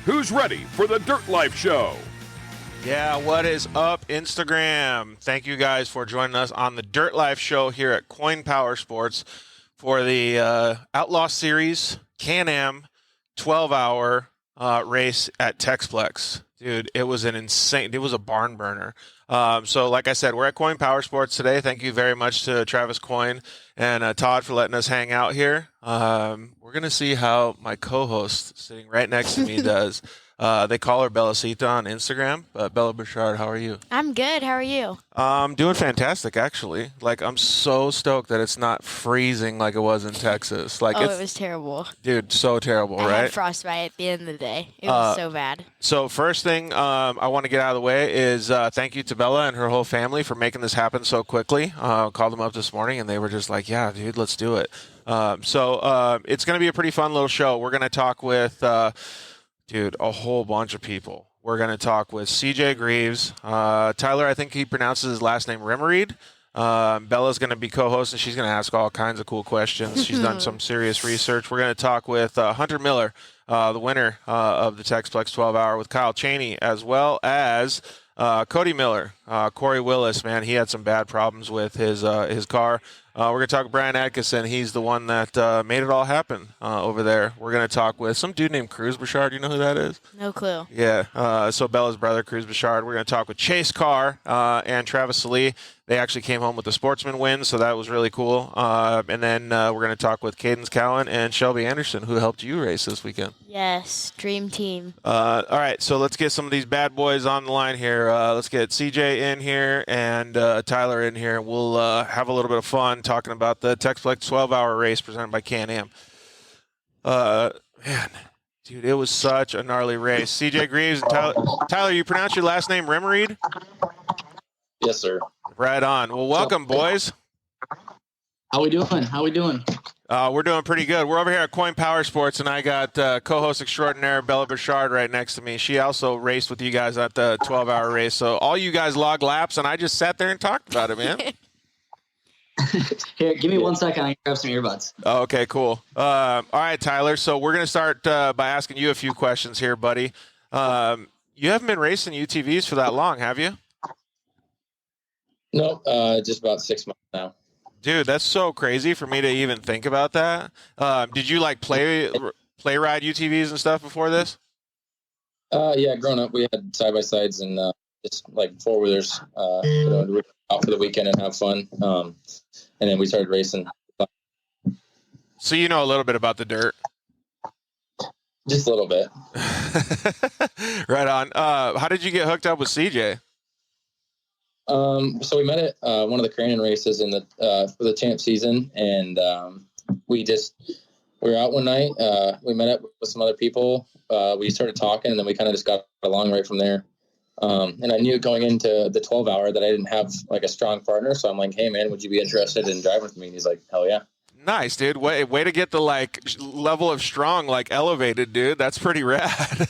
Who's ready for the Dirt Life Show? Yeah, what is up, Instagram? Thank you guys for joining us on the Dirt Life Show here at Coin Power Sports for the Outlaw Series Can-Am 12-hour race at Texplex. Dude, it was a barn burner. So like I said, we're at Coin Power Sports today. Thank you very much to Travis Coin and Todd for letting us hang out here. We're going to see how my co-host sitting right next to me does. They call her Bellasita on Instagram. Bella Bouchard, how are you? I'm good. How are you? I'm doing fantastic, actually. Like, I'm so stoked that it's not freezing like it was in Texas. Like, it was terrible. Dude, so terrible, right? I had frostbite at the end of the day. It was so bad. So first thing I want to get out of the way is thank you to Bella and her whole family for making this happen so quickly. Called them up this morning, and they were just like, yeah, dude, let's do it. So it's going to be a pretty fun little show. We're going to talk with... Dude, a whole bunch of people. We're going to talk with CJ Greaves. Tyler, I think he pronounces his last name Remereed. Bella's going to be co-host, and she's going to ask all kinds of cool questions. She's done some serious research. We're going to talk with Hunter Miller, the winner of the Texplex 12-hour, with Kyle Cheney, as well as Cody Miller. Corey Willis, man, he had some bad problems with his car. We're going to talk with Brian Atkinson. He's the one that made it all happen over there. We're going to talk with some dude named Cruz Bouchard. You know who that is? No clue. Yeah. So Bella's brother, Cruz Bouchard. We're going to talk with Chase Carr and Travis Salee. They actually came home with the sportsman win, so that was really cool. And then we're going to talk with Cadence Cowan and Shelby Anderson, who helped you race this weekend. Yes, dream team. All right, so let's get some of these bad boys on the line here. Let's get CJ in here and Tyler in here. We'll have a little bit of fun talking about the Texplex 12-hour race presented by Can-Am. Man, dude, it was such a gnarly race. CJ Greaves and Tyler, you pronounce your last name Remereed? Yes, sir. Right on. Well, welcome, boys. How we doing? We're doing pretty good. We're over here at Coin Power Sports, and I got co-host extraordinaire Bella Bouchard right next to me. She also raced with you guys at the 12-hour race. So all you guys logged laps, and I just sat there and talked about it, man. Here, give me 1 second. I can grab some earbuds. Okay, cool. All right, Tyler. So we're going to start by asking you a few questions here, buddy. You haven't been racing UTVs for that long, have you? No, just about 6 months now. Dude, that's so crazy for me to even think about that. Did you like play ride UTVs and stuff before this? Yeah, growing up, we had side-by-sides and just like four-wheelers, to out for the weekend and have fun. And then we started racing. So you know a little bit about the dirt? Just a little bit. Right on. How did you get hooked up with CJ? So we met at one of the Cranion races in the for the champ season, and we were out one night. We met up with some other people. We started talking, and then we kind of just got along right from there. And I knew going into the 12-hour that I didn't have like a strong partner, so I'm like, "Hey, man, would you be interested in driving with me?" And he's like, "Hell yeah!" Nice, dude. Way to get the like level of strong like elevated, dude. That's pretty rad.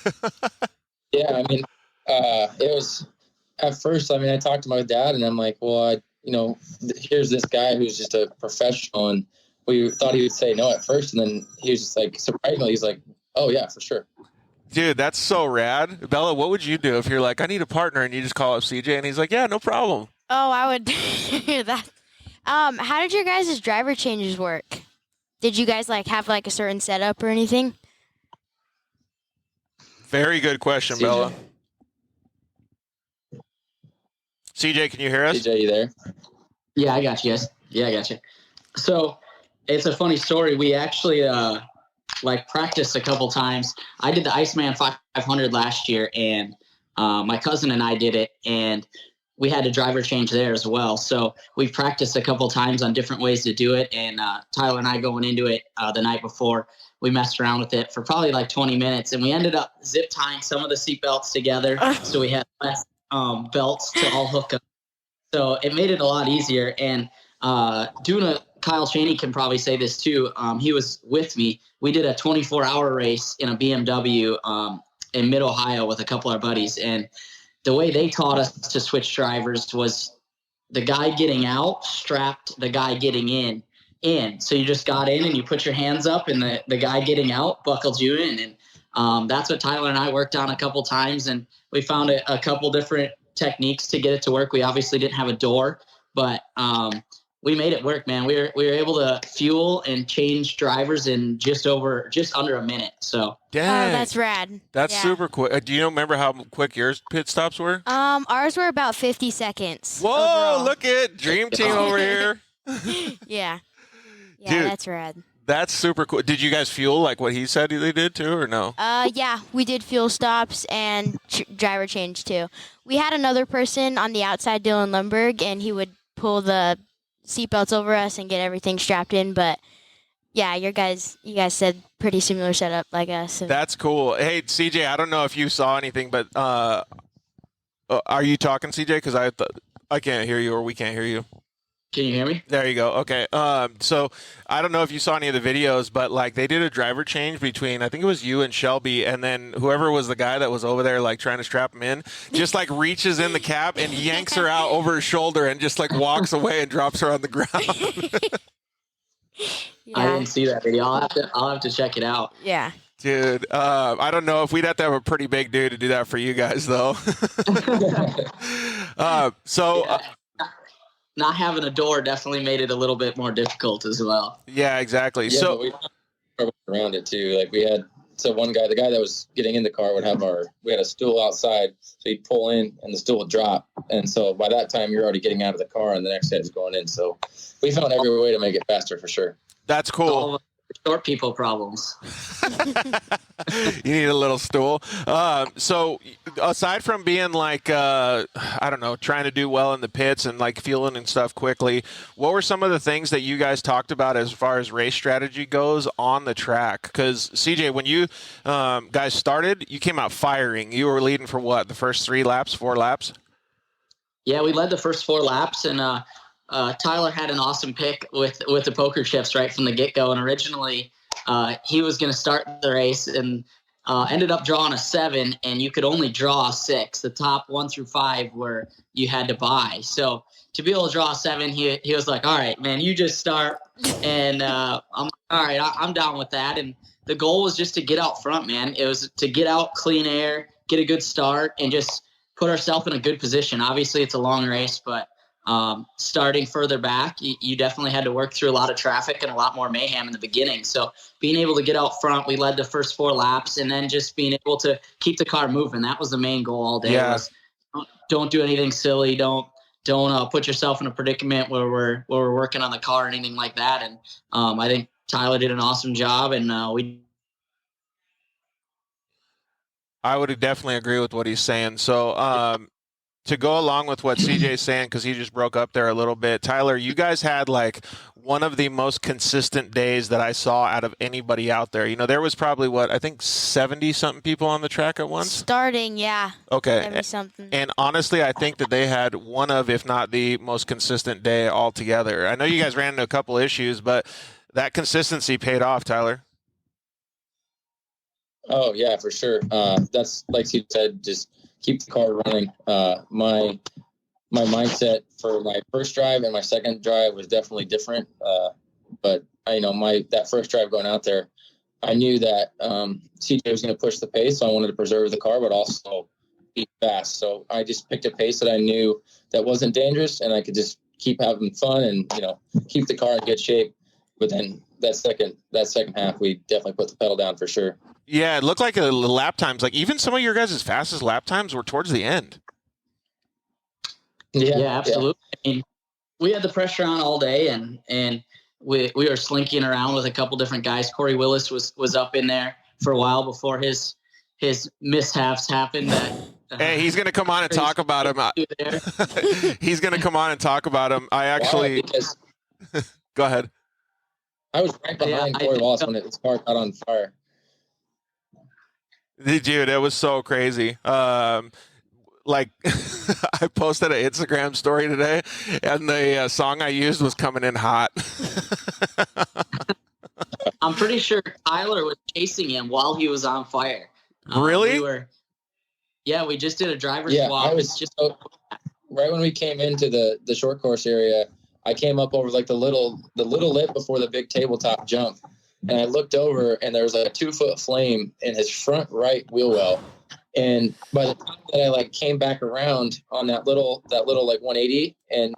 Yeah, I mean, it was. At first, I mean, I talked to my dad, and I'm like, well, here's this guy who's just a professional, and we thought he would say no at first, and then he was just like, surprisingly, he's like, oh, yeah, for sure. Dude, that's so rad. Bella, what would you do if you're like, I need a partner, and you just call up CJ, and he's like, yeah, no problem. Oh, I would do that. How did your guys' driver changes work? Did you guys like have like a certain setup or anything? Very good question, CJ. Bella. CJ, can you hear us? CJ, you there? Yeah, I got you, guys. Yeah, I got you. So it's a funny story. We actually practiced a couple times. I did the Iceman 500 last year, and my cousin and I did it, and we had a driver change there as well. So we practiced a couple times on different ways to do it, and Tyler and I going into it the night before, we messed around with it for probably like 20 minutes, and we ended up zip tying some of the seat belts together, so we had less belts to all hook up. So it made it a lot easier. And Kyle Cheney can probably say this too. He was with me. We did a 24-hour race in a BMW in mid-Ohio with a couple of our buddies. And the way they taught us to switch drivers was the guy getting out strapped the guy getting in. So you just got in and you put your hands up, and the guy getting out buckled you in. And That's what Tyler and I worked on a couple times, and we found a couple different techniques to get it to work. We obviously didn't have a door, but we made it work, man. We were able to fuel and change drivers in just under a minute. So Dang. Oh, that's rad. That's Yeah. super quick. Do you remember how quick your pit stops were? Ours were about 50 seconds. Whoa, overall. look at Dream Team over here. Yeah. Yeah, Dude. that's rad. That's super cool. Did you guys fuel like what he said they did too, or no? Yeah, we did fuel stops and driver change too. We had another person on the outside, Dylan Lundberg, and he would pull the seatbelts over us and get everything strapped in. But yeah, you guys said pretty similar setup like us. So. That's cool. Hey, CJ, I don't know if you saw anything, but are you talking, CJ? Because I can't hear you, or we can't hear you. can you hear me? There you go. Okay. So I don't know if you saw any of the videos, but like they did a driver change between, I think it was you and Shelby, and then whoever was the guy that was over there like trying to strap him in just like reaches in the cab and yanks her out over her shoulder and just like walks away and drops her on the ground. Yeah. I didn't see that video. I'll have to check it out. Yeah. Dude, I don't know if we'd have to have a pretty big dude to do that for you guys though. Not having a door definitely made it a little bit more difficult as well. Yeah, exactly. Yeah, So but we around it too. Like we had, so one guy, the guy that was getting in the car would have we had a stool outside, so he'd pull in and the stool would drop. And so by that time you're already getting out of the car and the next guy's going in. So we found every way to make it faster for sure. that's cool. All of the short people problems. You need a little stool. So aside from being like, I don't know, trying to do well in the pits and like fueling and stuff quickly, what were some of the things that you guys talked about as far as race strategy goes on the track? Because CJ, when you guys started, you came out firing. You were leading for what, the first 4 laps? Yeah, we led the first 4 laps, and Tyler had an awesome pick with the poker chips right from the get-go. And originally he was going to start the race and ended up drawing a 7, and you could only draw a 6. The top 1 through 5 were you had to buy. So to be able to draw a 7, he was like, all right, man, you just start. And I'm like, all right, I'm down with that. And the goal was just to get out front, man. It was to get out, clean air, get a good start, and just put ourselves in a good position. Obviously, it's a long race, but starting further back, you definitely had to work through a lot of traffic and a lot more mayhem in the beginning. So being able to get out front, we led the first 4 laps, and then just being able to keep the car moving. That was the main goal all day. Yeah. Was don't do anything silly. Don't put yourself in a predicament where we're working on the car or anything like that. And I think Tyler did an awesome job, and I would definitely agree with what he's saying. So to go along with what CJ's saying, because he just broke up there a little bit, Tyler, you guys had like one of the most consistent days that I saw out of anybody out there. You know, there was probably I think 70-something people on the track at once? Starting, yeah. Okay. 70-something. And honestly, I think that they had one of, if not the most consistent day altogether. I know you guys ran into a couple issues, but that consistency paid off, Tyler. Oh yeah, for sure. That's like Steve said, just keep the car running. My mindset for my first drive and my second drive was definitely different. But that first drive going out there, I knew that CJ was going to push the pace, so I wanted to preserve the car, but also be fast. So I just picked a pace that I knew that wasn't dangerous, and I could just keep having fun and keep the car in good shape. But then that second half, we definitely put the pedal down for sure. Yeah, it looked like the lap times, like even some of your guys' fastest lap times were towards the end. Yeah, absolutely. Yeah. I mean, we had the pressure on all day, and we were slinking around with a couple different guys. Corey Willis was up in there for a while before his mishaps happened. Hey, he's going to come on and talk about him. He's going to come on and talk about him. I actually go ahead. I was right behind Corey Willis when his car got on fire. Dude, it was so crazy. Like I posted an Instagram story today, and the song I used was coming in hot. I'm pretty sure Tyler was chasing him while he was on fire. Really? We just did a driver's swap. I was just right when we came into the short course area. I came up over like the little lip before the big tabletop jump, and I looked over, and there was like a 2-foot flame in his front right wheel well. And by the time that I like came back around on that little like 180, and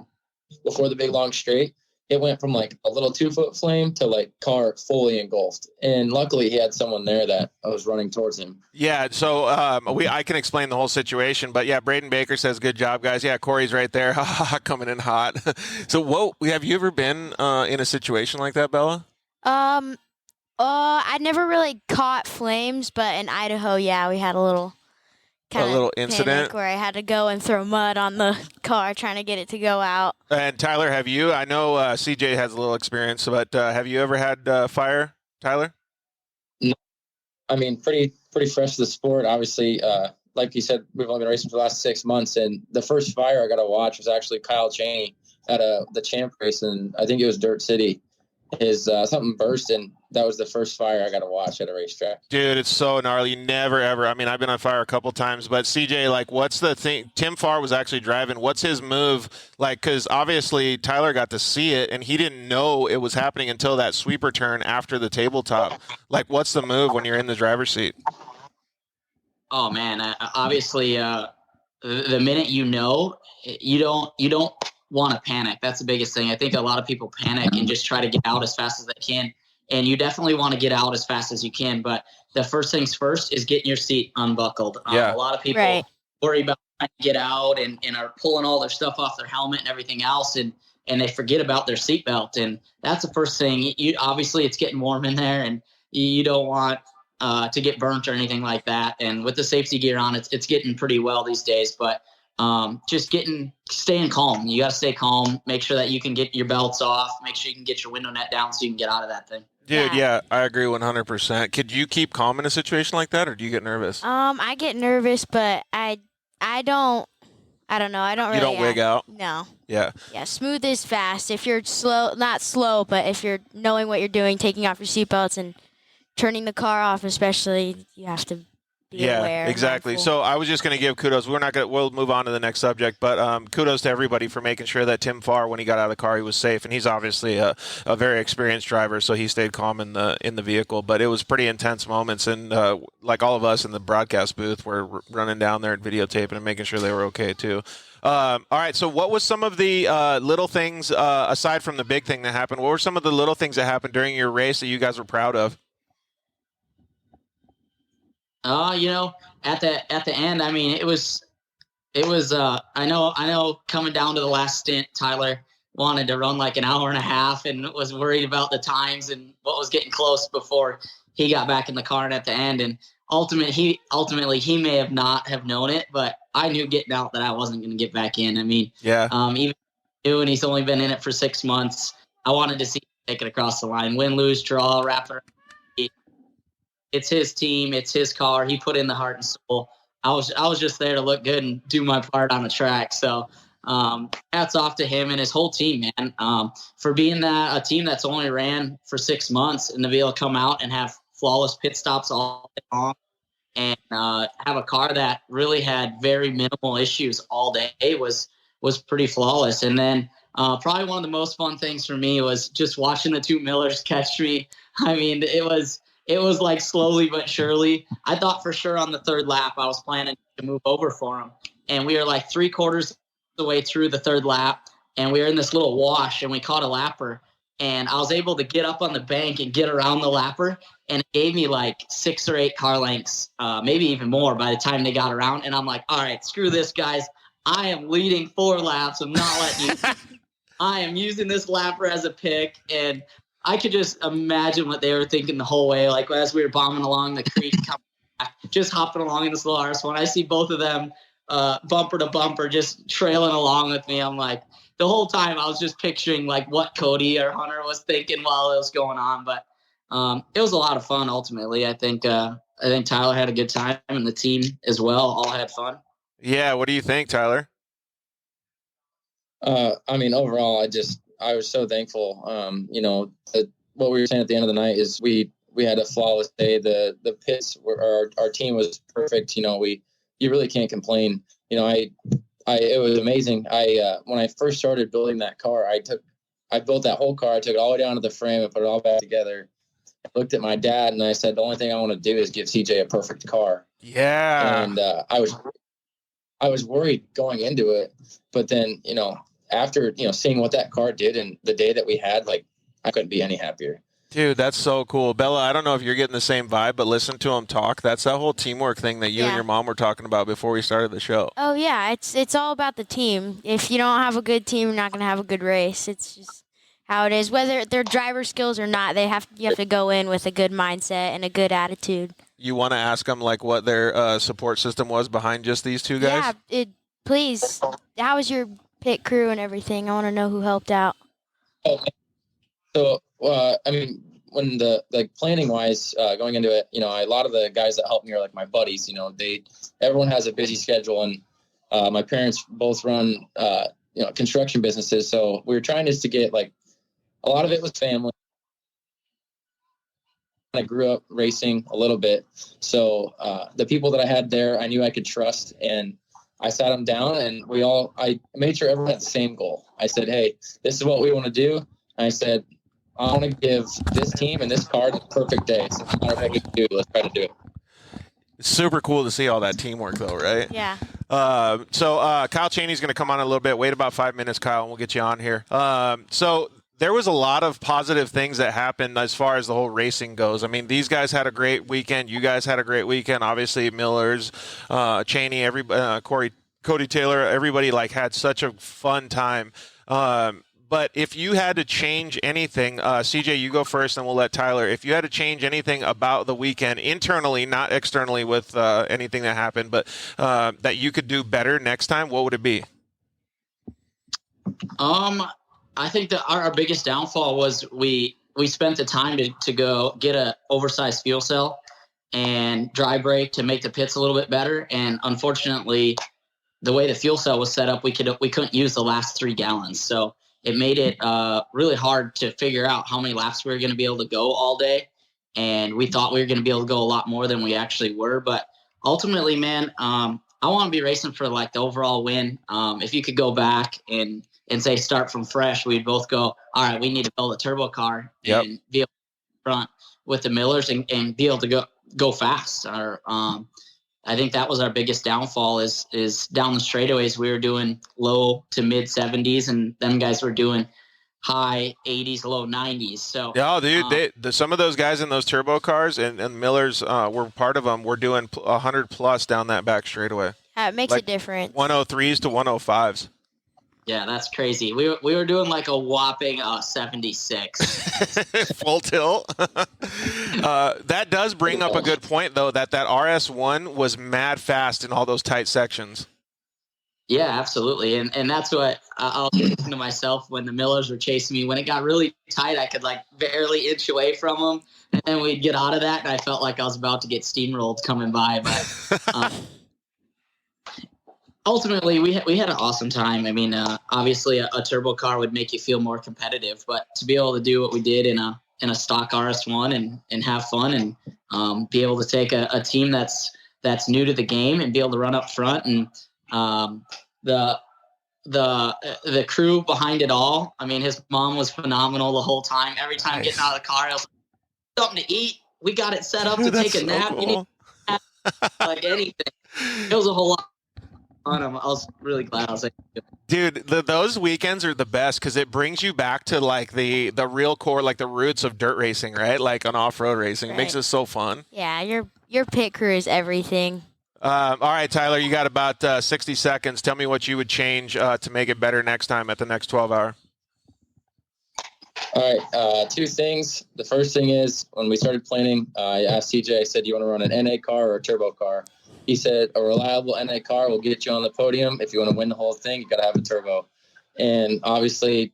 before the big long straight, it went from like a little 2-foot flame to like car fully engulfed. And luckily he had someone there that I was running towards him. Yeah, so I can explain the whole situation, but yeah, Braden Baker says, good job, guys. Yeah, Corey's right there, coming in hot. So, have you ever been in a situation like that, Bella? I never really caught flames, but in Idaho, yeah, we had a little incident where I had to go and throw mud on the car trying to get it to go out. And Tyler, have you? I know CJ has a little experience, but have you ever had fire, Tyler? No. I mean, pretty fresh to the sport. Obviously, like you said, we've only been racing for the last 6 months, and the first fire I got to watch was actually Kyle Cheney at the champ race, and I think it was Dirt City. His something burst, and that was the first fire I got to watch at a racetrack. Dude, it's so gnarly. Never ever. I mean, I've been on fire a couple times, but CJ, like, what's the thing? Tim Farr was actually driving. What's his move? Like, because obviously Tyler got to see it, and he didn't know it was happening until that sweeper turn after the tabletop. Like, what's the move when you're in the driver's seat? Oh man, obviously, the minute you don't want to panic. That's the biggest thing. I think a lot of people panic and just try to get out as fast as they can. And you definitely want to get out as fast as you can. But the first things first is getting your seat unbuckled. A lot of people worry about trying to get out and are pulling all their stuff off their helmet and everything else. And they forget about their seatbelt. And that's the first thing. Obviously, it's getting warm in there, and you don't want to get burnt or anything like that. And with the safety gear on, it's getting pretty well these days. But just staying calm. You got to stay calm. Make sure that you can get your belts off. Make sure you can get your window net down so you can get out of that thing. Dude, yeah, I agree 100%. Could you keep calm in a situation like that, or do you get nervous? I get nervous, but I don't. I don't know. I don't really. You don't wig out? No. Yeah. Yeah, smooth is fast. If you're slow, not slow, but if you're knowing what you're doing, taking off your seatbelts and turning the car off, especially, you have to. Yeah, exactly. So I was just going to give kudos. We'll move on to the next subject, but kudos to everybody for making sure that Tim Farr, when he got out of the car, he was safe. And he's obviously a very experienced driver, so he stayed calm in the vehicle. But it was pretty intense moments, and like all of us in the broadcast booth were running down there and videotaping and making sure they were okay too. All right, so what was some of the little things, aside from the big thing that happened, what were some of the little things that happened during your race that you guys were proud of? At the end, I mean, it was, I know coming down to the last stint, Tyler wanted to run like an hour and a half and was worried about the times and what was getting close before he got back in the car and at the end. And ultimately he may have not have known it, but I knew getting out that I wasn't going to get back in. I mean, even when he's only been in it for 6 months, I wanted to see him take it across the line, win, lose, draw, wrap it. It's his team. It's his car. He put in the heart and soul. I was just there to look good and do my part on the track. So hats off to him and his whole team, man, for being a team that's only ran for 6 months and to be able to come out and have flawless pit stops all day long and have a car that really had very minimal issues all day was pretty flawless. And then probably one of the most fun things for me was just watching the two Millers catch me. I mean, it was like slowly but surely. I thought for sure on the third lap I was planning to move over for him. And we were like 3/4 of the way through the third lap, and we were in this little wash, and we caught a lapper. And I was able to get up on the bank and get around the lapper, and it gave me like 6 or 8 car lengths, maybe even more by the time they got around. And I'm like, all right, screw this, guys. I am leading 4 laps. I'm not letting you. I am using this lapper as a pick, and I could just imagine what they were thinking the whole way. Like as we were bombing along the creek, just hopping along in this little RS1, I see both of them bumper to bumper, just trailing along with me. I'm like, the whole time I was just picturing like what Cody or Hunter was thinking while it was going on. But it was a lot of fun. Ultimately, I think Tyler had a good time, and the team as well all had fun. Yeah, what do you think, Tyler? I mean, overall, I was so thankful. What we were saying at the end of the night is we had a flawless day. The pits were our team was perfect. You really can't complain. It was amazing. When I first started building that car, I built that whole car. I took it all the way down to the frame and put it all back together. looked at my dad and I said, the only thing I want to do is give CJ a perfect car. Yeah. And I was worried going into it, but then, after, seeing what that car did and the day that we had, like, I couldn't be any happier. Dude, that's so cool. Bella, I don't know if you're getting the same vibe, but listen to him talk. That's that whole teamwork thing that you and your mom were talking about before we started the show. Oh, yeah. It's all about the team. If you don't have a good team, you're not going to have a good race. It's just how it is. Whether they're driver skills or not, you have to go in with a good mindset and a good attitude. You want to ask them, like, what their support system was behind just these two guys? Yeah, please. How was your pit crew and everything? I want to know who helped out. So, when planning wise, going into it, a lot of the guys that help me are like my buddies. Everyone has a busy schedule, and my parents both run, construction businesses. So we were trying just to get, like, a lot of it was family. I grew up racing a little bit, so the people that I had there, I knew I could trust, and I sat them down, and I made sure everyone had the same goal. I said, hey, this is what we want to do. And I said, I want to give this team and this car the perfect day. So no matter what we do, let's try to do it. It's super cool to see all that teamwork, though, right? Yeah. So Kyle Cheney's going to come on in a little bit. Wait about 5 minutes, Kyle, and we'll get you on here. So there was a lot of positive things that happened as far as the whole racing goes. I mean, these guys had a great weekend. You guys had a great weekend. Obviously, Millers, Cheney, Cody Taylor, everybody had such a fun time. But if you had to change anything, CJ, you go first, and we'll let Tyler. If you had to change anything about the weekend internally, not externally with anything that happened, but that you could do better next time, what would it be? I think that our biggest downfall was we spent the time to go get a oversized fuel cell and dry brake to make the pits a little bit better. And unfortunately, the way the fuel cell was set up, we couldn't use the last 3 gallons. So it made it really hard to figure out how many laps we were going to be able to go all day. And we thought we were going to be able to go a lot more than we actually were. But ultimately, man, I want to be racing for the overall win. If you could go back and say start from fresh, we'd both go, all right, we need to build a turbo car and be able to front with the Millers and be able to go fast. I think that was our biggest downfall is down the straightaways. We were doing low to mid 70s, and them guys were doing high 80s, low 90s. So yeah, dude, some of those guys in those turbo cars and Millers were part of them. Were doing 100 plus down that back straightaway. It makes a difference. 103s to 105s. Yeah, that's crazy. We were doing a whopping 76. Full tilt. That does bring up a good point, though, that RS1 was mad fast in all those tight sections. Yeah, absolutely. And that's what I'll think to myself when the Millers were chasing me. When it got really tight, I could barely inch away from them. And then we'd get out of that, and I felt like I was about to get steamrolled coming by. But ultimately, we had an awesome time. I mean, obviously, a turbo car would make you feel more competitive, but to be able to do what we did in a stock RS1 and have fun and be able to take a team that's new to the game and be able to run up front and the crew behind it all. I mean, his mom was phenomenal the whole time. Every time getting out of the car, I was like, something to eat. We got it set up to take a nap. Cool. You need to nap, anything. It was a whole lot. I was really glad I was able to do it. Dude, those weekends are the best because it brings you back to the real core, the roots of dirt racing, right? On off-road racing. Right. It makes it so fun. Yeah, your pit crew is everything. All right, Tyler, you got about 60 seconds. Tell me what you would change to make it better next time at the next 12-hour. All right, 2 things. The first thing is when we started planning, I asked CJ, I said, do you want to run an NA car or a turbo car? He said, a reliable NA car will get you on the podium. If you want to win the whole thing, you got to have a turbo. And obviously,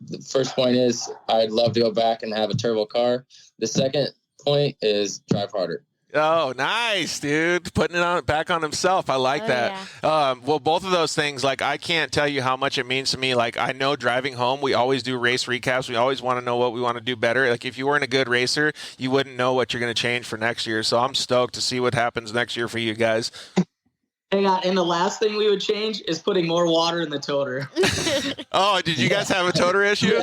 the first point is I'd love to go back and have a turbo car. The second point is drive harder. Oh, nice, dude. Putting it back on himself. I like that. Yeah. Well, both of those things, I can't tell you how much it means to me. I know driving home, we always do race recaps. We always want to know what we want to do better. If you weren't a good racer, you wouldn't know what you're going to change for next year. So I'm stoked to see what happens next year for you guys. Hang on. And the last thing we would change is putting more water in the toter. Oh, did you guys have a toter issue?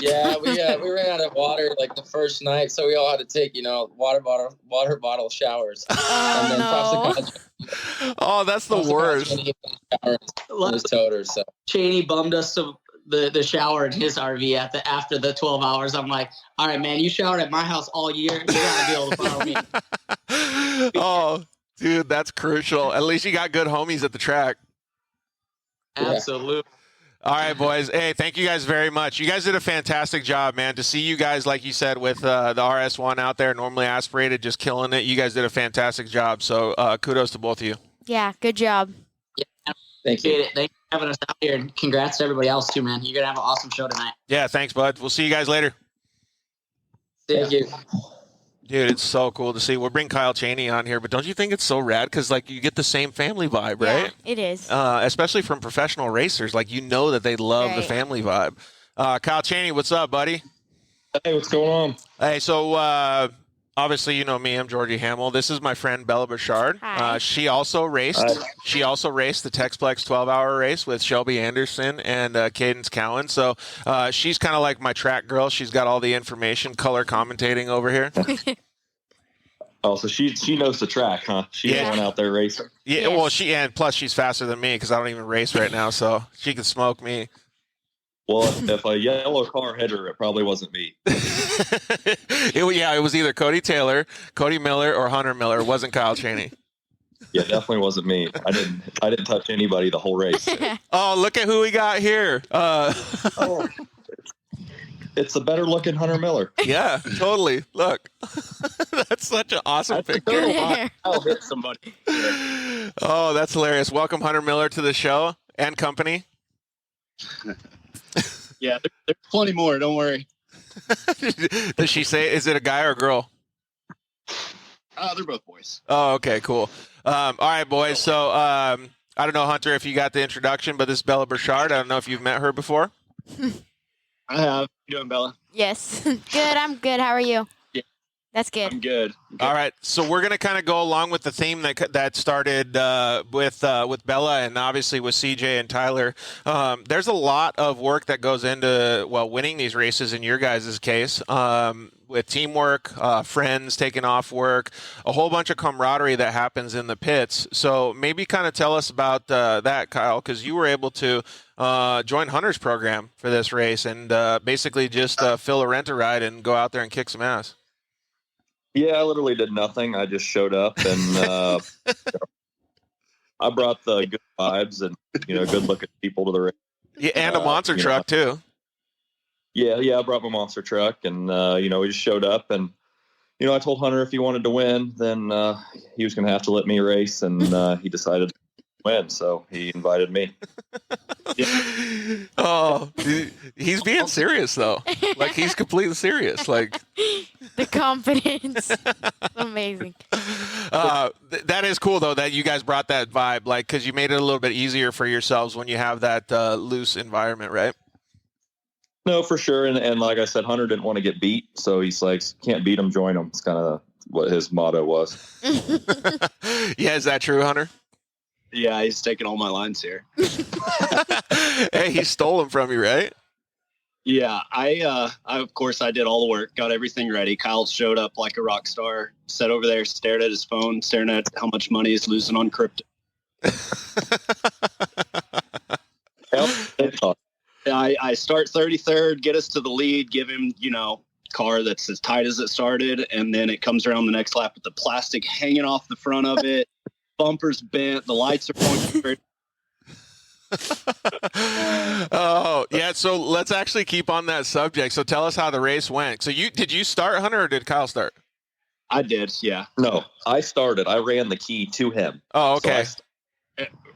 Yeah, we ran out of water like the first night, so we all had to take water bottle showers. And then props to Oh, that's the worst. His toter, so. Cheney bummed us to the shower in his RV after the 12 hours. I'm like, all right, man, you showered at my house all year. You gotta be able to follow me. Oh, dude, that's crucial. At least you got good homies at the track. Absolutely. All right, boys. Hey, thank you guys very much. You guys did a fantastic job, man. To see you guys, like you said, with the RS1 out there, normally aspirated, just killing it. You guys did a fantastic job. So kudos to both of you. Yeah, good job. Yeah, thank you. Thanks for having us out here, and congrats to everybody else too, man. You're gonna have an awesome show tonight. Yeah, thanks, bud. We'll see you guys later. Thank you. Dude, it's so cool to see. We'll bring Kyle Cheney on here, but don't you think it's so rad? Because, like, you get the same family vibe, right? Yeah, it is. Especially from professional racers. Like, you know that they love the family vibe. Kyle Cheney, what's up, buddy? Hey, what's going on? Hey, so obviously you know me. I'm Georgie Hamill. This is my friend Bella Bouchard. Hi. She also raced. Hi. She also raced the Texplex 12-hour race with Shelby Anderson and Cadence Cowan. So she's kind of like my track girl. She's got all the information, color commentating over here. Oh, so she knows the track, huh? She's the one out there racing. Yeah, Yes. well, and plus she's faster than me because I don't even race right now, so she can smoke me. Well, if a yellow car hit her, it probably wasn't me. It was either Cody Taylor, Cody Miller, or Hunter Miller. It wasn't Kyle Cheney. Yeah, definitely wasn't me. I didn't touch anybody the whole race. Oh, look at who we got here. Oh, it's a better looking Hunter Miller. Yeah, totally. Look, that's such an awesome picture. I'll hit somebody. Oh, that's hilarious. Welcome, Hunter Miller, to the show and company. Yeah, there's plenty more. Don't worry. Does she say, is it a guy or a girl? They're both boys. Oh, okay, cool. All right, boys. So I don't know, Hunter, if you got the introduction, but this is Bella Bouchard. I don't know if you've met her before. I have. How you doing, Bella? Yes. Good. I'm good. How are you? Yeah. That's good. I'm good. All right, so we're gonna kind of go along with the theme that started with Bella and obviously with CJ and Tyler. There's a lot of work that goes into winning these races. In your guys' case, with teamwork, friends taking off work, a whole bunch of camaraderie that happens in the pits. So maybe kind of tell us about that, Kyle, because you were able to join Hunter's program for this race and basically just fill a rent-a-ride and go out there and kick some ass. Yeah, I literally did nothing. I just showed up and I brought the good vibes and good looking people to the race. Yeah, and a monster truck too. Yeah, I brought my monster truck and we just showed up and I told Hunter if he wanted to win, then he was going to have to let me race, and he decided to win, so he invited me. Oh, he's being serious though. Like, he's completely serious. Like, The confidence. Amazing. that is cool though that you guys brought that vibe, like, because you made it a little bit easier for yourselves when you have that loose environment, right? No, for sure. And like I said, Hunter didn't want to get beat, so he's like, can't beat him, join him. It's kind of what his motto was. Yeah, is that true, Hunter? Yeah, he's taking all my lines here. Hey, he stole them from you, right? Yeah, I of course I did all the work, got everything ready. Kyle showed up like a rock star, sat over there, stared at his phone, staring at how much money he's losing on crypto. I start 33rd, get us to the lead, give him, car that's as tight as it started, and then it comes around the next lap with the plastic hanging off the front of it, bumpers bent, the lights are pointing. Oh, yeah, so let's actually keep on that subject. So tell us how the race went. So did you start, Hunter, or did Kyle start? I did, yeah. No, I started. I ran the key to him. Oh, okay. So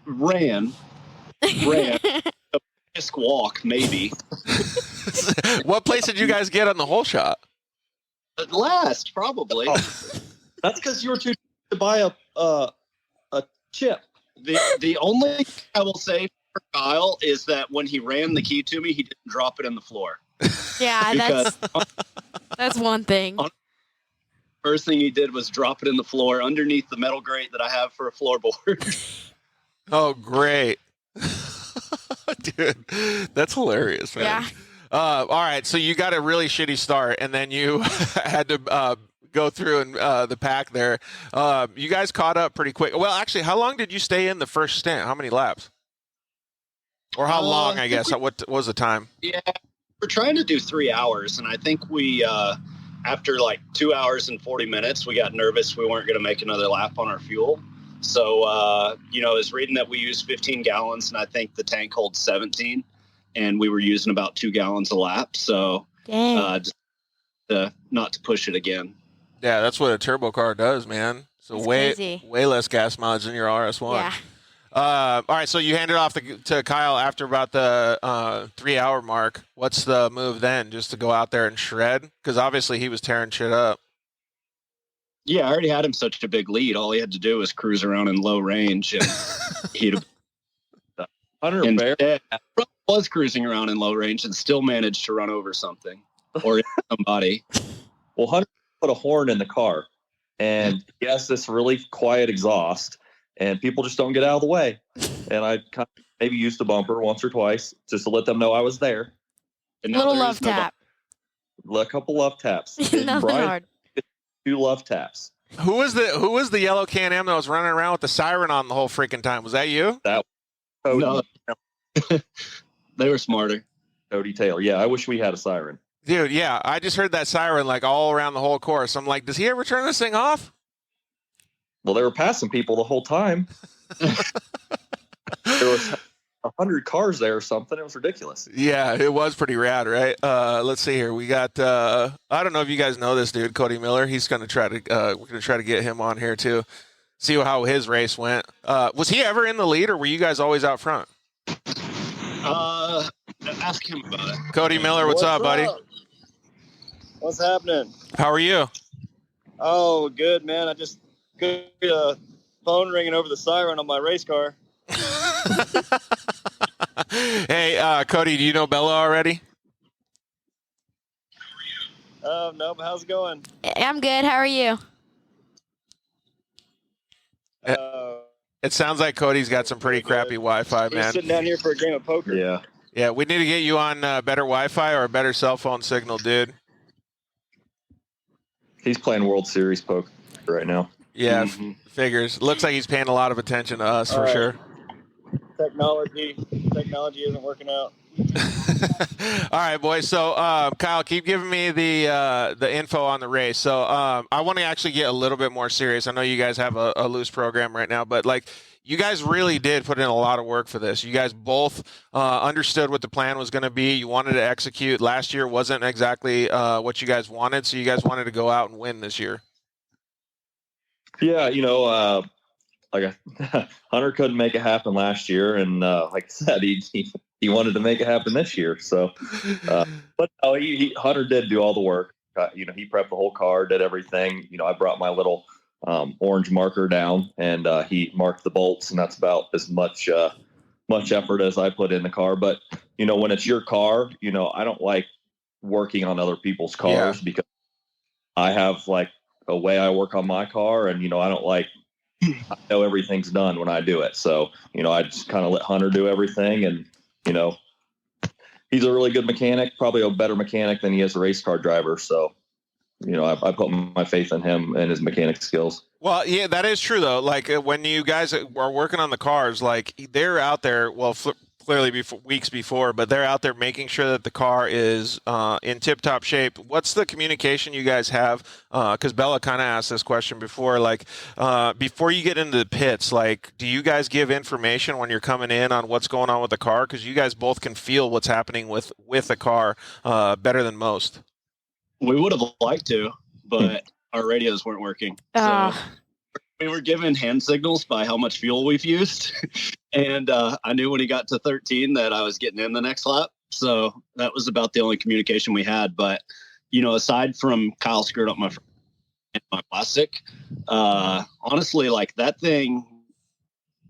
Ran. A brisk walk, maybe. What place did you guys get on the whole shot? At last, probably. That's because you were too cheap to buy a chip. The only thing I will say for Kyle is that when he ran the key to me, he didn't drop it in the floor. Yeah, that's one thing. First thing he did was drop it in the floor underneath the metal grate that I have for a floorboard. Oh, great. Dude, that's hilarious, man. All right, so you got a really shitty start, and then you had to go through and the pack there. You guys caught up pretty quick. Well, actually, how long did you stay in the first stint? How many laps? Or how long, I guess? What was the time? Yeah, we're trying to do 3 hours, and I think we, after like 2 hours and 40 minutes, we got nervous we weren't going to make another lap on our fuel. So, you know, I was reading that we use 15 gallons, and I think the tank holds 17, and we were using about 2 gallons a lap. So, just not to push it again. Yeah, that's what a turbo car does, man. So It's way crazy. way less gas mileage than your RS1. Yeah. All right, so you handed off to Kyle after about the 3-hour mark. What's the move then? Just to go out there and shred? Because obviously he was tearing shit up. Yeah, I already had him such a big lead. All he had to do was cruise around in low range, and he'd Hunter Bear. was cruising around in low range and still managed to run over something or somebody. Well, Hunter put a horn in the car, and he has this really quiet exhaust, and people just don't get out of the way. And I kind of maybe used the bumper once or twice just to let them know I was there. And now Little there love is no tap. A couple love taps. And Nothing Brian, hard. 2 love taps. Who was the yellow Can-Am that was running around with the siren on the whole freaking time? Was that you? Cody, No. They were smarter. Cody Taylor. Yeah, I wish we had a siren. Dude, yeah. I just heard that siren like all around the whole course. I'm like, does he ever turn this thing off? Well, they were passing people the whole time. There was 100 cars there or something. It was ridiculous. Yeah, it was pretty rad, right? Let's see here. We got I don't know if you guys know this dude, Cody Miller. He's gonna try to we're gonna try to get him on here too. See how his race went. Was he ever in the lead, or were you guys always out front? Ask him about it. Cody Miller, what's up, buddy? What's happening? How are you? Oh, good, man. I just got a phone ringing over the siren on my race car. Hey, Cody, do you know Bella already? No, but how's it going? I'm good. How are you? It sounds like Cody's got some pretty crappy Wi-Fi, We're man. sitting down here for a game of poker. Yeah. Yeah, we need to get you on better Wi-Fi or a better cell phone signal, dude. He's playing World Series poker right now. Yeah, Mhm. figures. Looks like he's paying a lot of attention to us for All right. sure. Technology isn't working out. All right, boys. So, Kyle, keep giving me the info on the race. So, I want to actually get a little bit more serious. I know you guys have a loose program right now, but like, you guys really did put in a lot of work for this. You guys both understood what the plan was going to be. You wanted to execute. Last year wasn't exactly what you guys wanted, so you guys wanted to go out and win this year. Yeah, you know, like Hunter couldn't make it happen last year, and like I said, he wanted to make it happen this year. So, but no, Hunter did do all the work. You know, he prepped the whole car, did everything. You know, I brought my little orange marker down, and he marked the bolts, and that's about as much effort as I put in the car. But you know, when it's your car, you know, I don't like working on other people's cars because I have like a way I work on my car, and you know, I don't like. I know everything's done when I do it. So, you know, I just kind of let Hunter do everything. And, you know, he's a really good mechanic, probably a better mechanic than he is a race car driver. So, you know, I put my faith in him and his mechanic skills. Well, yeah, that is true, though. Like, when you guys are working on the cars, like, they're out there, well, clearly weeks before, but they're out there making sure that the car is in tip-top shape. What's the communication you guys have? Because Bella kind of asked this question before. Like, before you get into the pits, like, do you guys give information when you're coming in on what's going on with the car? Because you guys both can feel what's happening with the car better than most. We would have liked to, but our radios weren't working. So we were given hand signals by how much fuel we've used. And I knew when he got to 13 that I was getting in the next lap. So that was about the only communication we had. But, you know, aside from Kyle screwed up my plastic, honestly, like that thing,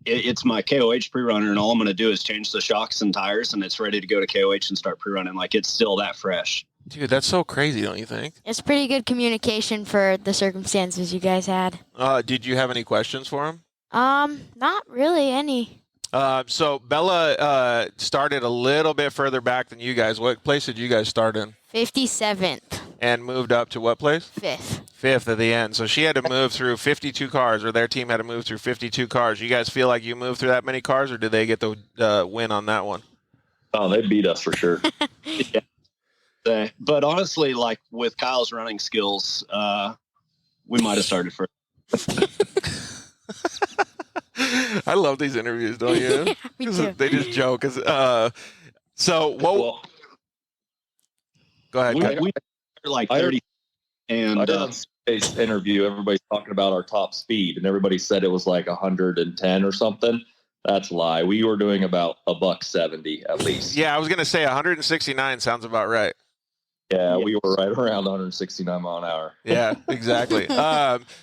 it's my KOH pre-runner, and all I'm going to do is change the shocks and tires, and it's ready to go to KOH and start pre-running. Like, it's still that fresh. Dude, that's so crazy, don't you think? It's pretty good communication for the circumstances you guys had. Did you have any questions for him? Not really any. So Bella started a little bit further back than you guys. What place did you guys start in? 57th. And moved up to what place? 5th. 5th at the end. So she had to move through 52 cars, or their team had to move through 52 cars. You guys feel like you moved through that many cars, or did they get the win on that one? Oh, they beat us for sure. Yeah. But honestly, like with Kyle's running skills, we might have started first. I love these interviews, don't you? Yeah, me too. They just joke. So what? Well, Go ahead. We Kyle. were like 30, and I did on Sunday's interview. Everybody's talking about our top speed, and everybody said it was like 110 or something. That's a lie. We were doing about $170 at least. Yeah, I was gonna say 169 sounds about right. Yeah, we were right around 169 mile an hour. Yeah, exactly.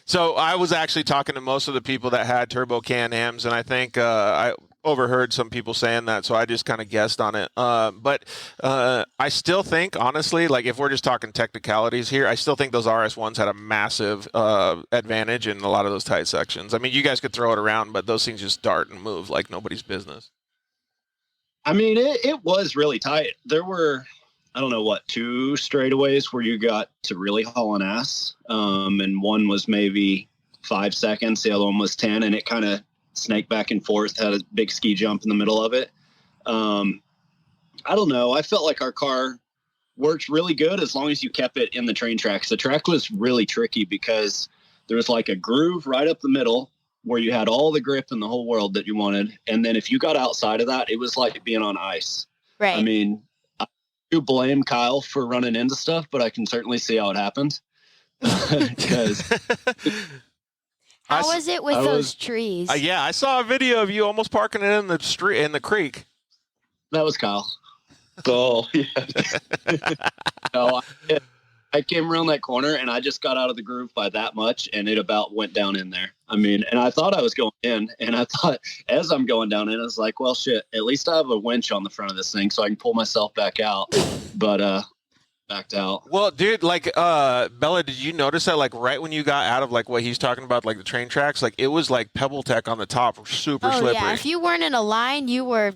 So I was actually talking to most of the people that had turbo Can-Ams, and I think I overheard some people saying that, so I just kind of guessed on it. But I still think, honestly, like if we're just talking technicalities here, I still think those RS1s had a massive advantage in a lot of those tight sections. I mean, you guys could throw it around, but those things just dart and move like nobody's business. I mean, it was really tight. There were, I don't know what, 2 straightaways where you got to really haul an ass. And one was maybe 5 seconds. The other one was 10, and it kind of snaked back and forth, had a big ski jump in the middle of it. I don't know. I felt like our car worked really good as long as you kept it in the train tracks. The track was really tricky because there was like a groove right up the middle where you had all the grip in the whole world that you wanted. And then if you got outside of that, it was like being on ice. Right. I mean, I do blame Kyle for running into stuff, but I can certainly see how it happened. Because How was it with those trees? Yeah, I saw a video of you almost parking it in the street in the creek. that was Kyle. Oh, yeah. No, I came around that corner and I just got out of the groove by that much, and it about went down in there. I mean, and I thought I was going in, and I thought as I'm going down in, I was like, well, shit, at least I have a winch on the front of this thing so I can pull myself back out. But backed out. Well, dude, like Bella, did you notice that like right when you got out of like what he's talking about, like the train tracks, like it was like Pebble Tech on the top, super slippery. Yeah, if you weren't in a line, you were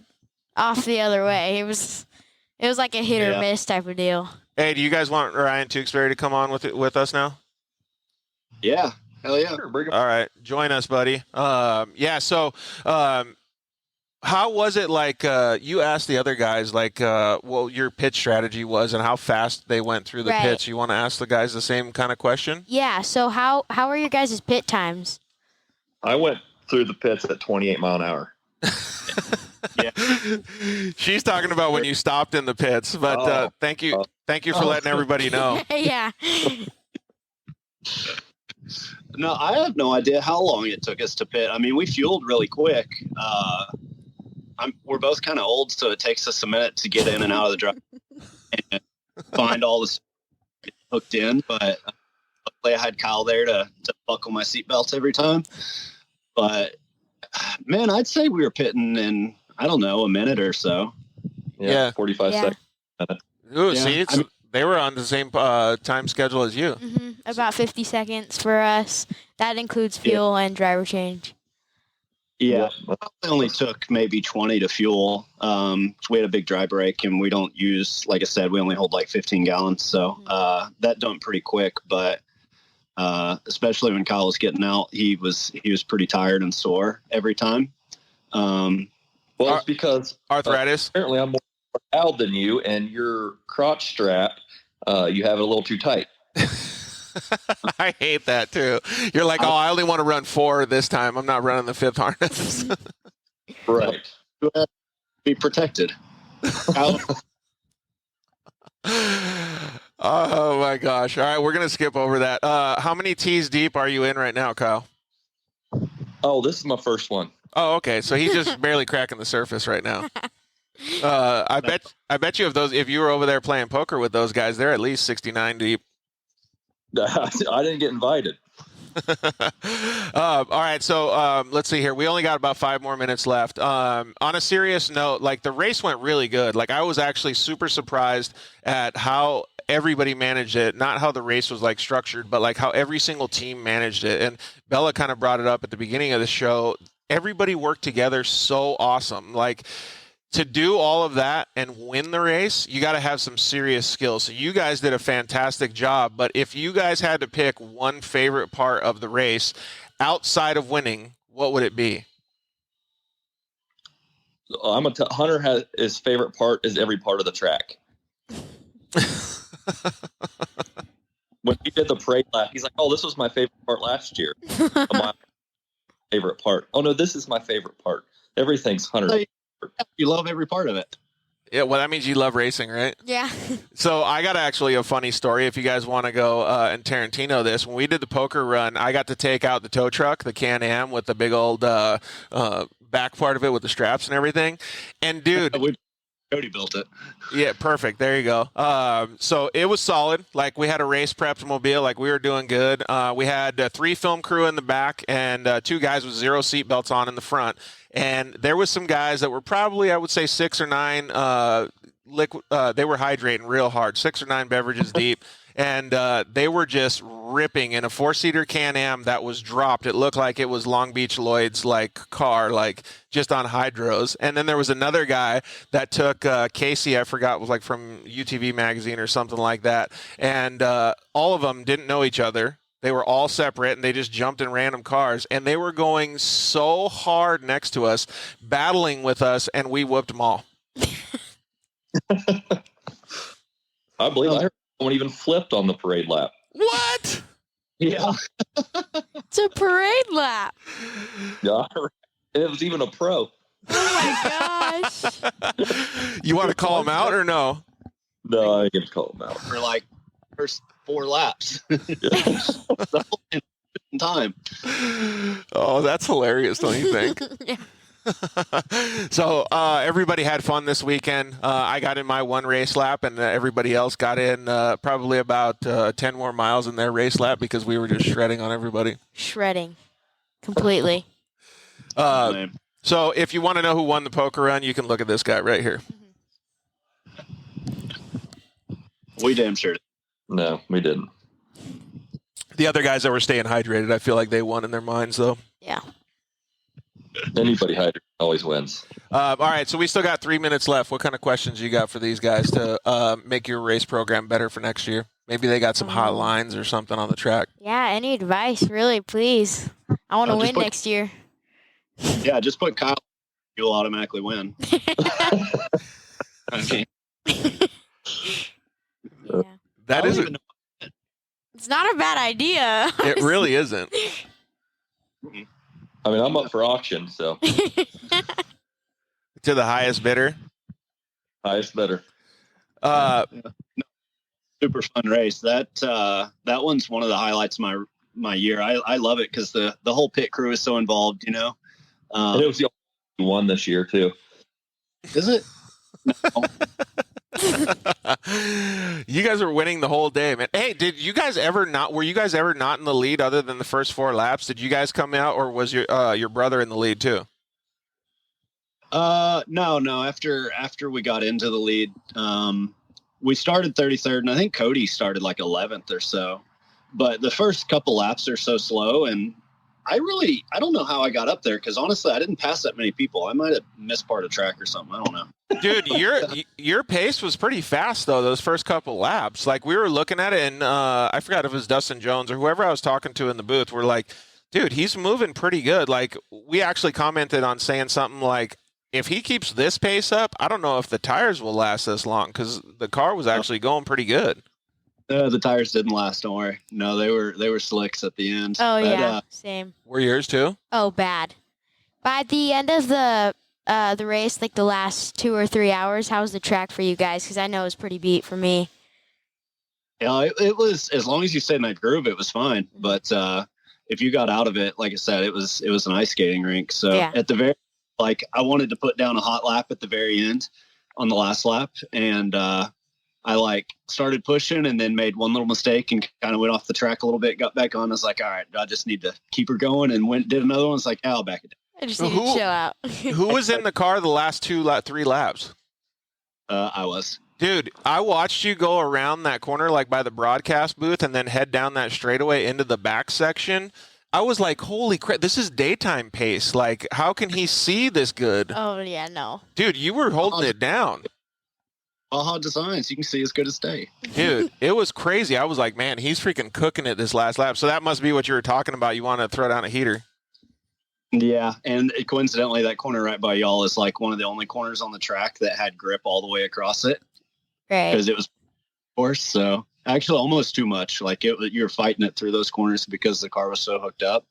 off the other way. It was like a hit or miss type of deal. Hey, do you guys want Ryan Tewksbury to come on with us now? Yeah, hell yeah. Sure, bring 'em. All right, join us, buddy. So how was it like you asked the other guys like what your pitch strategy was and how fast they went through the pitch? You want to ask the guys the same kind of question? Yeah, so how are your guys' pit times? I went through the pits at 28 mile an hour. Yeah. She's talking about when you stopped in the pits, but thank you for letting everybody know. Yeah. No, I have no idea how long it took us to pit. I mean, we fueled really quick. We're both kind of old, so it takes us a minute to get in and out of the drive and find all this hooked in. But luckily, I had Kyle there to buckle my seatbelts every time. But man, I'd say we were pitting in, I don't know, a minute or so. Yeah. 45 seconds. Ooh, Yeah, see, they were on the same time schedule as you. Mm-hmm. About 50 seconds for us. That includes fuel and driver change. Yeah, it only took maybe 20 to fuel. We had a big dry break, and we don't use, like I said, we only hold like 15 gallons. So that dumped pretty quick. But especially when Kyle was getting out, he was pretty tired and sore every time. Well, it's because Arthritis. Apparently, I'm more proud than you, and your crotch strap, you have it a little too tight. I hate that too. You're like, oh, I only want to run 4 this time. I'm not running the 5th harness. Right. Be protected. Oh my gosh. All right, we're gonna skip over that. How many tees deep are you in right now, Kyle? Oh, this is my first one. Oh, okay. So he's just barely cracking the surface right now. I bet you if you were over there playing poker with those guys, they're at least 69 deep. I didn't get invited. All right, so let's see here. We only got about 5 more minutes left. On a serious note, like the race went really good. Like I was actually super surprised at how everybody managed it. Not how the race was like structured, but like how every single team managed it. And Bella kind of brought it up at the beginning of the show. everybody worked together so awesome. Like, to do all of that and win the race, you got to have some serious skills. So you guys did a fantastic job. But if you guys had to pick one favorite part of the race outside of winning, what would it be? Hunter has his favorite part is every part of the track. When he did the parade lap, he's like, "Oh, this was my favorite part last year." My favorite part. Oh no, this is my favorite part. Everything's Hunter. You love every part of it. Yeah, well, that means you love racing, right? Yeah. So I got actually a funny story if you guys want to go and Tarantino this. When we did the poker run, I got to take out the tow truck, the Can-Am with the big old back part of it with the straps and everything. And, dude. Cody built it. Yeah, perfect. There you go. So it was solid. Like, we had a race prepped mobile. Like, we were doing good. We had 3 film crew in the back and 2 guys with 0 seatbelts on in the front. And there was some guys that were probably, I would say, 6 or 9 liquid. They were hydrating real hard, 6 or 9 beverages deep. And they were just ripping in a 4-seater Can-Am that was dropped. It looked like it was Long Beach Lloyd's like car, like just on hydros. And then there was another guy that took Casey, I forgot, was like from UTV magazine or something like that. And all of them didn't know each other. They were all separate, and they just jumped in random cars. And they were going so hard next to us, battling with us, and we whooped them all. I believe I heard someone even flipped on the parade lap. What? Yeah. It's a parade lap. Yeah. It was even a pro. Oh, my gosh. You want to call him out or no? No, I ain't gonna call him out. For like first 4 laps. The whole time. Oh, that's hilarious, don't you think? Yeah. So everybody had fun this weekend. I got in my 1 race lap, and everybody else got in probably about 10 more miles in their race lap because we were just shredding on everybody. Shredding. Completely. So if you want to know who won the poker run, you can look at this guy right here. We damn sure did. No, we didn't. The other guys that were staying hydrated, I feel like they won in their minds, though. Yeah. Anybody hydrated always wins. All right, so we still got 3 minutes left. What kind of questions you got for these guys to make your race program better for next year? Maybe they got some hot lines or something on the track. Yeah, any advice, really, please. I want to win next year. Yeah, just put Kyle. You'll automatically win. Okay. Yeah. That I don't isn't. even know. It's not a bad idea. It really isn't. I mean, I'm up for auction, so To the highest bidder. highest bidder. Super fun race. That one's one of the highlights of my year. I love it because the whole pit crew is so involved. You know, And it was the only one this year too. is it? No. You guys were winning the whole day, man. Hey, were you guys ever not in the lead other than the first 4 laps? Did you guys come out, or was your brother in the lead too? No. After we got into the lead, we started 33rd, and I think Cody started like 11th or so. But the first couple laps are so slow, and I don't know how I got up there because honestly, I didn't pass that many people. I might have missed part of track or something. I don't know. Dude, your pace was pretty fast though. Those first couple laps, like we were looking at it, and I forgot if it was Dustin Jones or whoever I was talking to in the booth. We're like, dude, he's moving pretty good. Like we actually commented on saying something like, if he keeps this pace up, I don't know if the tires will last this long because the car was actually going pretty good. The tires didn't last. Don't worry. No, they were slicks at the end. Oh, yeah, same. Were yours too? Oh, bad. By the end of the race, like the last 2 or 3 hours, how was the track for you guys? Because I know it was pretty beat for me. Yeah, it was, as long as you stayed in that groove, it was fine. But if you got out of it, like I said, it was an ice skating rink. So Yeah. at the very, like I wanted to put down a hot lap at the very end on the last lap, and I like started pushing and then made one little mistake and kind of went off the track a little bit, got back on. I was like, all right, I just need to keep her going, and did another one. It's like, I'll back it down. I just need to chill out. Who was in the car the last 3 laps? I was. Dude, I watched you go around that corner like by the broadcast booth and then head down that straightaway into the back section. I was like, holy crap, this is daytime pace. Like, how can he see this good? Oh yeah, no. Dude, you were holding it down. Baja Designs, you can see as good as day. Dude, it was crazy. I was like, man, he's freaking cooking it this last lap. So that must be what you were talking about. You want to throw down a heater. Yeah, and coincidentally, that corner right by y'all is like one of the only corners on the track that had grip all the way across it Right. because it was course. So actually, almost too much. Like you were fighting it through those corners because the car was so hooked up.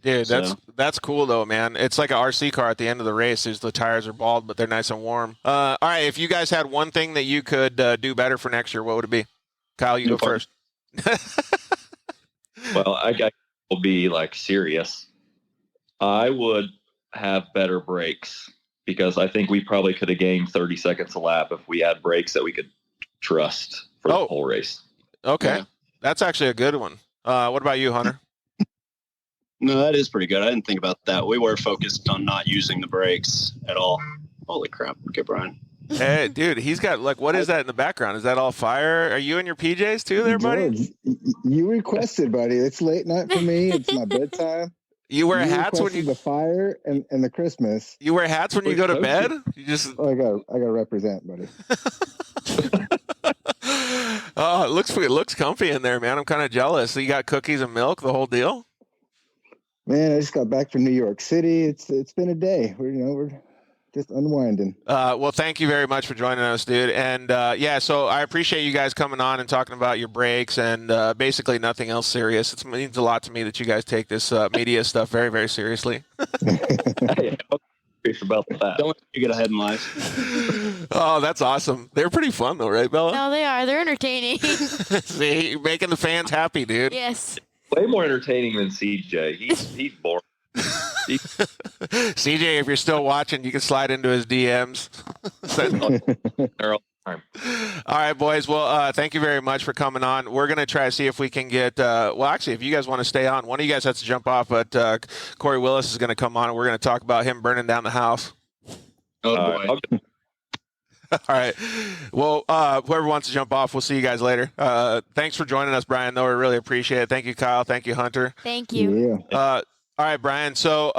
Dude, that's cool though, man. It's like an RC car at the end of the race. The tires are bald, but they're nice and warm. All right, if you guys had one thing that you could do better for next year, what would it be? Kyle, you go first. Well, I will be like serious. I would have better brakes because I think we probably could have gained 30 seconds a lap if we had brakes that we could trust for the whole race. Okay, Yeah. That's actually a good one. What about you, Hunter? No, that is pretty good. I didn't think about that. We were focused on not using the brakes at all. Holy crap. Okay, Brian. Hey, dude, he's got like, what is that in the background? Is that all fire? Are you in your PJs too there, buddy? George, you requested, buddy. It's late night for me. It's my bedtime. You wear You hats when requested you the fire and the Christmas. you wear hats when you go to bed? You just Oh, I got represent, buddy. oh, it looks comfy in there, man. I'm kind of jealous. So you got cookies and milk, the whole deal? Man, I just got back from New York City. It's been a day. We're just unwinding. Well, thank you very much for joining us, dude. And yeah, so I appreciate you guys coming on and talking about your breaks and basically nothing else serious. It means a lot to me that you guys take this media stuff very, very seriously. Hey, I'm curious about that. Don't let you get ahead in life. Oh, that's awesome. They're pretty fun though, right, Bella? No, they are. They're entertaining. See, you're making the fans happy, dude. Yes. Way more entertaining than CJ. He's boring. CJ, if you're still watching, you can slide into his DMs. They're all the time. All right, boys. Well, thank you very much for coming on. We're going to try to see if we can get, well, actually, if you guys want to stay on, one of you guys has to jump off, but Corey Willis is going to come on, and we're going to talk about him burning down the house. Oh, boy. All right. Well, whoever wants to jump off, we'll see you guys later. Thanks for joining us, Brian, though. We really appreciate it. Thank you, Kyle. Thank you, Hunter. Thank you. Yeah. All right, Brian. So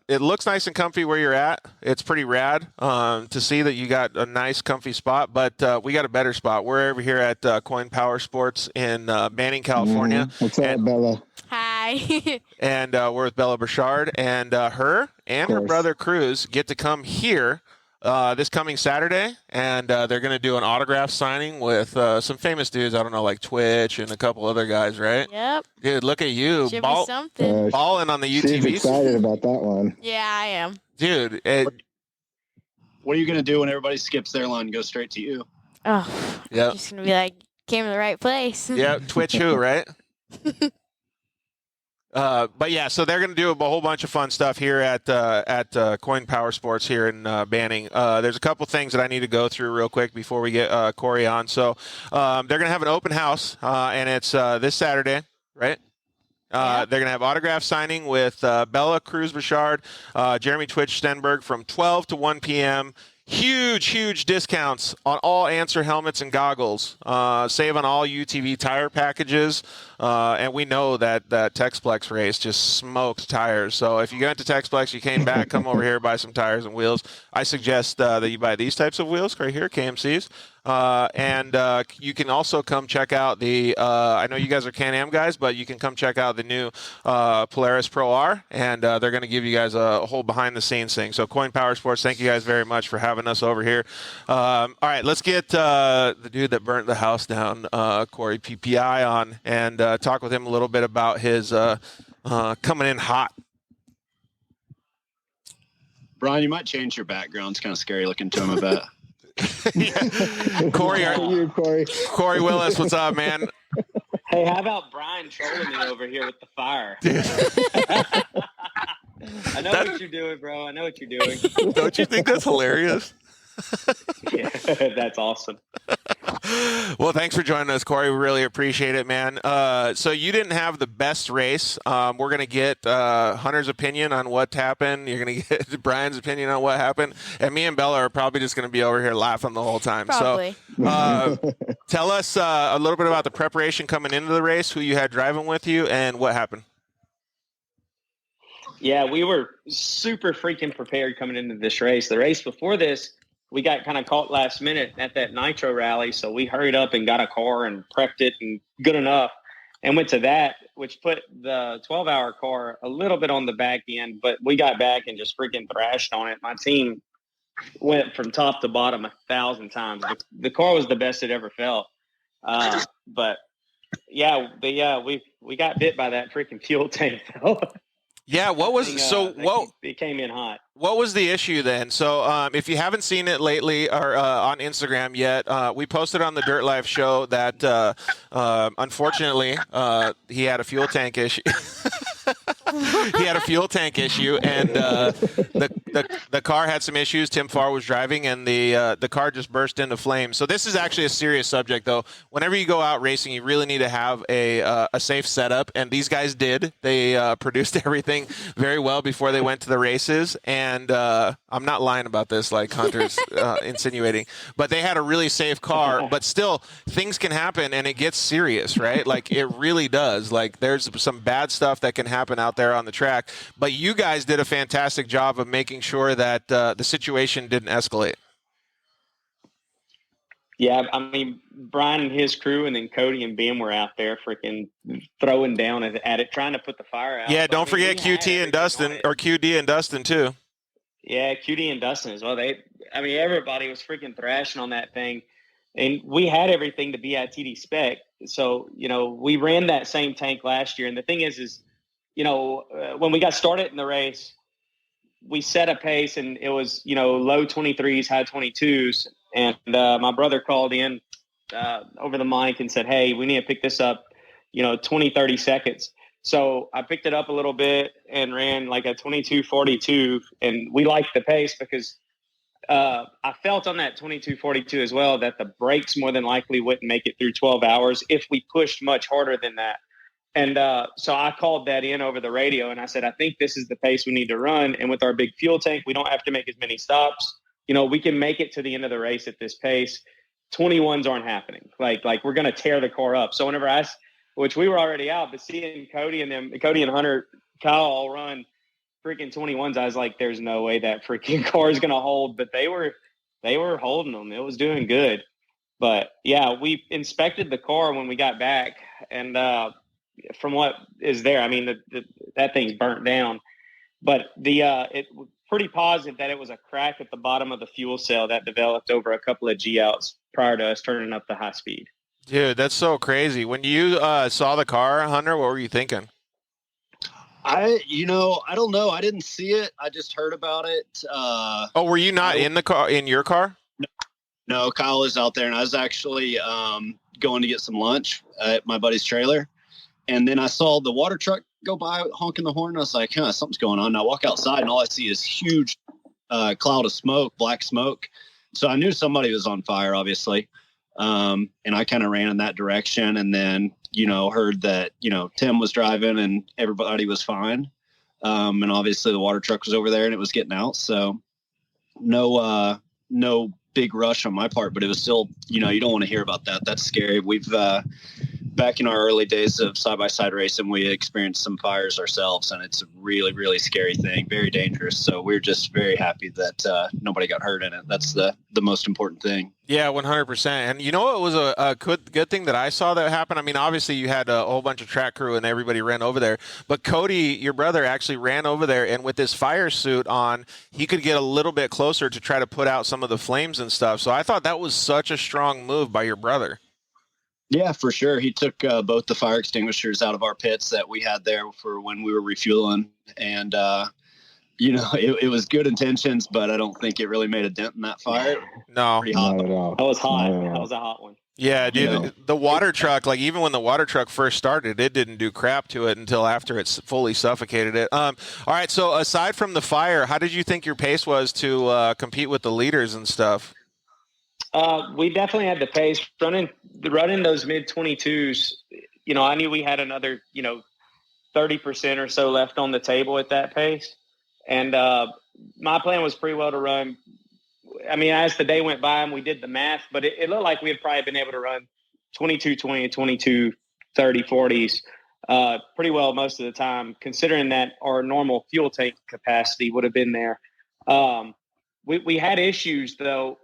it looks nice and comfy where you're at. It's pretty rad to see that you got a nice, comfy spot, but we got a better spot. We're over here at Coin Power Sports in Banning, California. What's up, Bella? Hi. And we're with Bella Burchard, and her and her brother Cruz get to come here this coming Saturday, and they're going to do an autograph signing with some famous dudes. I don't know, like Twitch and a couple other guys, right? Yep. Dude, look at you. Should be something. Balling on the She's UTVs. excited about that one. Yeah, I am. Dude, What are you going to do when everybody skips their line and goes straight to you? Oh, yeah. just gonna be like, came to the right place. Yeah, Twitch who, right? But yeah, so they're going to do a whole bunch of fun stuff here at Coin Power Sports here in Banning. There's a couple things that I need to go through real quick before we get Corey on. So they're going to have an open house, and it's this Saturday, right? They're going to have autograph signing with Bella Cruz Burchard, Jeremy Twitch Stenberg from 12 to 1 p.m. Huge discounts on all Answer helmets and goggles. Save on all UTV tire packages. And we know that Texplex race just smoked tires. So if you go into Texplex, you came back, come over here, buy some tires and wheels. I suggest that you buy these types of wheels right here, KMCs. And you can also come check out the, I know you guys are Can-Am guys, but you can come check out the new Polaris Pro R, and they're going to give you guys a whole behind-the-scenes thing. So Coin Power Sports, thank you guys very much for having us over here. All right, let's get the dude that burnt the house down, Corey PPI, on, and talk with him a little bit about his coming in hot. Brian, you might change your background. It's kind of scary looking to him, I bet. Yeah. Corey Willis, what's up, man? Hey, how about Brian trolling me over here with the fire? I know what you're doing, bro. I know what you're doing. Don't you think that's hilarious? Yeah, that's awesome. Well, thanks for joining us, Corey. We really appreciate it, man. So you didn't have the best race. We're going to get Hunter's opinion on what happened. You're going to get Brian's opinion on what happened. And me and Bella are probably just going to be over here laughing the whole time. Probably. So tell us a little bit about the preparation coming into the race, who you had driving with you, and what happened. Yeah, we were super freaking prepared coming into this race. The race before this, we got kind of caught last minute at that nitro rally, so we hurried up and got a car and prepped it and good enough and went to that, which put the 12-hour car a little bit on the back end, but we got back and just freaking thrashed on it. My team went from top to bottom 1,000 times. The car was the best it ever felt. But yeah, we got bit by that freaking fuel tank though. Yeah, what was It came in hot. What was the issue then? So if you haven't seen it lately or on Instagram yet, we posted on the Dirt Life show that unfortunately he had a fuel tank issue. He had a fuel tank issue, and the car had some issues. Tim Farr was driving, and the car just burst into flames. So this is actually a serious subject, though. Whenever you go out racing, you really need to have a safe setup, and these guys did. They produced everything very well before they went to the races, and I'm not lying about this, like Hunter's insinuating, but they had a really safe car. But still, things can happen, and it gets serious, right? Like it really does. Like there's some bad stuff that can happen out there on the track, but you guys did a fantastic job of making sure that the situation didn't escalate. Yeah, I mean, Brian and his crew, and then Cody and Ben were out there freaking throwing down at it, trying to put the fire out. Yeah, don't forget QT and Dustin, or QD and Dustin too. Yeah, QD and Dustin as well. Everybody was freaking thrashing on that thing, and we had everything to be at TD spec. So, we ran that same tank last year, and the thing is, when we got started in the race, we set a pace, and it was, low 23s, high 22s. And my brother called in over the mic and said, hey, we need to pick this up, 20, 30 seconds. So I picked it up a little bit and ran like a 22:42. And we liked the pace because I felt on that 22:42 as well that the brakes more than likely wouldn't make it through 12 hours if we pushed much harder than that. And so I called that in over the radio, and I said, I think this is the pace we need to run. And with our big fuel tank, we don't have to make as many stops. We can make it to the end of the race at this pace. 21s aren't happening. Like we're going to tear the car up. So whenever which we were already out, but seeing Cody and Hunter, Kyle all run freaking 21s, I was like, there's no way that freaking car is going to hold. But they were holding them. It was doing good. But yeah, we inspected the car when we got back, and from what is there, I mean, that thing's burnt down. But it was pretty positive that it was a crack at the bottom of the fuel cell that developed over a couple of G-outs prior to us turning up the high speed. Dude, that's so crazy. When you saw the car, Hunter, what were you thinking? I don't know. I didn't see it. I just heard about it. Were you not in your car? No, Kyle is out there, and I was actually going to get some lunch at my buddy's trailer. And then I saw the water truck go by honking the horn. I was like, something's going on. And I walk outside, and all I see is huge cloud of smoke, black smoke. So I knew somebody was on fire, obviously. And I kind of ran in that direction, and then, heard that, Tim was driving and everybody was fine. And obviously the water truck was over there and it was getting out. So no big rush on my part, but it was still, you don't want to hear about that. That's scary. We've, back in our early days of side-by-side racing, we experienced some fires ourselves, and it's a really, really scary thing, very dangerous. So we're just very happy that nobody got hurt in it. That's the most important thing. Yeah, 100%. And it was a good thing that I saw that happen. I mean, obviously you had a whole bunch of track crew and everybody ran over there, but Cody, your brother, actually ran over there, and with his fire suit on, he could get a little bit closer to try to put out some of the flames and stuff. So I thought that was such a strong move by your brother. Yeah, for sure. He took both the fire extinguishers out of our pits that we had there for when we were refueling. And, it was good intentions, but I don't think it really made a dent in that fire. No. Pretty hot. Not at all. That was hot. Not at That all. was a hot one. Yeah, dude, the water truck, like even when the water truck first started, it didn't do crap to it until after it fully suffocated it. All right, so aside from the fire, how did you think your pace was to compete with the leaders and stuff? We definitely had the pace running those mid 22s. I knew we had another, 30% or so left on the table at that pace. And my plan was pretty well to run. I mean, as the day went by and we did the math, but it looked like we had probably been able to run 22:20, 22:30, 40s pretty well most of the time, considering that our normal fuel tank capacity would have been there. We had issues, though.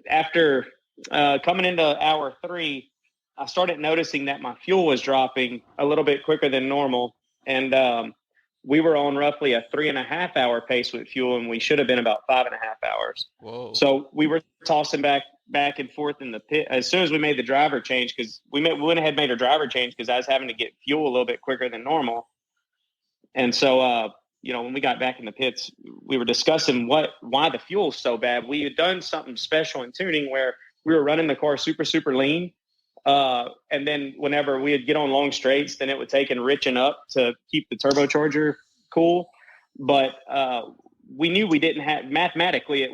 After coming into hour 3, I started noticing that my fuel was dropping a little bit quicker than normal. And we were on roughly a 3.5 hour pace with fuel, and we should have been about 5.5 hours. Whoa. So we were tossing back and forth in the pit as soon as we made the driver change, because we went ahead and made a driver change because I was having to get fuel a little bit quicker than normal. And so, when we got back in the pits, we were discussing why the fuel's so bad. We had done something special in tuning where we were running the car super, super lean. And then whenever we'd get on long straights, then it would take enriching up to keep the turbocharger cool. But we knew we didn't have, mathematically,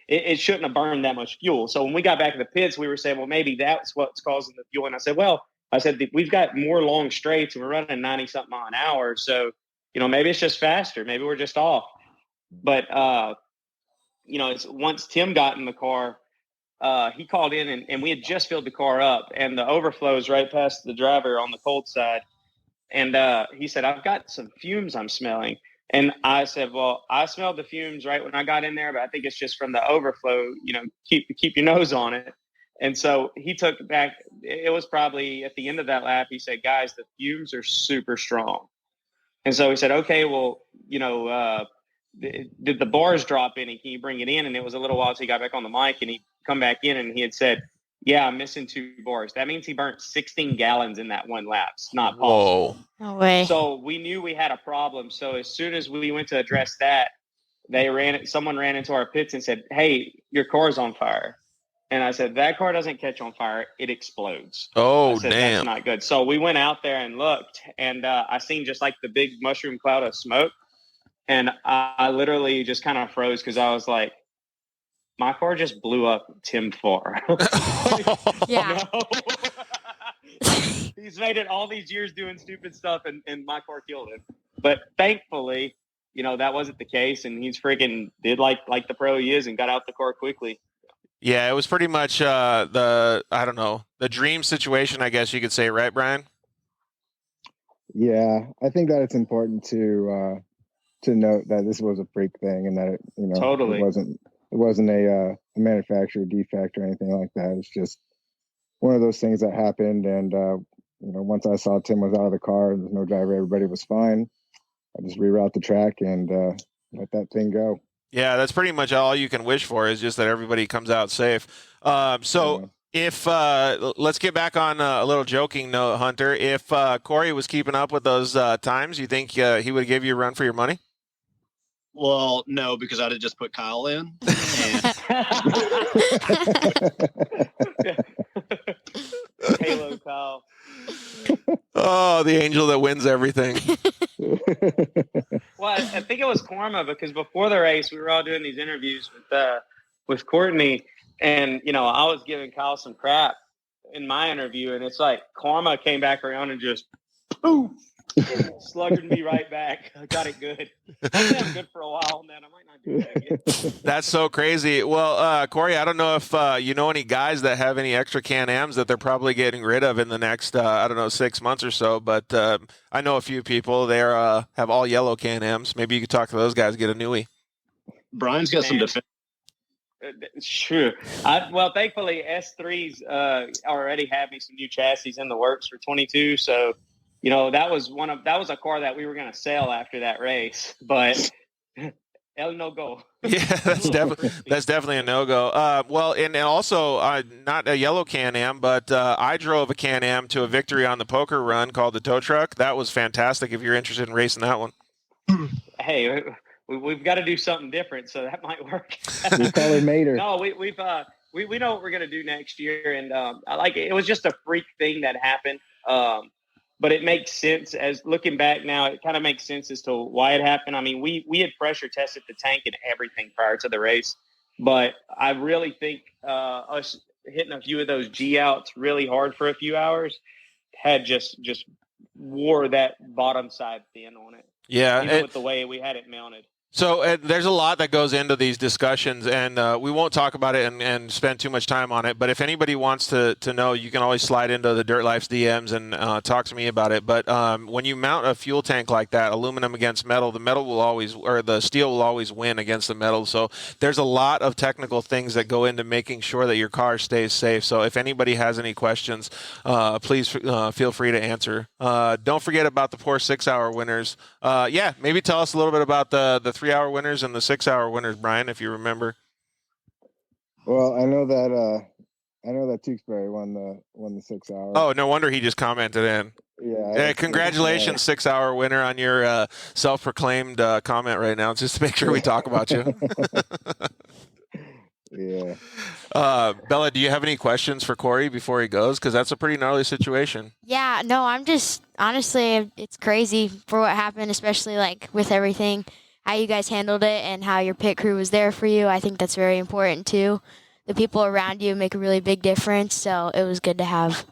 it shouldn't have burned that much fuel. So when we got back to the pits, we were saying, well, maybe that's what's causing the fuel. And I said, we've got more long straights and we're running 90 something mile an hour. So, maybe it's just faster. Maybe we're just off. But, it's once Tim got in the car, he called in and we had just filled the car up, and the overflow is right past the driver on the cold side. And he said, I've got some fumes I'm smelling. And I said, well, I smelled the fumes right when I got in there, but I think it's just from the overflow, keep your nose on it. And so he took it back. It was probably at the end of that lap. He said, guys, the fumes are super strong. And so he said, okay, well, did the bars drop any? Can you bring it in? And it was a little while till he got back on the mic, and he come back in and he had said, yeah, I'm missing 2 bars. That means he burnt 16 gallons in that one lap. It's not possible. Whoa. No way. So we knew we had a problem. So as soon as we went to address that, someone ran into our pits and said, hey, your car's on fire. And I said, that car doesn't catch on fire. It explodes. Oh, I said, damn. that's not good. So we went out there and looked, and I seen just like the big mushroom cloud of smoke. And I literally just kind of froze because I was like, my car just blew up Tim Farr. Yeah. He's made it all these years doing stupid stuff, and my car killed him. But thankfully, that wasn't the case, and he's freaking did like the pro he is and got out the car quickly. Yeah, it was pretty much the dream situation, I guess you could say, right, Brian? Yeah, I think that it's important to note that this was a freak thing, and that Totally. it wasn't a manufacturer defect or anything like that. It's just one of those things that happened. And once I saw Tim was out of the car and there's no driver, everybody was fine. I just reroute the track and let that thing go. Yeah, that's pretty much all you can wish for, is just that everybody comes out safe. If let's get back on a little joking note, Hunter. If Corey was keeping up with those times, you think he would give you a run for your money? Well, no, because I'd have just put Kyle in. Halo Kyle. Oh, the angel that wins everything. Well, I think it was karma, because before the race, we were all doing these interviews with Courtney, and I was giving Kyle some crap in my interview, and it's like karma came back around and just poof, slugged me right back. I got it good. I'm good for a while, and then I might not do that again. That's so crazy. Well, Corey, I don't know if you know any guys that have any extra Can-Ams that they're probably getting rid of in the next 6 months or so, but I know a few people. They have all yellow Can-Ams. Maybe you could talk to those guys, get a newie. Brian's got some defense. Sure. Thankfully, S3s already have me some new chassis in the works for 22. So, that was a car that we were going to sell after that race, but no go. Yeah, that's definitely a no go. And also not a yellow Can-Am, but I drove a Can-Am to a victory on the poker run called the Tow Truck. That was fantastic. If you're interested in racing that one. Hey. We've got to do something different, so that might work. We probably made her. No, we know what we're going to do next year, and it was just a freak thing that happened. But it makes sense as looking back now. It kind of makes sense as to why it happened. I mean, we had pressure tested the tank and everything prior to the race, but I really think us hitting a few of those G outs really hard for a few hours had just wore that bottom side thin on it. Yeah, even with the way we had it mounted. So there's a lot that goes into these discussions, and we won't talk about it and spend too much time on it. But if anybody wants to know, you can always slide into the Dirt Life's DMs and talk to me about it. But when you mount a fuel tank like that, aluminum against metal, the metal will always, or the steel will always win against the metal. So there's a lot of technical things that go into making sure that your car stays safe. So if anybody has any questions, please feel free to answer. Don't forget about the poor 6-hour winners. Maybe tell us a little bit about the 3-hour winners and the 6-hour winners, Brian, if you remember. Well, I know that Tewksbury won the 6 hour. Oh, no wonder he just commented in. Yeah. Hey, congratulations, 6-hour winner, on your self-proclaimed comment right now, just to make sure we talk about you. Yeah. Bella, do you have any questions for Corey before he goes? Because that's a pretty gnarly situation. Yeah, no, I'm just, honestly, it's crazy for what happened, especially like with everything, how you guys handled it and how your pit crew was there for you. I think that's very important too. The people around you make a really big difference, so it was good to have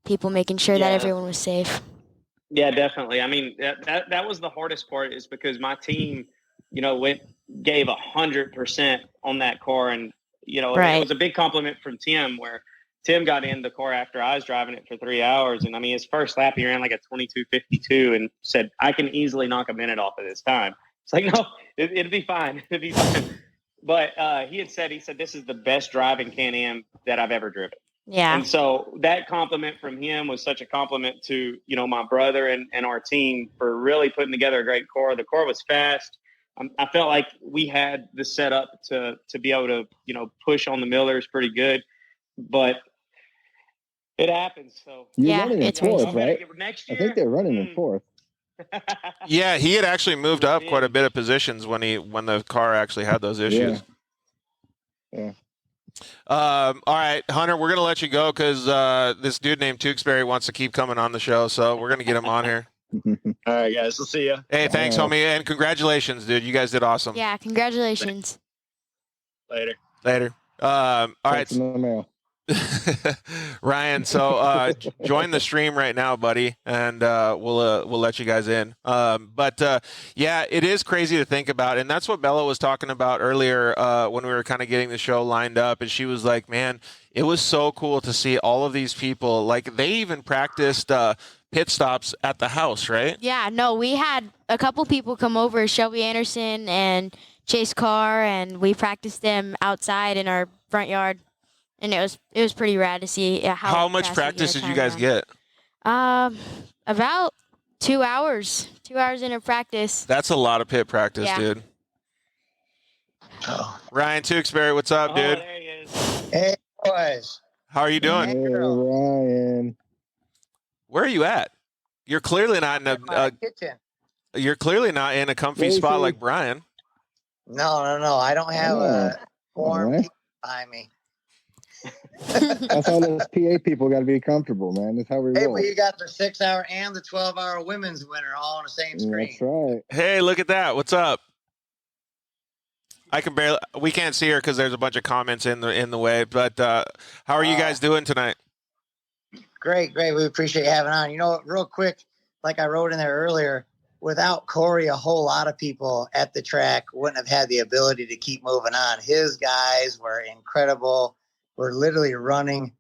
people making sure that everyone was safe. Yeah, definitely. I mean, that was the hardest part, is because my team, gave 100% on that car. And, it was a big compliment from Tim, where Tim got in the car after I was driving it for 3 hours. And I mean, his first lap, he ran like a 22:52 and said, I can easily knock a minute off of this time. It's like, no, it'll be fine. It'll be fine. But he said, this is the best driving Can-Am that I've ever driven. Yeah. And so that compliment from him was such a compliment to, my brother and our team for really putting together a great car. The car was fast. I felt like we had the setup to be able to, push on the Millers pretty good, but it happens. So You're running in fourth, right? Next year, I think they're running in fourth. Yeah, he had actually moved up quite a bit of positions when the car actually had those issues. Yeah. All right, Hunter, we're gonna let you go because this dude named Tewksbury wants to keep coming on the show, so we're gonna get him on here. All right, guys. We'll see you. Hey, thanks, homie, and congratulations, dude. You guys did awesome. Yeah, congratulations. Later. All right, In the mail. Ryan. So join the stream right now, buddy, and we'll let you guys in. But it is crazy to think about, and that's what Bella was talking about earlier when we were kind of getting the show lined up, and she was like, "Man, it was so cool to see all of these people. Like they even practiced pit stops at the house, right?" Yeah, no, we had a couple people come over, Shelby Anderson and Chase Carr, and we practiced them outside in our front yard. And it was pretty rad to see how much practice did you guys get? About 2 hours. 2 hours into practice. That's a lot of pit practice, dude. Oh. Ryan Tewksbury, what's up, dude? There he is. Hey, boys. How are you doing? Hey, Ryan. Where are you at? You're clearly not in a kitchen. You're clearly not in a comfy spot like Brian. No. I don't have a warm people behind me. That's all those PA people got to be comfortable, man. That's how we roll. But you got the 6 hour and the 12-hour women's winner all on the same screen. That's right. Hey, look at that. What's up? We can't see her because there's a bunch of comments in the way, but how are you guys doing tonight? Great. We appreciate you having on. Real quick, like I wrote in there earlier, without Corey, a whole lot of people at the track wouldn't have had the ability to keep moving on. His guys were incredible. We're literally running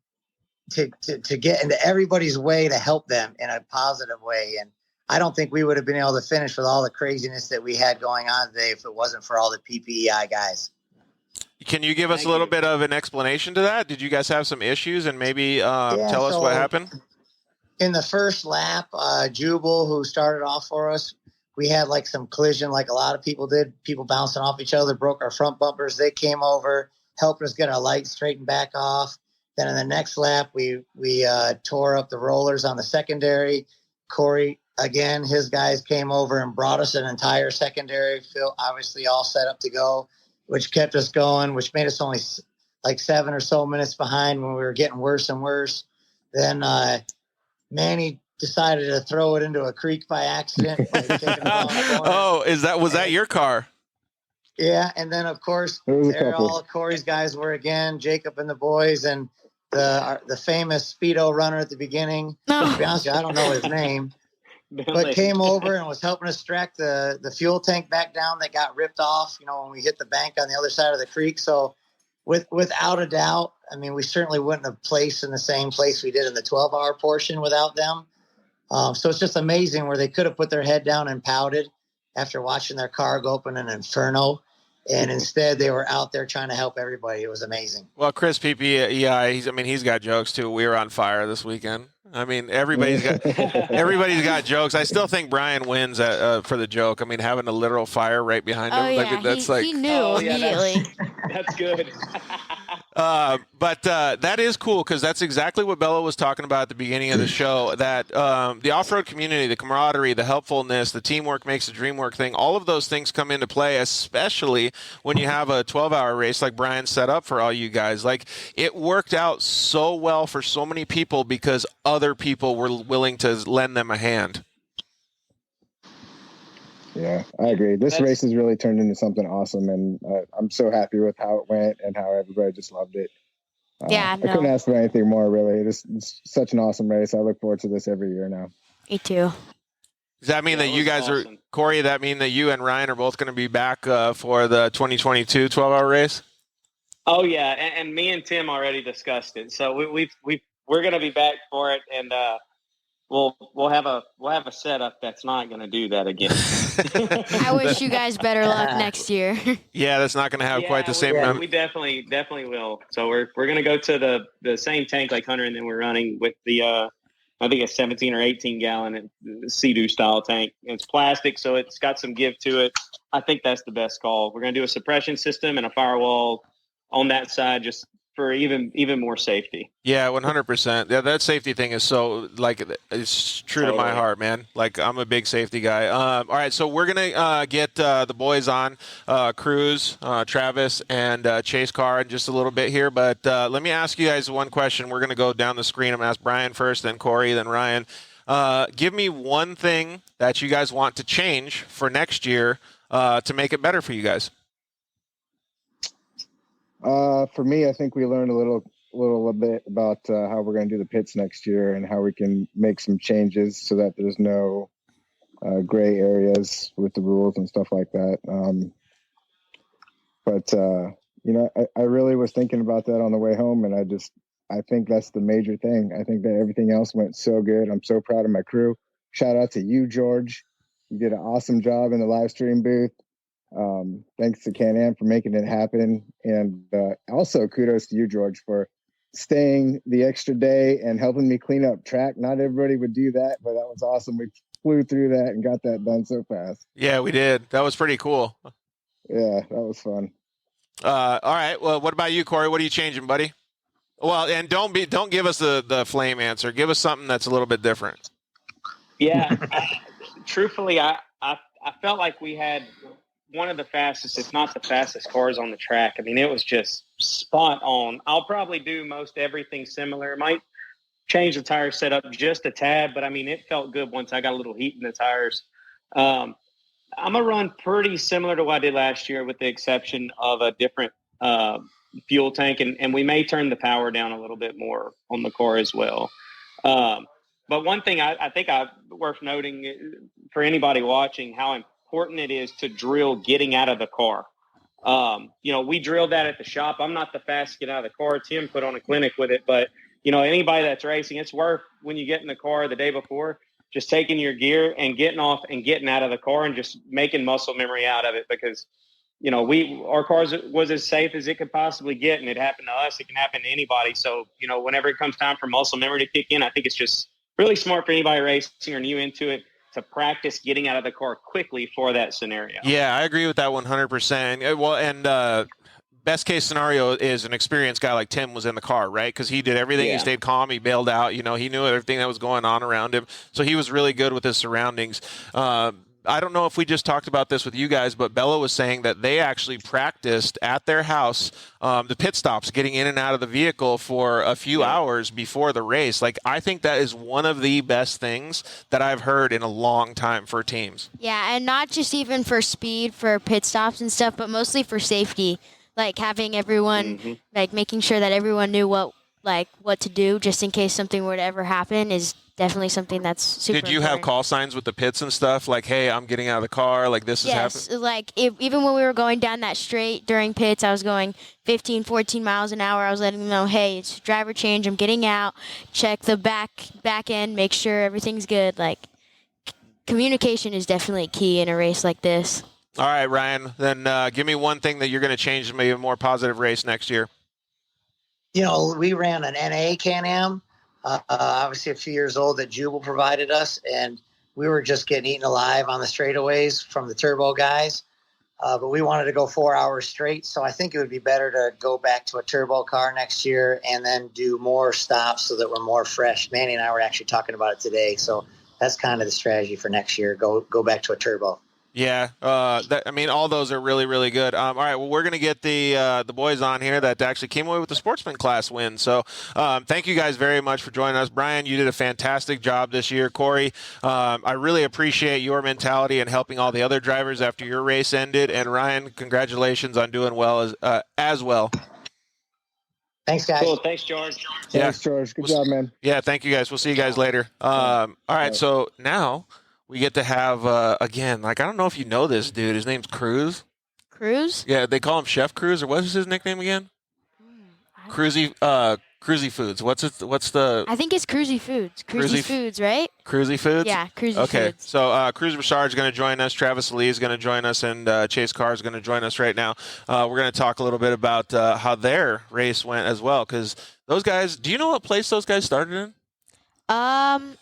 to get into everybody's way to help them in a positive way. And I don't think we would have been able to finish with all the craziness that we had going on today if it wasn't for all the PPEI guys. Can you give us a little bit of an explanation to that? Did you guys have some issues and maybe tell us what happened? In the first lap, Jubal, who started off for us, we had like some collision like a lot of people did. People bouncing off each other, broke our front bumpers. They came over, helped us get our lights straightened back off. Then in the next lap, we tore up the rollers on the secondary. Corey, again, his guys came over and brought us an entire secondary, obviously all set up to go, which kept us going, which made us only like 7 or so minutes behind when we were getting worse and worse. Then Manny decided to throw it into a creek by accident. Was that your car? Yeah, and then of course there all of Corey's guys were again, Jacob and the boys, and the famous Speedo runner at the beginning. To be honest with you, I don't know his name, but came over and was helping us track the fuel tank back down that got ripped off, when we hit the bank on the other side of the creek. So without a doubt, I mean, we certainly wouldn't have placed in the same place we did in the 12-hour portion without them. So it's just amazing where they could have put their head down and pouted after watching their car go up in an inferno. And instead, they were out there trying to help everybody. It was amazing. Well, Chris PPEI, he's got jokes too. We were on fire this weekend. I mean, everybody's got jokes. I still think Brian wins for the joke. I mean, having a literal fire right behind him. Yeah, he knew immediately. That's good. But that is cool because that's exactly what Bella was talking about at the beginning of the show, that the off-road community, the camaraderie, the helpfulness, the teamwork makes the dream work thing, all of those things come into play, especially when you have a 12-hour race like Brian set up for all you guys. Like, it worked out so well for so many people because other people were willing to lend them a hand. Yeah, I agree. This race has really turned into something awesome, and I'm so happy with how it went and how everybody just loved it. I couldn't ask for anything more, really. It's such an awesome race. I look forward to this every year now. Me too. Does that mean that you guys are, Corey, does that mean that you and Ryan are both going to be back for the 2022 12-hour race? Oh, yeah, and me and Tim already discussed it. So we're going to be back for it, and we'll have a setup that's not going to do that again. I wish you guys better luck next year. Yeah, that's not going to have quite the same amount. We definitely will. So we're going to go to the same tank like Hunter, and then we're running with the I think a 17 or 18 gallon Sea-Doo style tank. It's plastic, so it's got some give to it. I think that's the best call. We're going to do a suppression system and a firewall on that side, just for even more safety. Yeah, 100%. Yeah, that safety thing is so, like, it's true to my heart, man. Like, I'm a big safety guy. All right, so we're going to get the boys on, Cruz, Travis, and Chase Carr in just a little bit here. But let me ask you guys one question. We're going to go down the screen. I'm going to ask Brian first, then Corey, then Ryan. Give me one thing that you guys want to change for next year to make it better for you guys. For me, I think we learned a little bit about how we're going to do the pits next year and how we can make some changes so that there's no gray areas with the rules and stuff like that. But I really was thinking about that on the way home, and I think that's the major thing. I think that everything else went so good. I'm so proud of my crew. Shout out to you, George. You did an awesome job in the live stream booth. Thanks to Can-Am for making it happen. And also kudos to you, George, for staying the extra day and helping me clean up track. Not everybody would do that, but that was awesome. We flew through that and got that done so fast. Yeah, we did. That was pretty cool. Yeah, that was fun. All right. Well, what about you, Corey? What are you changing, buddy? Well, and don't give us the flame answer. Give us something that's a little bit different. Yeah. Truthfully, I felt like we had one of the fastest, if not the fastest, cars on the track. I mean, it was just spot on. I'll probably do most everything similar. Might change the tire setup just a tad, but I mean, it felt good once I got a little heat in the tires. I'm going to run pretty similar to what I did last year with the exception of a different fuel tank, and we may turn the power down a little bit more on the car as well. But one thing I think worth noting for anybody watching, how important it is to drill getting out of the car. We drilled that at the shop. I'm not the fastest to get out of the car. Tim put on a clinic with it, but anybody that's racing, it's worth when you get in the car the day before, just taking your gear and getting off and getting out of the car and just making muscle memory out of it, because our cars was as safe as it could possibly get, and it happened to us. It can happen to anybody. So whenever it comes time for muscle memory to kick in, I think it's just really smart for anybody racing or new into it to practice getting out of the car quickly for that scenario. Yeah, I agree with that 100%. Well, and best case scenario is an experienced guy like Tim was in the car, right? Because he did everything. Yeah. He stayed calm. He bailed out. He knew everything that was going on around him. So he was really good with his surroundings. I don't know if we just talked about this with you guys, but Bella was saying that they actually practiced at their house the pit stops, getting in and out of the vehicle for a few hours before the race. Like, I think that is one of the best things that I've heard in a long time for teams. Yeah, and not just even for speed, for pit stops and stuff, but mostly for safety. Like, having everyone, like, making sure that everyone knew what to do just in case something were to ever happen is definitely something that's super Did you have important. call signs with the pits and stuff? Like, hey, I'm getting out of the car. Like, this is happening? Yes, like even when we were going down that straight during pits, I was going 15, 14 miles an hour. I was letting them know, hey, it's driver change. I'm getting out. Check the back end. Make sure everything's good. Like, communication is definitely key in a race like this. All right, Ryan. Then give me one thing that you're going to change to make a more positive race next year. You know, we ran an NA Can-Am, obviously a few years old, that Jubal provided us, and we were just getting eaten alive on the straightaways from the turbo guys. But we wanted to go 4 hours straight, so I think it would be better to go back to a turbo car next year and then do more stops so that we're more fresh. Manny and I were actually talking about it today, so that's kind of the strategy for next year. Go back to a turbo. Yeah, all those are really, really good. All right, well, we're going to get the boys on here that actually came away with the sportsman class win. So thank you guys very much for joining us. Brian, you did a fantastic job this year. Corey, I really appreciate your mentality and helping all the other drivers after your race ended. And Ryan, congratulations on doing well as well. Thanks, guys. Cool. Thanks, George. Yeah. Thanks, George. Good job, man. Yeah, thank you guys. We'll see you guys later. All right, so now we get to have, again, like, I don't know if you know this dude. His name's Cruz. Cruz? Yeah, they call him Chef Cruz, or what's his nickname again? Cruzy Foods. What's the? I think it's Cruzy Foods. Cruzy Foods, right? Cruzy Foods? Yeah, Cruzy okay. Foods. So Cruz Broussard is going to join us. Travis Lee is going to join us, and Chase Carr is going to join us right now. We're going to talk a little bit about how their race went as well, because those guys. Do you know what place those guys started in?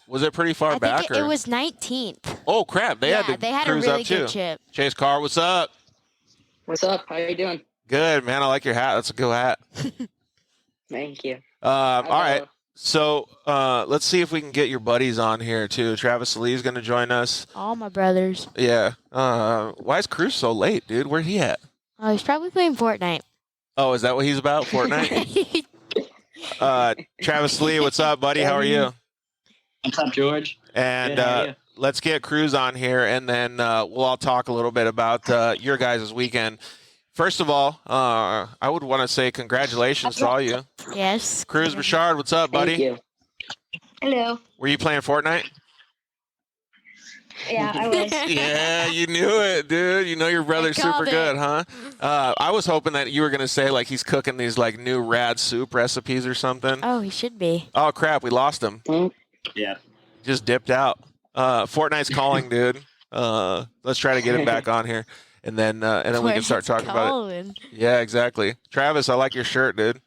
Was it pretty far back? I think it was 19th. Oh crap! They had a Cruz really up too. good chip. Chase Carr, what's up? What's up? How you doing? Good, man. I like your hat. That's a cool hat. Thank you. All right. So let's see if we can get your buddies on here too. Travis Lee is going to join us. All my brothers. Yeah. Why is Cruz so late, dude? Where'd he at? Oh, he's probably playing Fortnite. Oh, is that what he's about? Fortnite? Travis Lee, what's up, buddy? How are you? What's up, George? And let's get Cruz on here, and then we'll all talk a little bit about your guys' weekend. First of all, I would want to say congratulations to all you. Yes. Cruz Broussard, what's up, buddy? Thank you. Hello. Were you playing Fortnite? Yeah, I was. Yeah, you knew it, dude. You know your brother's super good, huh? I was hoping that you were going to say, like, he's cooking these, like, new rad soup recipes or something. Oh, he should be. Oh, crap. We lost him. Yeah. Just dipped out. Fortnite's calling, dude. Let's try to get him back on here. And then we can start talking about it. Yeah, exactly. Travis, I like your shirt, dude.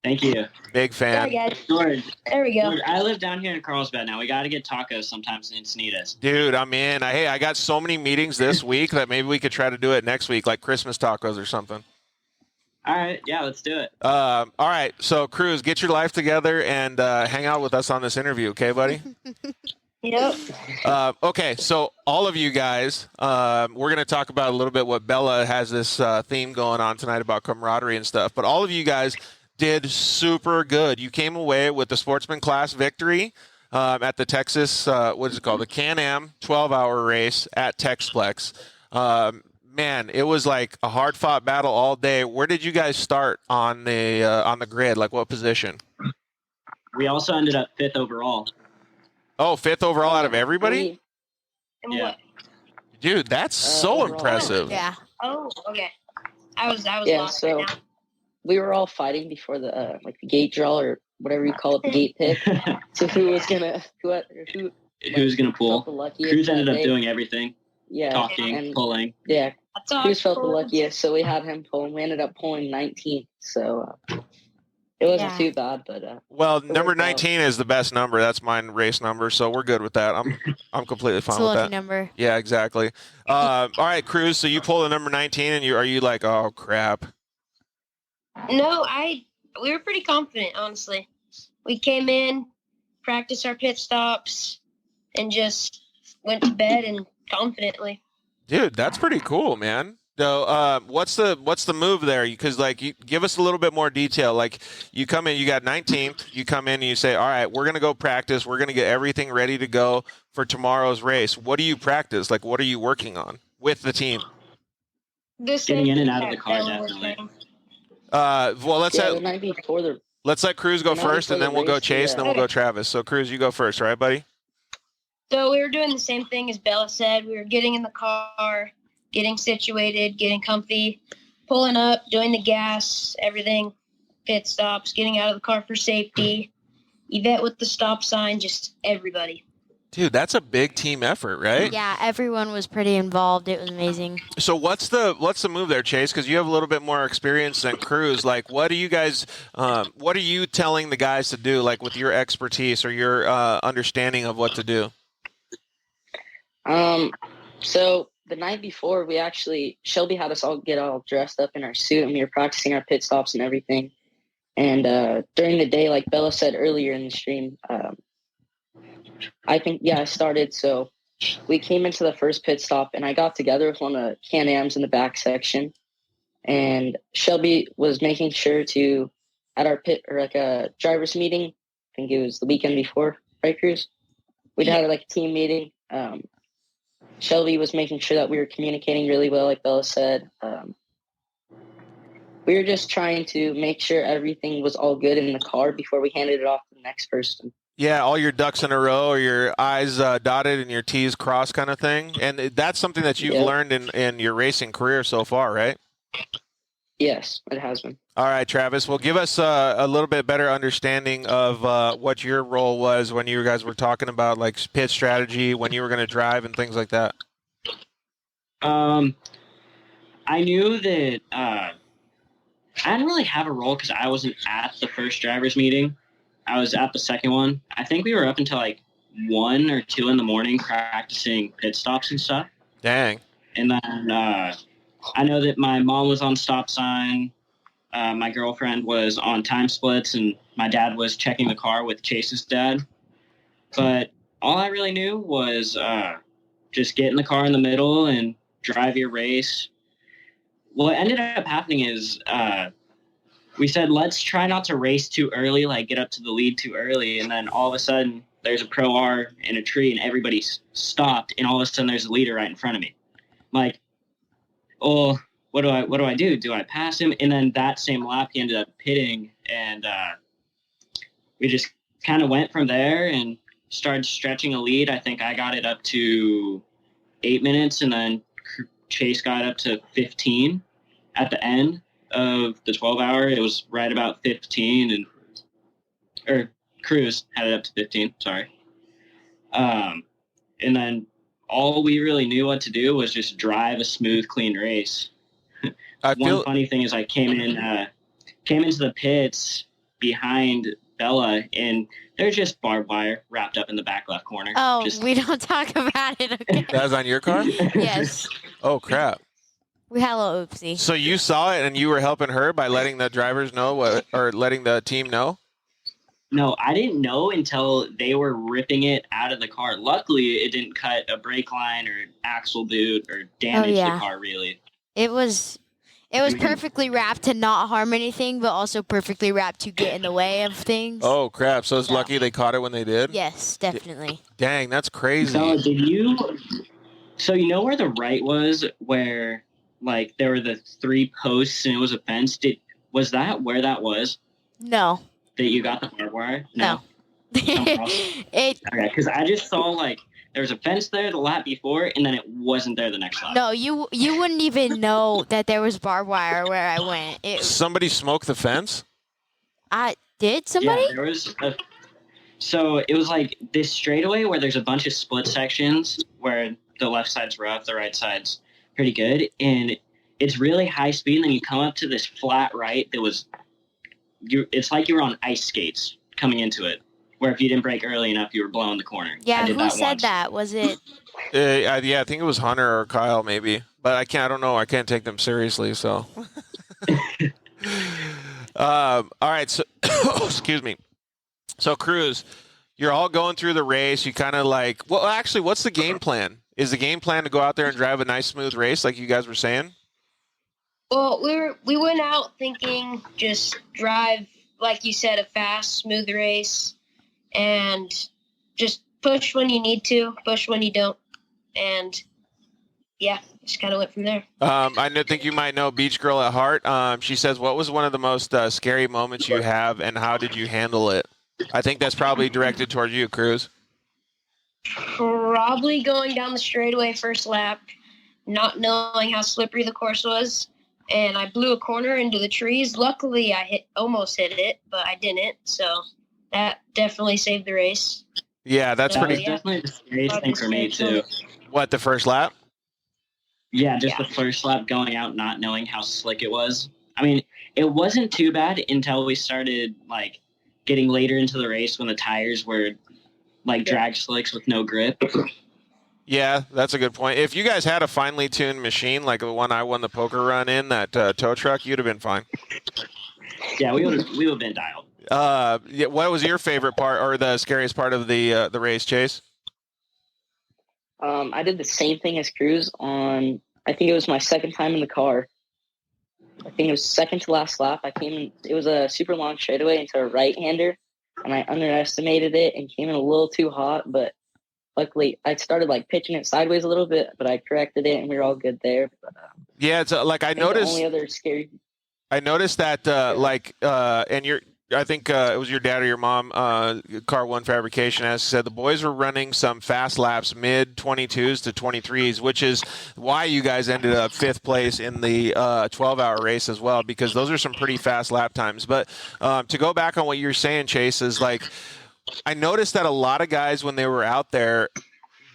Thank you. Big fan. Sorry, guys. George. There we go. George, I live down here in Carlsbad now. We got to get tacos sometimes in Sneedus. Dude, I'm in. I got so many meetings this week that maybe we could try to do it next week, like Christmas tacos or something. All right. Yeah, let's do it. All right. So, Cruz, get your life together and hang out with us on this interview, okay, buddy? Yep. Okay, so all of you guys, we're going to talk about a little bit what Bella has this theme going on tonight about camaraderie and stuff. But all of you guys did super good. You came away with the sportsman class victory at the Texas, what is it called? The Can-Am 12-hour race at Texplex. Man, it was like a hard-fought battle all day. Where did you guys start on the grid? Like what position? We also ended up 5th overall. Oh, 5th overall out of everybody? Yeah. Dude, that's so impressive. Yeah. Oh, okay. I was Yeah, lost so right now. we were all fighting before the the gate draw or whatever you call it, the gate pick. So who's gonna pull? felt the luckiest Cruz ended that up day. doing everything. Yeah, Talking, and- pulling. Yeah, That's all Cruz felt the cool. luckiest, so we had him pull. We ended up pulling 19th, so it wasn't Yeah. too bad. But Well, it number worked out. 19 is the best number. That's my race number, so we're good with that. I'm completely It's fine a with lucky that. number. Yeah, exactly. All right, Cruz. So you pull the number 19, and are you like, oh crap? No, we were pretty confident, honestly. We came in, practiced our pit stops, and just went to bed and confidently. Dude, that's pretty cool, man. So, what's the move there? Because you give us a little bit more detail. Like, you come in, you got 19th. You come in and you say, all right, we're gonna go practice. We're gonna get everything ready to go for tomorrow's race. What do you practice? Like, what are you working on with the team? This Getting in and out of the car, definitely. Well, let's yeah, the night before the Let's let Cruz go The night first, and before then the we'll go race, Chase, yeah. and then we'll go Travis. So, Cruz, you go first, all right, buddy? So we were doing the same thing as Bella said. We were getting in the car, getting situated, getting comfy, pulling up, doing the gas, everything, pit stops, getting out of the car for safety, Yvette with the stop sign, just everybody. Dude, that's a big team effort, right? Yeah, everyone was pretty involved. It was amazing. So what's the move there, Chase? Because you have a little bit more experience than Cruz. Like, what are you guys? What are you telling the guys to do? Like with your expertise or your understanding of what to do? So the night before, Shelby had us all get all dressed up in our suit, and we were practicing our pit stops and everything. And during the day, like Bella said earlier in the stream, I started. So we came into the first pit stop, and I got together with one of the Can-Ams in the back section. And Shelby was making sure to, at our pit, or like a driver's meeting, I think it was the weekend before, right, Cruz? We'd had like a team meeting. Shelby was making sure that we were communicating really well, like Bella said. We were just trying to make sure everything was all good in the car before we handed it off to the next person. Yeah, all your ducks in a row, or your I's dotted and your T's crossed, kind of thing. And that's something that you've learned in your racing career so far, right? Yes, it has been. All right, Travis. Well, give us a little bit better understanding of what your role was when you guys were talking about like pit strategy, when you were going to drive and things like that. I knew that I didn't really have a role because I wasn't at the first driver's meeting. I was at the second one. I think we were up until like 1 or 2 in the morning practicing pit stops and stuff. Dang. And then I know that my mom was on stop sign. My girlfriend was on time splits, and my dad was checking the car with Chase's dad. But all I really knew was just get in the car in the middle and drive your race. What ended up happening is we said, let's try not to race too early, like get up to the lead too early. And then all of a sudden there's a Pro R in a tree and everybody's stopped. And all of a sudden there's a leader right in front of me. I'm like, oh, what do I do? Do I pass him? And then that same lap he ended up pitting. And we just kind of went from there and started stretching a lead. I think I got it up to 8 minutes, and then Chase got up to 15 at the end of the 12-hour. It was right about 15, or Cruz had it up to 15, sorry. And then all we really knew what to do was just drive a smooth, clean race. One funny thing is I came into the pits behind Bella, and there's just barbed wire wrapped up in the back left corner. Oh, we don't talk about it. Okay. That was on your car? Yes. Oh, crap. We had a little oopsie. So you saw it and you were helping her by letting the drivers know or letting the team know? No, I didn't know until they were ripping it out of the car. Luckily, it didn't cut a brake line or axle boot or damage the car, really. It was perfectly wrapped to not harm anything, but also perfectly wrapped to get in the way of things. Oh, crap. So it's lucky they caught it when they did? Yes, definitely. Dang, that's crazy. So you know where the right was, where like there were the 3 posts and it was a fence? Was that where that was? No. That you got the barbed wire? No. Okay, because I just saw like there was a fence there the lap before, and then it wasn't there the next lap. No, you wouldn't even know that there was barbed wire where I went. Somebody smoked the fence? Did somebody? Yeah, there was so it was like this straightaway where there's a bunch of split sections where the left side's rough, the right side's pretty good, and it's really high speed, and then you come up to this flat right that was it's like you were on ice skates coming into it, where if you didn't brake early enough, you were blowing the corner. Yeah, who said that? Was it? Yeah, I think it was Hunter or Kyle, maybe. But I don't know. I can't take them seriously, so. All right, so excuse me. So Cruz, you're all going through the race. You kind of like, well, actually, what's the game plan? Is the game plan to go out there and drive a nice, smooth race, like you guys were saying? Well, we went out thinking just drive, like you said, a fast, smooth race, and just push when you need to, push when you don't. And yeah, just kind of went from there. Think you might know Beach Girl at heart. She says, what was one of the most scary moments you have, and how did you handle it? I think that's probably directed toward you, Cruz. Probably going down the straightaway first lap, not knowing how slippery the course was, and I blew a corner into the trees. Luckily, I almost hit it, but I didn't, so that definitely saved the race. Yeah, that's pretty. Definitely the scariest thing for me too. What, the first lap? Yeah, just the first lap going out, not knowing how slick it was. I mean, it wasn't too bad until we started like getting later into the race when the tires were like drag slicks with no grip. Yeah, that's a good point. If you guys had a finely tuned machine like the one I won the poker run in, that tow truck, you'd have been fine. Yeah, we would have been dialed. What was your favorite part or the scariest part of the race, Chase? I did the same thing as Cruz on, I think it was my second time in the car. I think it was second to last lap. It was a super long straightaway into a right-hander, and I underestimated it and came in a little too hot, but luckily I started like pitching it sideways a little bit, but I corrected it and we were all good there. But, yeah, it's like I noticed. The only other scary. I noticed that and I think it was your dad or your mom, Car One Fabrication, as said, the boys were running some fast laps, mid 22s to 23s, which is why you guys ended up 5th place in the 12-hour race as well, because those are some pretty fast lap times. But to go back on what you're saying, Chase, is like I noticed that a lot of guys when they were out there,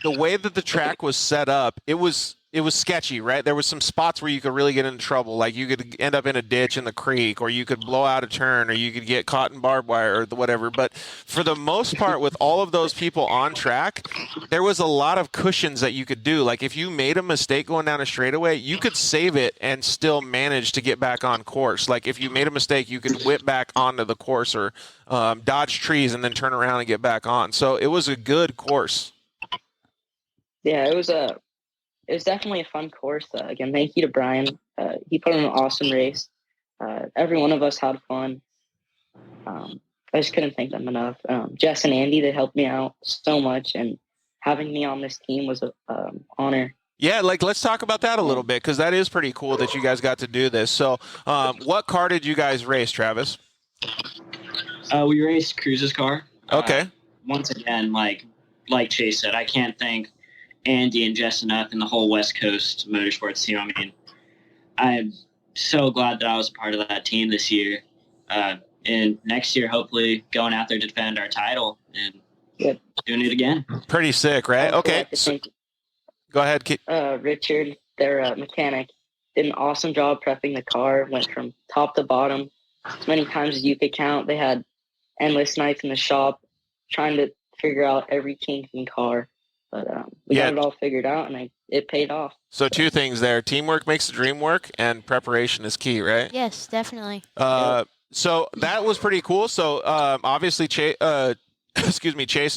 the way that the track was set up, it was sketchy, right? There was some spots where you could really get into trouble. Like you could end up in a ditch in the creek, or you could blow out a turn, or you could get caught in barbed wire or whatever. But for the most part, with all of those people on track, there was a lot of cushions that you could do. Like if you made a mistake going down a straightaway, you could save it and still manage to get back on course. Like if you made a mistake, you could whip back onto the course or dodge trees and then turn around and get back on. So it was a good course. Yeah, it was definitely a fun course. Again, thank you to Brian. He put on an awesome race. Every one of us had fun. I just couldn't thank them enough. Jess and Andy, they helped me out so much, and having me on this team was an honor. Yeah, let's talk about that a little bit, because that is pretty cool that you guys got to do this. So what car did you guys race, Travis? We raced Cruz's car. Okay. Once again, like Chase said, I can't thank Andy and Jess enough and the whole West Coast Motorsports team. I mean, I'm so glad that I was a part of that team this year. And next year, hopefully going out there to defend our title and doing it again. Pretty sick, right? Okay. Go ahead. Richard, their mechanic, did an awesome job prepping the car, went from top to bottom as many times as you could count. They had endless nights in the shop trying to figure out every kink in car. But we got it all figured out, and it paid off. So 2 things there. Teamwork makes the dream work, and preparation is key, right? Yes, definitely. So that was pretty cool. So obviously, Chase and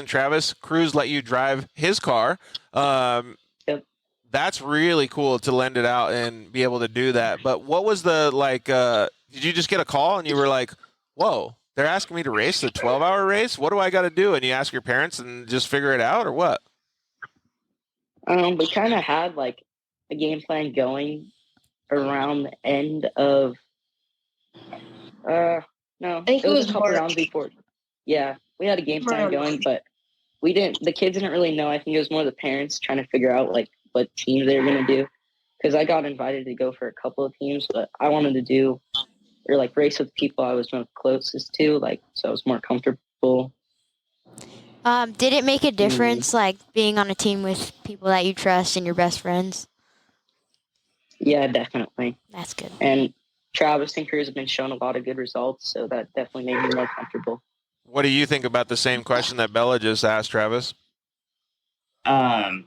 Travis, Cruz let you drive his car. That's really cool to lend it out and be able to do that. But what was the, did you just get a call and you were like, whoa, they're asking me to race the 12-hour race? What do I got to do? And you ask your parents and just figure it out, or what? We kind of had like a game plan going around the end of no, I think it was a couple rounds before. Yeah, we had a game plan going, but the kids didn't really know. I think it was more the parents trying to figure out like what teams they were going to do, because I got invited to go for a couple of teams, but I wanted to do or like race with people I was most closest to, so I was more comfortable. Did it make a difference, like being on a team with people that you trust and your best friends? Yeah, definitely. That's good. And Travis and Cruz have been showing a lot of good results, so that definitely made me more comfortable. What do you think about the same question that Bella just asked, Travis? I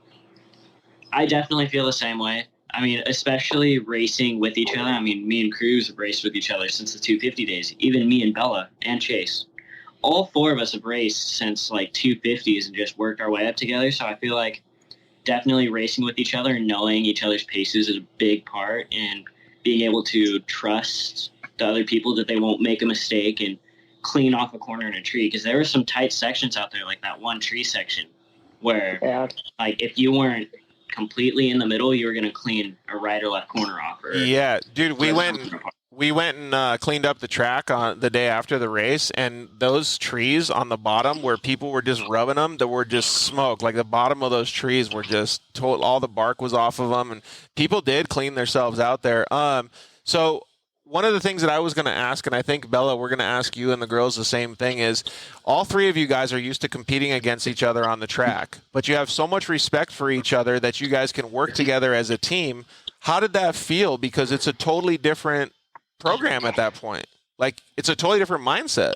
definitely feel the same way. I mean, especially racing with each other. I mean, me and Cruz have raced with each other since the 250 days. Even me and Bella and Chase. All 4 of us have raced since like 250s and just worked our way up together. So I feel like definitely racing with each other and knowing each other's paces is a big part, and being able to trust the other people that they won't make a mistake and clean off a corner in a tree. Because there were some tight sections out there, like that one tree section where like if you weren't completely in the middle, you were going to clean a right or left corner off. Yeah, dude, we went and cleaned up the track on the day after the race, and those trees on the bottom where people were just rubbing them, that were just smoke. Like the bottom of those trees were just all the bark was off of them, and people did clean themselves out there. So one of the things that I was going to ask, and I think, Bella, we're going to ask you and the girls the same thing, is all three of you guys are used to competing against each other on the track, but you have so much respect for each other that you guys can work together as a team. How did that feel? Because it's a totally different program at that point. Like, it's a totally different mindset.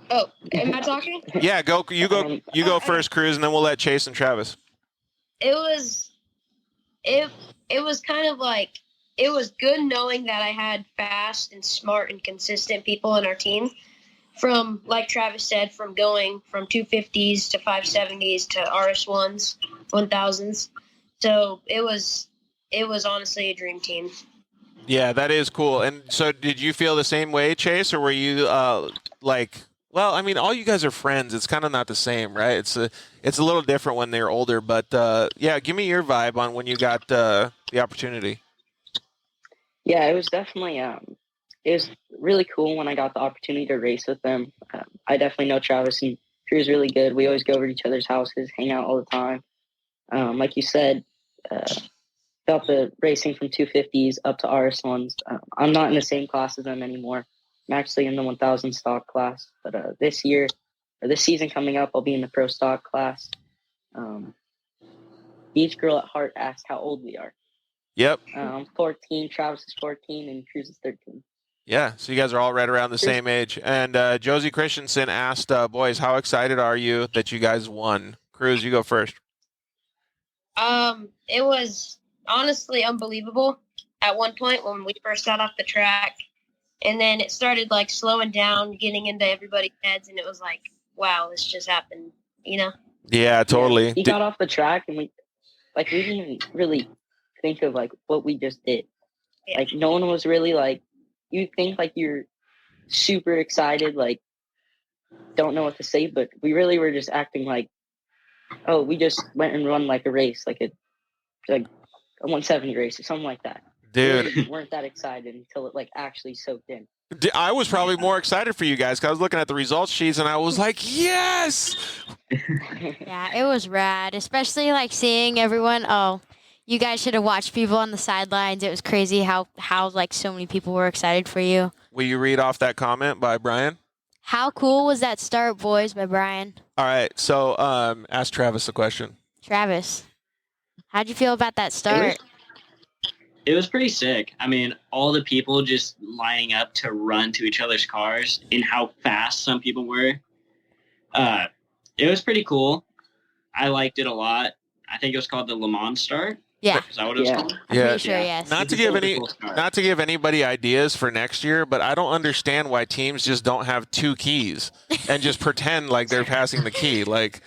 Oh, am I talking? Yeah, go. You go first, Cruz, and then we'll let Chase and Travis. It was kind of like, it was good knowing that I had fast and smart and consistent people in our team. From, like Travis said, from going from 250s to 570s to RS1s, 1000s. So it was honestly a dream team. Yeah, that is cool. And so did you feel the same way, Chase, or were you like, well, I mean, all you guys are friends. It's kind of not the same, right? It's a little different when they're older. But, yeah, give me your vibe on when you got the opportunity. Yeah, it was definitely it was really cool when I got the opportunity to race with them. I definitely know Travis and Drew's really good. We always go over to each other's houses, hang out all the time. Like you said, about the racing from 250s up to RS1s. I'm not in the same class as them anymore. I'm actually in the 1000 stock class. But this season coming up, I'll be in the pro stock class. Each girl at heart asked how old we are. Yep. 14, Travis is 14, and Cruz is 13. Yeah, so you guys are all right around the same age. And Josie Christensen asked, boys, how excited are you that you guys won? Cruz, you go first. It was honestly unbelievable at one point when we first got off the track. And then it started like slowing down, getting into everybody's heads, and it was like, wow, this just happened, you know? Yeah, totally. Yeah, he got off the track, and we didn't even really think of like what we just did. Yeah. Like no one was really like, you think like you're super excited, like don't know what to say, but we really were just acting like, oh, we just went and run like a race, like a 170 race or something like that. Dude, we weren't that excited until it like actually soaked in. I was probably more excited for you guys because I was looking at the results sheets and I was like, yes. Yeah, it was rad, especially like seeing everyone. Oh, you guys should have watched people on the sidelines. It was crazy how like so many people were excited for you. Will you read off that comment by Brian? How cool was that start, boys, by Brian? All right, so ask Travis a question. Travis, how'd you feel about that start? It was pretty sick. I mean, all the people just lining up to run to each other's cars and how fast some people were. It was pretty cool. I liked it a lot. I think it was called the Le Mans start. Yeah. Is that what it was called? I'm pretty sure, yes. Not to give anybody ideas for next year, but I don't understand why teams just don't have two keys and just pretend like they're passing the key. Like,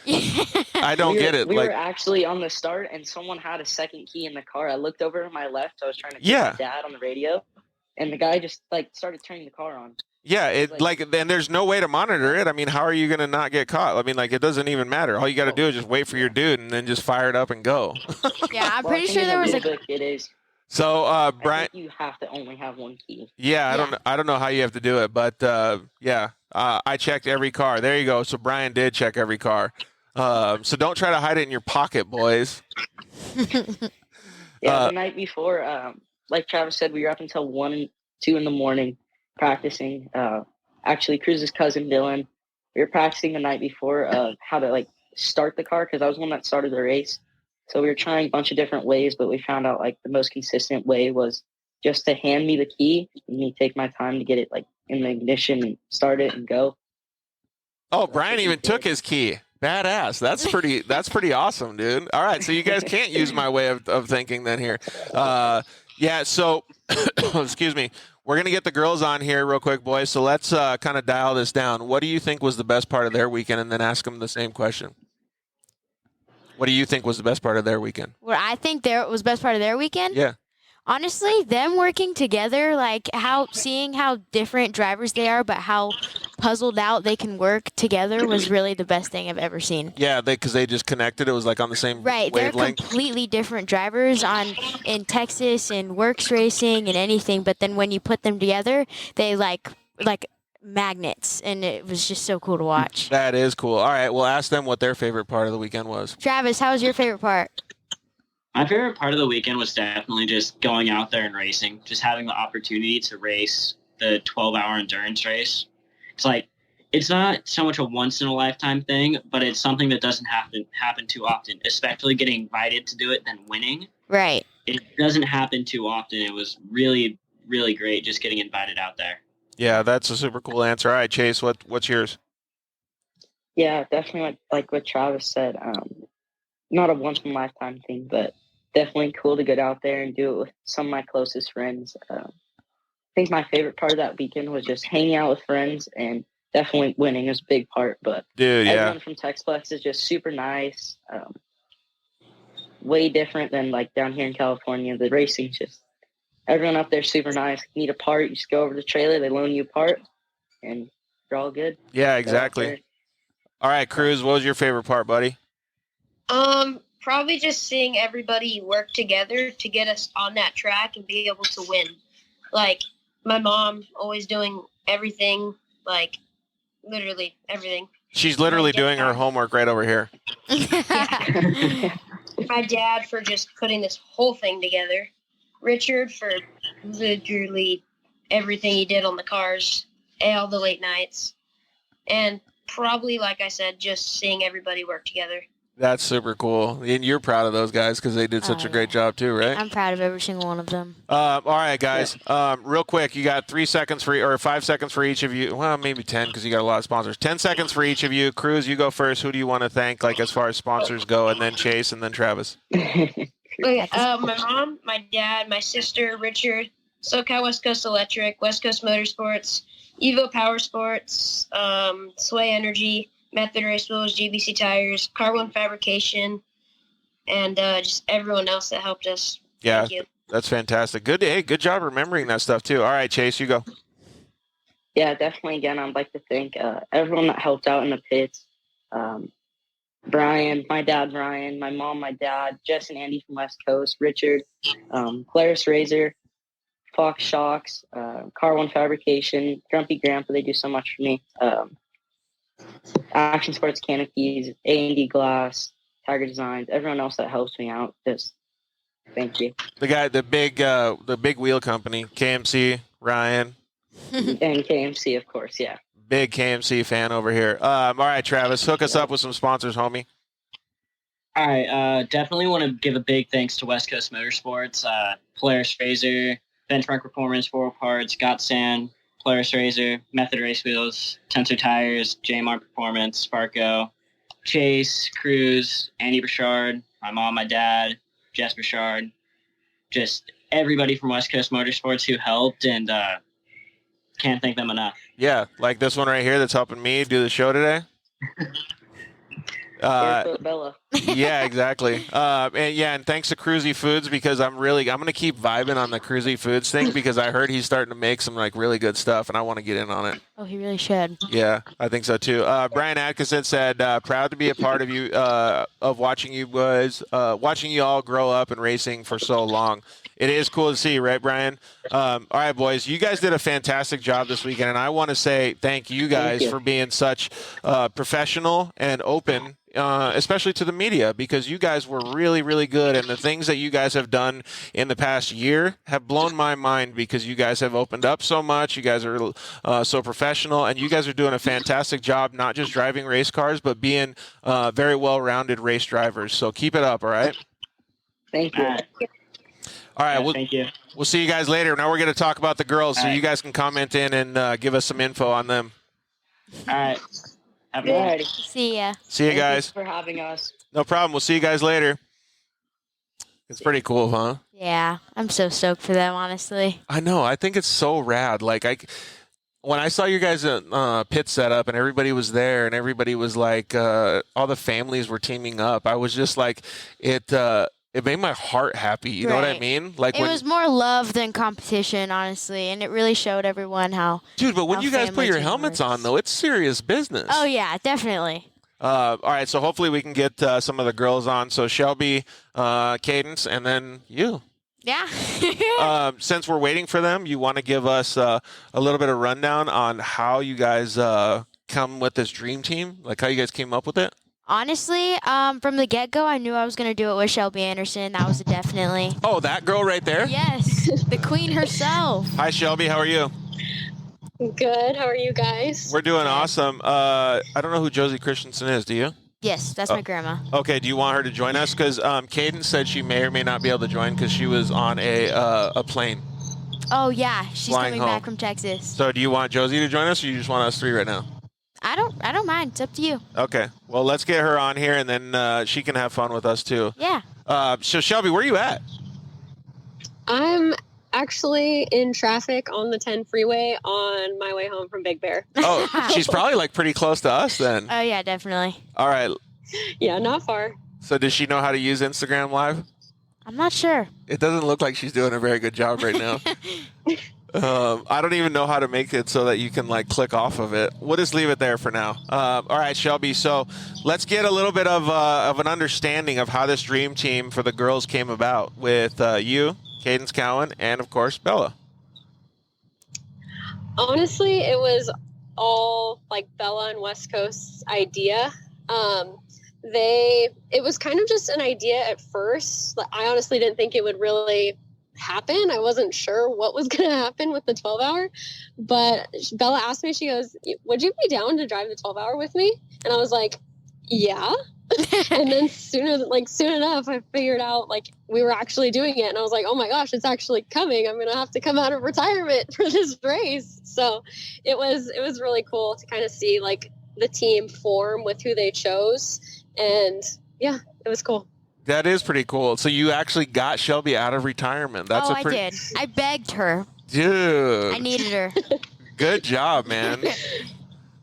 I don't get it. We were actually on the start, and someone had a second key in the car. I looked over to my left. I was trying to get my dad on the radio, and the guy just like started turning the car on. Yeah, and there's no way to monitor it. I mean, how are you going to not get caught? I mean, like, it doesn't even matter. All you got to do is just wait for your dude and then just fire it up and go. Yeah, I'm pretty sure there was a. It is. So, Brian, you have to only have one key. Yeah, I don't know how you have to do it, but I checked every car. There you go. So Brian did check every car. So don't try to hide it in your pocket, boys. The night before, like Travis said, we were up until 1 and 2 in the morning practicing. Actually, Cruz's cousin Dylan, we were practicing the night before how to like start the car because I was the one that started the race. So we were trying a bunch of different ways, but we found out like the most consistent way was just to hand me the key and me take my time to get it like in the ignition and start it and go. Oh, Brian even took his key. Badass. That's pretty awesome, dude. All right, so you guys can't use my way of thinking then here. So excuse me. We're going to get the girls on here real quick, boys. So let's kind of dial this down. What do you think was the best part of their weekend? And then ask them the same question. What do you think was the best part of their weekend? What I think was the best part of their weekend? Yeah. Honestly, them working together, like seeing how different drivers they are, but how puzzled out they can work together was really the best thing I've ever seen. Yeah, because they just connected. It was like on the same Right, they're wavelength. completely different drivers in Texas and works racing and anything, but then when you put them together, they like magnets, and it was just so cool to watch. That is cool. All right, well, ask them what their favorite part of the weekend was. Travis, how was your favorite part? My favorite part of the weekend was definitely just going out there and racing, just having the opportunity to race the 12-hour endurance race. It's like, it's not so much a once-in-a-lifetime thing, but it's something that doesn't happen too often, especially getting invited to do it then winning. Right. It doesn't happen too often. It was really, really great just getting invited out there. Yeah, that's a super cool answer. All right, Chase, what's yours? Yeah, definitely like what Travis said. Not a once in a lifetime thing, but definitely cool to get out there and do it with some of my closest friends. I think my favorite part of that weekend was just hanging out with friends, and definitely winning is a big part. But Dude, everyone from Texplex is just super nice. Way different than like down here in California. The racing just everyone up there super nice. Need a part, you just go over to the trailer, they loan you a part, and you're all good. Yeah, exactly. All right, Cruz, what was your favorite part, buddy? Probably just seeing everybody work together to get us on that track and be able to win. Like my mom always doing everything, like literally everything. She's literally doing her homework right over here. My dad for just putting this whole thing together. Richard for literally everything he did on the cars, all the late nights. And probably, like I said, just seeing everybody work together. That's super cool. And you're proud of those guys because they did such a great job too, right? I'm proud of every single one of them. All right, guys. Real quick, you got 3 seconds or 5 seconds for each of you. Well, maybe 10 because you got a lot of sponsors. 10 seconds for each of you. Cruz, you go first. Who do you want to thank, like as far as sponsors go? And then Chase, and then Travis. Okay, my mom, my dad, my sister, Richard, SoCal West Coast Electric, West Coast Motorsports, Evo Power Sports, Sway Energy, Method Race Wheels, GBC Tires, Carbon Fabrication, and just everyone else that helped us. Yeah, Thank you. that's fantastic. Good. Hey, good job remembering that stuff too. All right, Chase, you go. Yeah, definitely. Again, I'd like to thank everyone that helped out in the pits. Brian, my dad, Brian, my mom, my dad, Jess and Andy from West Coast, Richard, Polaris Razor, Fox Shocks, Car Fabrication, Grumpy Grandpa. They do so much for me. Action Sports Canopies, A&D Glass, Tiger Designs, everyone else that helps me out. Just thank you. The big wheel company, KMC, Ryan. And KMC, of course, yeah. Big KMC fan over here. All right, Travis, hook us up with some sponsors, homie. All right, definitely want to give a big thanks to West Coast Motorsports, Polaris Razor, Benchmark Performance, 4 Parts, Got Sand, Polaris Razor, Method Race Wheels, Tensor Tires, JMR Performance, Sparco, Chase, Cruz, Andy Burchard, my mom, my dad, Jess Burchard, just everybody from West Coast Motorsports who helped, and can't thank them enough. Yeah, like this one right here that's helping me do the show today. Bella. Yeah, exactly. And thanks to Cruzy Foods because I'm going to keep vibing on the Cruzy Foods thing because I heard he's starting to make some like really good stuff and I want to get in on it. Oh, he really should. Yeah, I think so too. Brian Atkinson said, proud to be a part of you, of watching you all grow up and racing for so long. It is cool to see, right, Brian? All right, boys, you guys did a fantastic job this weekend, and I want to say thank you guys for being such professional and open, especially to the media, because you guys were really, really good, and the things that you guys have done in the past year have blown my mind because you guys have opened up so much. You guys are so professional, and you guys are doing a fantastic job, not just driving race cars, but being very well-rounded race drivers. So keep it up, all right? Thank you. All right, thank you. We'll see you guys later. Now we're going to talk about the girls, so you guys can comment in and give us some info on them. All right. Have a good one. See ya. See you guys. Thanks for having us. No problem. We'll see you guys later. It's pretty cool, huh? Yeah, I'm so stoked for them, honestly. I know. I think it's so rad. Like when I saw you guys pit setup and everybody was there and everybody was like, all the families were teaming up. I was just like, it it made my heart happy. You know what I Right. mean? Like It was more love than competition, honestly, and it really showed everyone how. dude, but when how you guys put family your team helmets works. on, though, it's serious business. Oh yeah, definitely. All right, so hopefully we can get some of the girls on. So Shelby, Cadence, and then you. Yeah. Since we're waiting for them, you want to give us a little bit of rundown on how you guys come with this dream team, like how you guys came up with it? Honestly, from the get-go, I knew I was going to do it with Shelby Anderson. That was a definitely. Oh, that girl right there? Yes, the queen herself. Hi, Shelby. How are you? Good. How are you guys? We're doing awesome. I don't know who Josie Christensen is. Do you? Yes, that's my grandma. Okay. Do you want her to join us? Because Cadence said she may or may not be able to join because she was on a plane. Oh yeah, she's Flying coming home. back from Texas. So do you want Josie to join us, or you just want us three right now? I don't mind. It's up to you. Okay. Well, let's get her on here, and then she can have fun with us too. Yeah. So Shelby, where are you at? I'm actually in traffic on the 10 freeway on my way home from Big Bear. Oh, she's probably like pretty close to us then. Oh yeah, definitely. All right. Yeah, not far. So does she know how to use Instagram Live? I'm not sure. It doesn't look like she's doing a very good job right now. I don't even know how to make it so that you can like click off of it. We'll just leave it there for now. All right, Shelby. So let's get a little bit of an understanding of how this dream team for the girls came about with you, Cadence Cowan, and of course Bella. Honestly, it was all like Bella and West Coast's idea. It was kind of just an idea at first. Like, I honestly didn't think it would really happen. I wasn't sure what was going to happen with the 12-hour, but Bella asked me, she goes, would you be down to drive the 12-hour with me? And I was like, yeah. And then soon enough, I figured out like we were actually doing it. And I was like, oh my gosh, it's actually coming. I'm going to have to come out of retirement for this race. So it was really cool to kind of see like the team form with who they chose. And yeah, it was cool. That is pretty cool. So you actually got Shelby out of retirement. That's I did. I begged her. Dude. I needed her. Good job, man.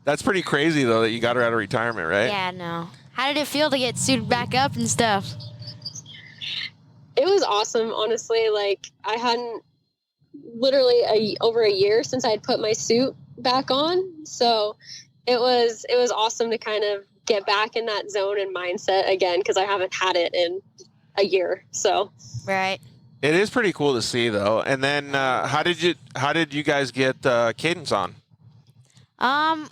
That's pretty crazy though that you got her out of retirement, right? Yeah, no. How did it feel to get suited back up and stuff? It was awesome, honestly. Like I hadn't literally over a year since I had put my suit back on. So it was awesome to kind of get back in that zone and mindset again, because I haven't had it in a year. So right. It is pretty cool to see though. And then how did you guys get Cadence on?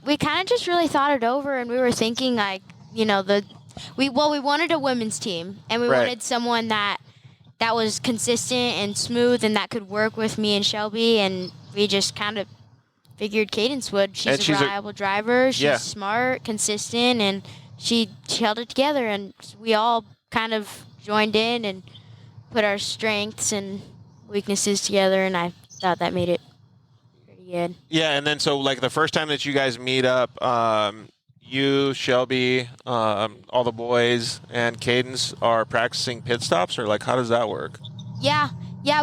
We kind of just really thought it over, and we were thinking like, you know, we wanted a women's team, and we wanted someone that was consistent and smooth and that could work with me and Shelby, and we just kind of figured Cadence would. She's a reliable driver. She's smart, consistent, and she held it together, and we all kind of joined in and put our strengths and weaknesses together, and I thought that made it pretty good. Yeah, and then so like the first time that you guys meet up, you, Shelby, all the boys, and Cadence are practicing pit stops, or like how does that work? Yeah,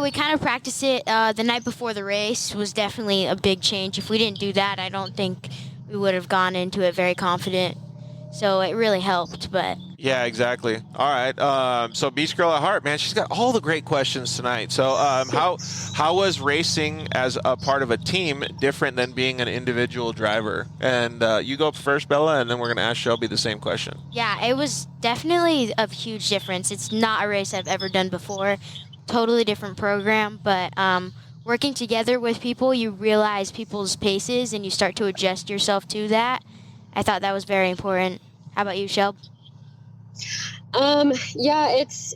we kind of practiced it the night before the race. Was definitely a big change. If we didn't do that, I don't think we would have gone into it very confident. So it really helped, but... Yeah, exactly. All right. So Beach Girl at Heart, man, she's got all the great questions tonight. So how was racing as a part of a team different than being an individual driver? And you go up first, Bella, and then we're going to ask Shelby the same question. Yeah, it was definitely a huge difference. It's not a race I've ever done before. Totally different program, but working together with people, you realize people's paces and you start to adjust yourself to that. I thought that was very important. How about you, Shelb? Yeah, it's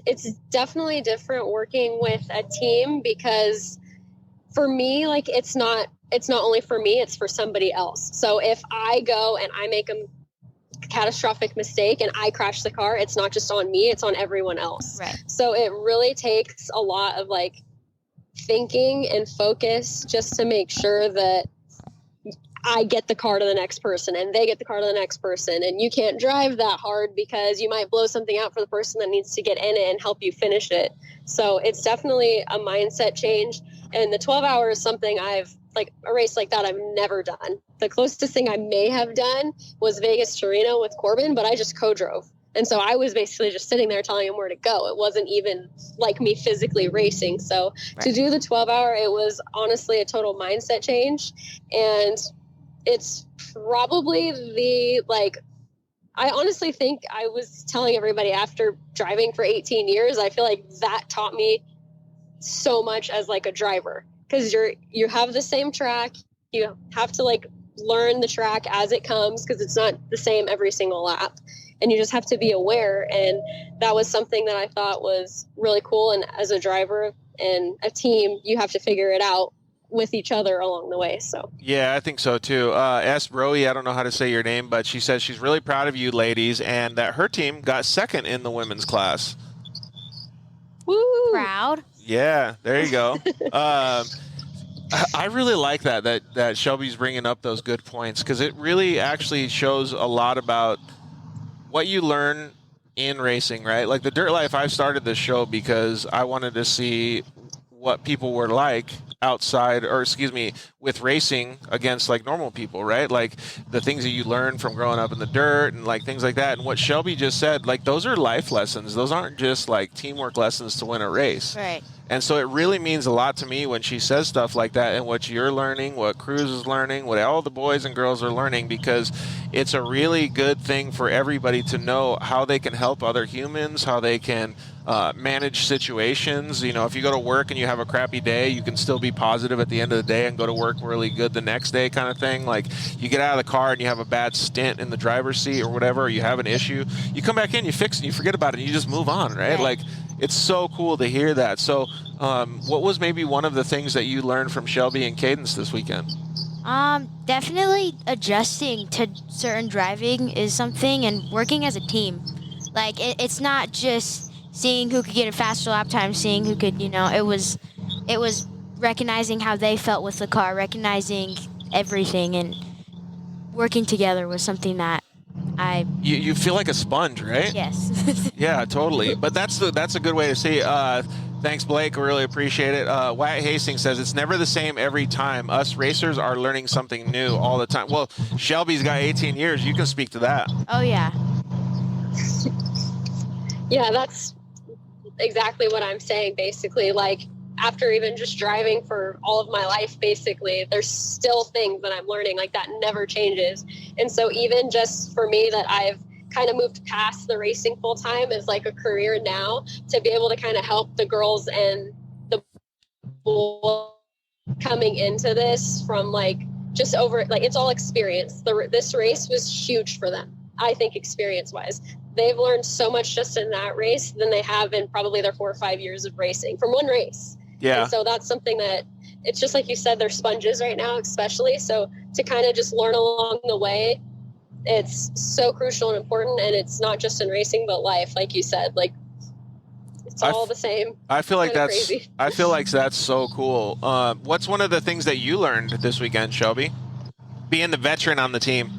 definitely different working with a team, because for me, like it's not only for me, it's for somebody else. So if I go and I make a catastrophic mistake and I crash the car, it's not just on me, it's on everyone else. Right. So it really takes a lot of like thinking and focus just to make sure that I get the car to the next person and they get the car to the next person. And you can't drive that hard because you might blow something out for the person that needs to get in it and help you finish it. So it's definitely a mindset change. And the 12-hour is something a race like that I've never done. The closest thing I may have done was Vegas to Reno with Corbin, but I just co-drove. And so I was basically just sitting there telling him where to go. It wasn't even like me physically racing. So to do the 12-hour, it was honestly a total mindset change. And it's probably I honestly think I was telling everybody after driving for 18 years, I feel like that taught me so much as like a driver, because you have the same track. You have to like learn the track as it comes, because it's not the same every single lap, and you just have to be aware. And that was something that I thought was really cool. And as a driver and a team, you have to figure it out with each other along the way. So yeah, I think so too. S. Rowie, I don't know how to say your name, but she says she's really proud of you ladies and that her team got second in the women's class. Woo! Proud. Yeah, there you go. I really like that Shelby's bringing up those good points, because it really actually shows a lot about what you learn in racing, right? Like the Dirt Life, I started this show because I wanted to see what people were like outside, or excuse me, with racing against like normal people, right? Like the things that you learn from growing up in the dirt and like things like that. And what Shelby just said, like those are life lessons. Those aren't just like teamwork lessons to win a race. Right. And so it really means a lot to me when she says stuff like that, and what you're learning, what Cruz is learning, what all the boys and girls are learning, because it's a really good thing for everybody to know how they can help other humans, how they can manage situations. You know, if you go to work and you have a crappy day, you can still be positive at the end of the day and go to work really good the next day, kind of thing. Like you get out of the car and you have a bad stint in the driver's seat or whatever, or you have an issue, you come back in, you fix it, you forget about it, and you just move on, right? Like it's so cool to hear that. So what was maybe one of the things that you learned from Shelby and Cadence this weekend? Definitely adjusting to certain driving is something, and working as a team. Like it's not just seeing who could get a faster lap time, seeing who could, it was recognizing how they felt with the car, recognizing everything, and working together was something that You feel like a sponge, right? Yes. Yeah, totally. But that's a good way to see. Thanks, Blake. We really appreciate it. Wyatt Hastings says it's never the same every time. Us racers are learning something new all the time. Well, Shelby's got 18 years. You can speak to that. Oh, yeah. Yeah, that's exactly what I'm saying, basically. Like, after even just driving for all of my life, basically, there's still things that I'm learning. Like, that never changes. And so even just for me that I've kind of moved past the racing full time as like a career now, to be able to kind of help the girls and the boys coming into this from like just over, like it's all experience. This race was huge for them, I think, experience wise. They've learned so much just in that race than they have in probably their 4 or 5 years of racing from one race. Yeah. And so that's something that, it's just like you said, they're sponges right now, especially. So to kind of just learn along the way, it's so crucial and important. And it's not just in racing, but life, like you said, like it's all the same. I feel like that's crazy. I feel like that's so cool. What's one of the things that you learned this weekend, Shelby? Being the veteran on the team.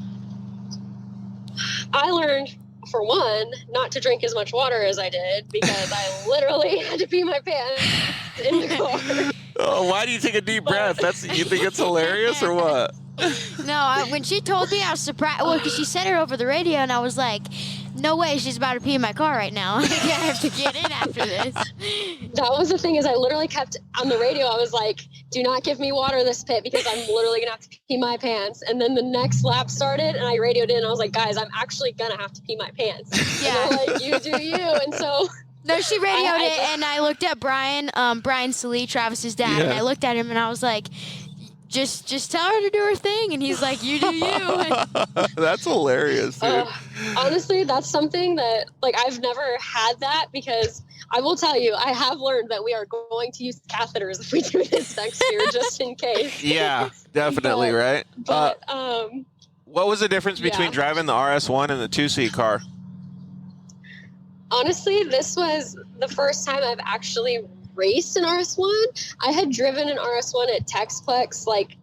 I learned, for one, not to drink as much water as I did, because I literally had to pee my pants in the car. Oh, why do you take a deep breath? You think it's hilarious or what? No, when she told me, I was surprised. Well, because she said it over the radio, and I was like, no way, she's about to pee in my car right now. I have to get in after this. That was the thing, is I literally kept on the radio. I was like, do not give me water this pit, because I'm literally going to have to pee my pants. And then the next lap started, and I radioed in, and I was like, guys, I'm actually going to have to pee my pants. Yeah. And they're like, you do you. And so... No, she radioed it, and I looked at Brian Salee, Travis's dad, and I looked at him, and I was like, just tell her to do her thing. And he's like, you do you. That's hilarious, dude. Honestly, that's something that, like, I've never had that, because I will tell you, I have learned that we are going to use catheters if we do this next year, just in case. Yeah, definitely, right? But, what was the difference between driving the RS1 and the 2-seat car? Honestly, this was the first time I've actually raced an RS1. I had driven an RS1 at Texplex like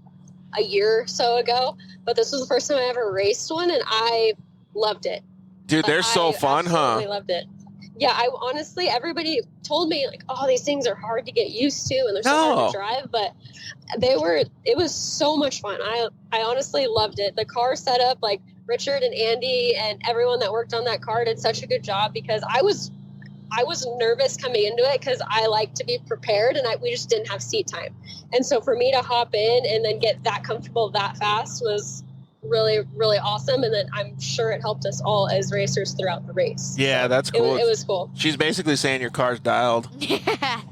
a year or so ago, but this was the first time I ever raced one, and I loved it. Dude, they're so fun, huh? I loved it. Yeah, I honestly, everybody told me like, oh, these things are hard to get used to and they're so hard to drive, but it was so much fun. I honestly loved it. The car setup, like Richard and Andy and everyone that worked on that car did such a good job, because I was nervous coming into it because I like to be prepared, and we just didn't have seat time. And so for me to hop in and then get that comfortable that fast was really, really awesome. And then I'm sure it helped us all as racers throughout the race. Yeah, so that's cool. It was cool. She's basically saying your car's dialed.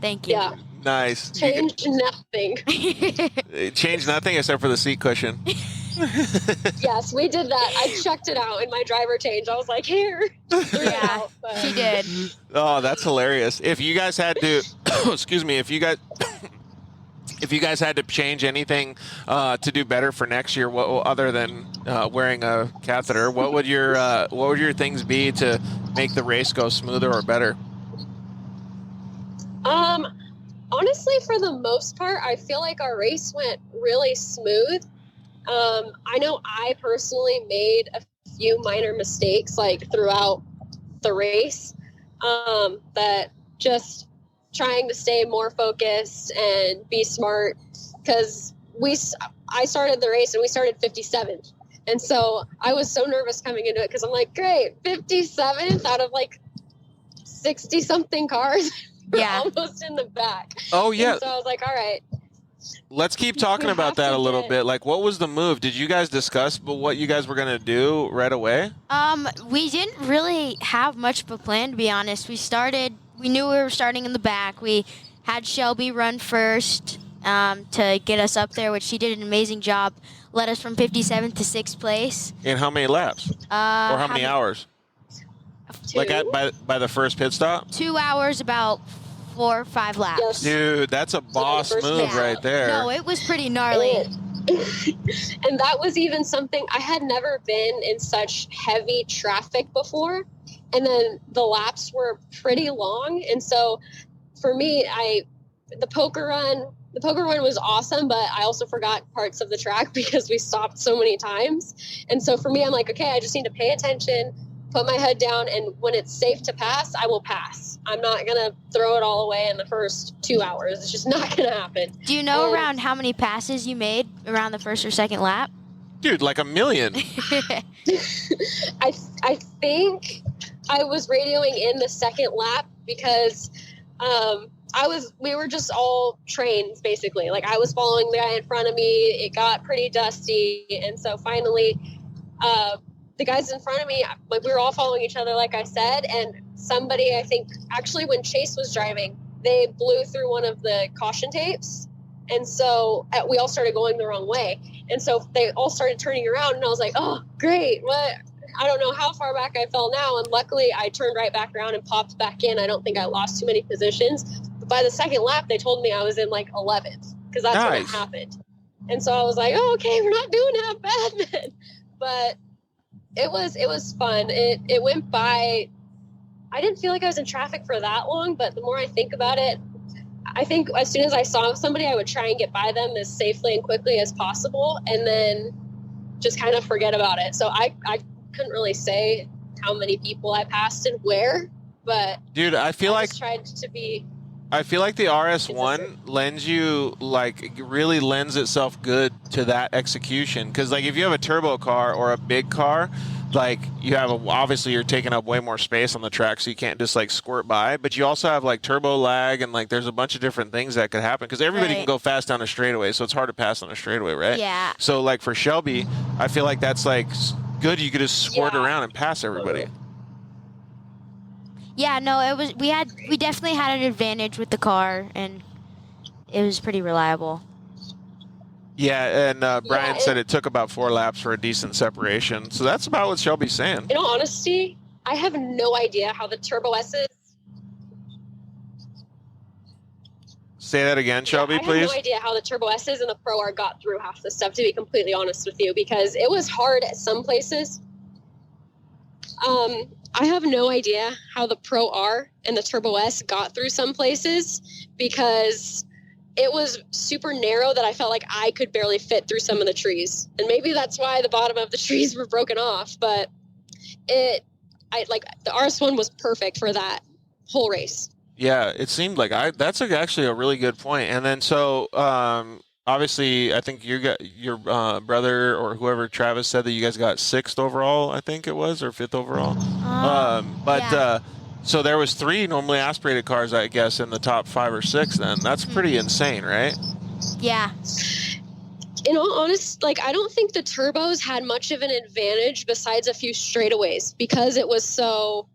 Thank you. Yeah. Nice. Change nothing. Change nothing except for the seat cushion. Yes, we did that. I checked it out in my driver change. I was like, here. Yeah, she did. Oh, that's hilarious. If you guys had to, excuse me, if you guys had to change anything to do better for next year, what other than wearing a catheter, what would your things be to make the race go smoother or better? Honestly, for the most part, I feel like our race went really smooth. I know I personally made a few minor mistakes like throughout the race, that just trying to stay more focused and be smart, because I started the race and we started 57th. And so I was so nervous coming into it because I'm like, great, 57th out of like 60 something cars. Yeah. Almost in the back. Oh, yeah. And so I was like, all right. Let's keep talking about that a little bit. Like, what was the move? Did you guys discuss what you guys were going to do right away? We didn't really have much of a plan, to be honest. We knew we were starting in the back. We had Shelby run first to get us up there, which she did an amazing job. Led us from 57th to 6th place. In how many laps? Or how many hours? 2. Like by the first pit stop? 2 hours, about 4 or 5 laps. Yes. Dude, that's a boss move right there. No, it was pretty gnarly. And that was even something, I had never been in such heavy traffic before. And then the laps were pretty long. And so for me, the poker run was awesome, but I also forgot parts of the track because we stopped so many times. And so for me, I'm like, okay, I just need to pay attention, put my head down, and when it's safe to pass, I will pass. I'm not going to throw it all away in the first 2 hours. It's just not going to happen. Do you know around how many passes you made around the first or second lap? Dude, like 1 million. I think I was radioing in the second lap because we were just all trains basically. Like I was following the guy in front of me. It got pretty dusty, and so finally, the guys in front of me, like we were all following each other, like I said. And somebody, I think, actually when Chase was driving, they blew through one of the caution tapes, and so we all started going the wrong way. And so they all started turning around, and I was like, oh, great! What? I don't know how far back I fell now, and luckily I turned right back around and popped back in. I don't think I lost too many positions. But by the second lap, they told me I was in like 11th because that's when it happened. And so I was like, oh, okay, we're not doing half bad then. But it was fun. It went by. I didn't feel like I was in traffic for that long, but the more I think about it, I think as soon as I saw somebody, I would try and get by them as safely and quickly as possible, and then just kind of forget about it. So I couldn't really say how many people I passed and where, but dude, I feel like tried to be. I feel like the RS1 really lends itself good to that execution, because like if you have a turbo car or a big car, like you have obviously you're taking up way more space on the track, so you can't just like squirt by, but you also have like turbo lag, and like there's a bunch of different things that could happen because everybody can go fast down a straightaway, so it's hard to pass on a straightaway, right? Yeah. So like for Shelby, I feel like that's like good. You could just squirt around and pass everybody. Yeah, no, we definitely had an advantage with the car, and it was pretty reliable. Yeah, and Brian said it took about 4 laps for a decent separation. So that's about what Shelby's saying. In all honesty, I have no idea how the Turbo S's. Say that again, Shelby, please. I have no idea how the Turbo S's and the Pro R got through half the stuff, to be completely honest with you, because it was hard at some places. I have no idea how the Pro R and the Turbo S got through some places, because it was super narrow that I felt like I could barely fit through some of the trees. And maybe that's why the bottom of the trees were broken off, but the RS1 was perfect for that whole race. Yeah, it seemed like that's actually a really good point. And then so obviously, I think you got your brother or whoever, Travis, said that you guys got 6th overall, I think it was, or 5th overall. So there was 3 normally aspirated cars, I guess, in the top 5 or 6 then. That's pretty insane, right? Yeah. In all honest, like, I don't think the turbos had much of an advantage besides a few straightaways because it was so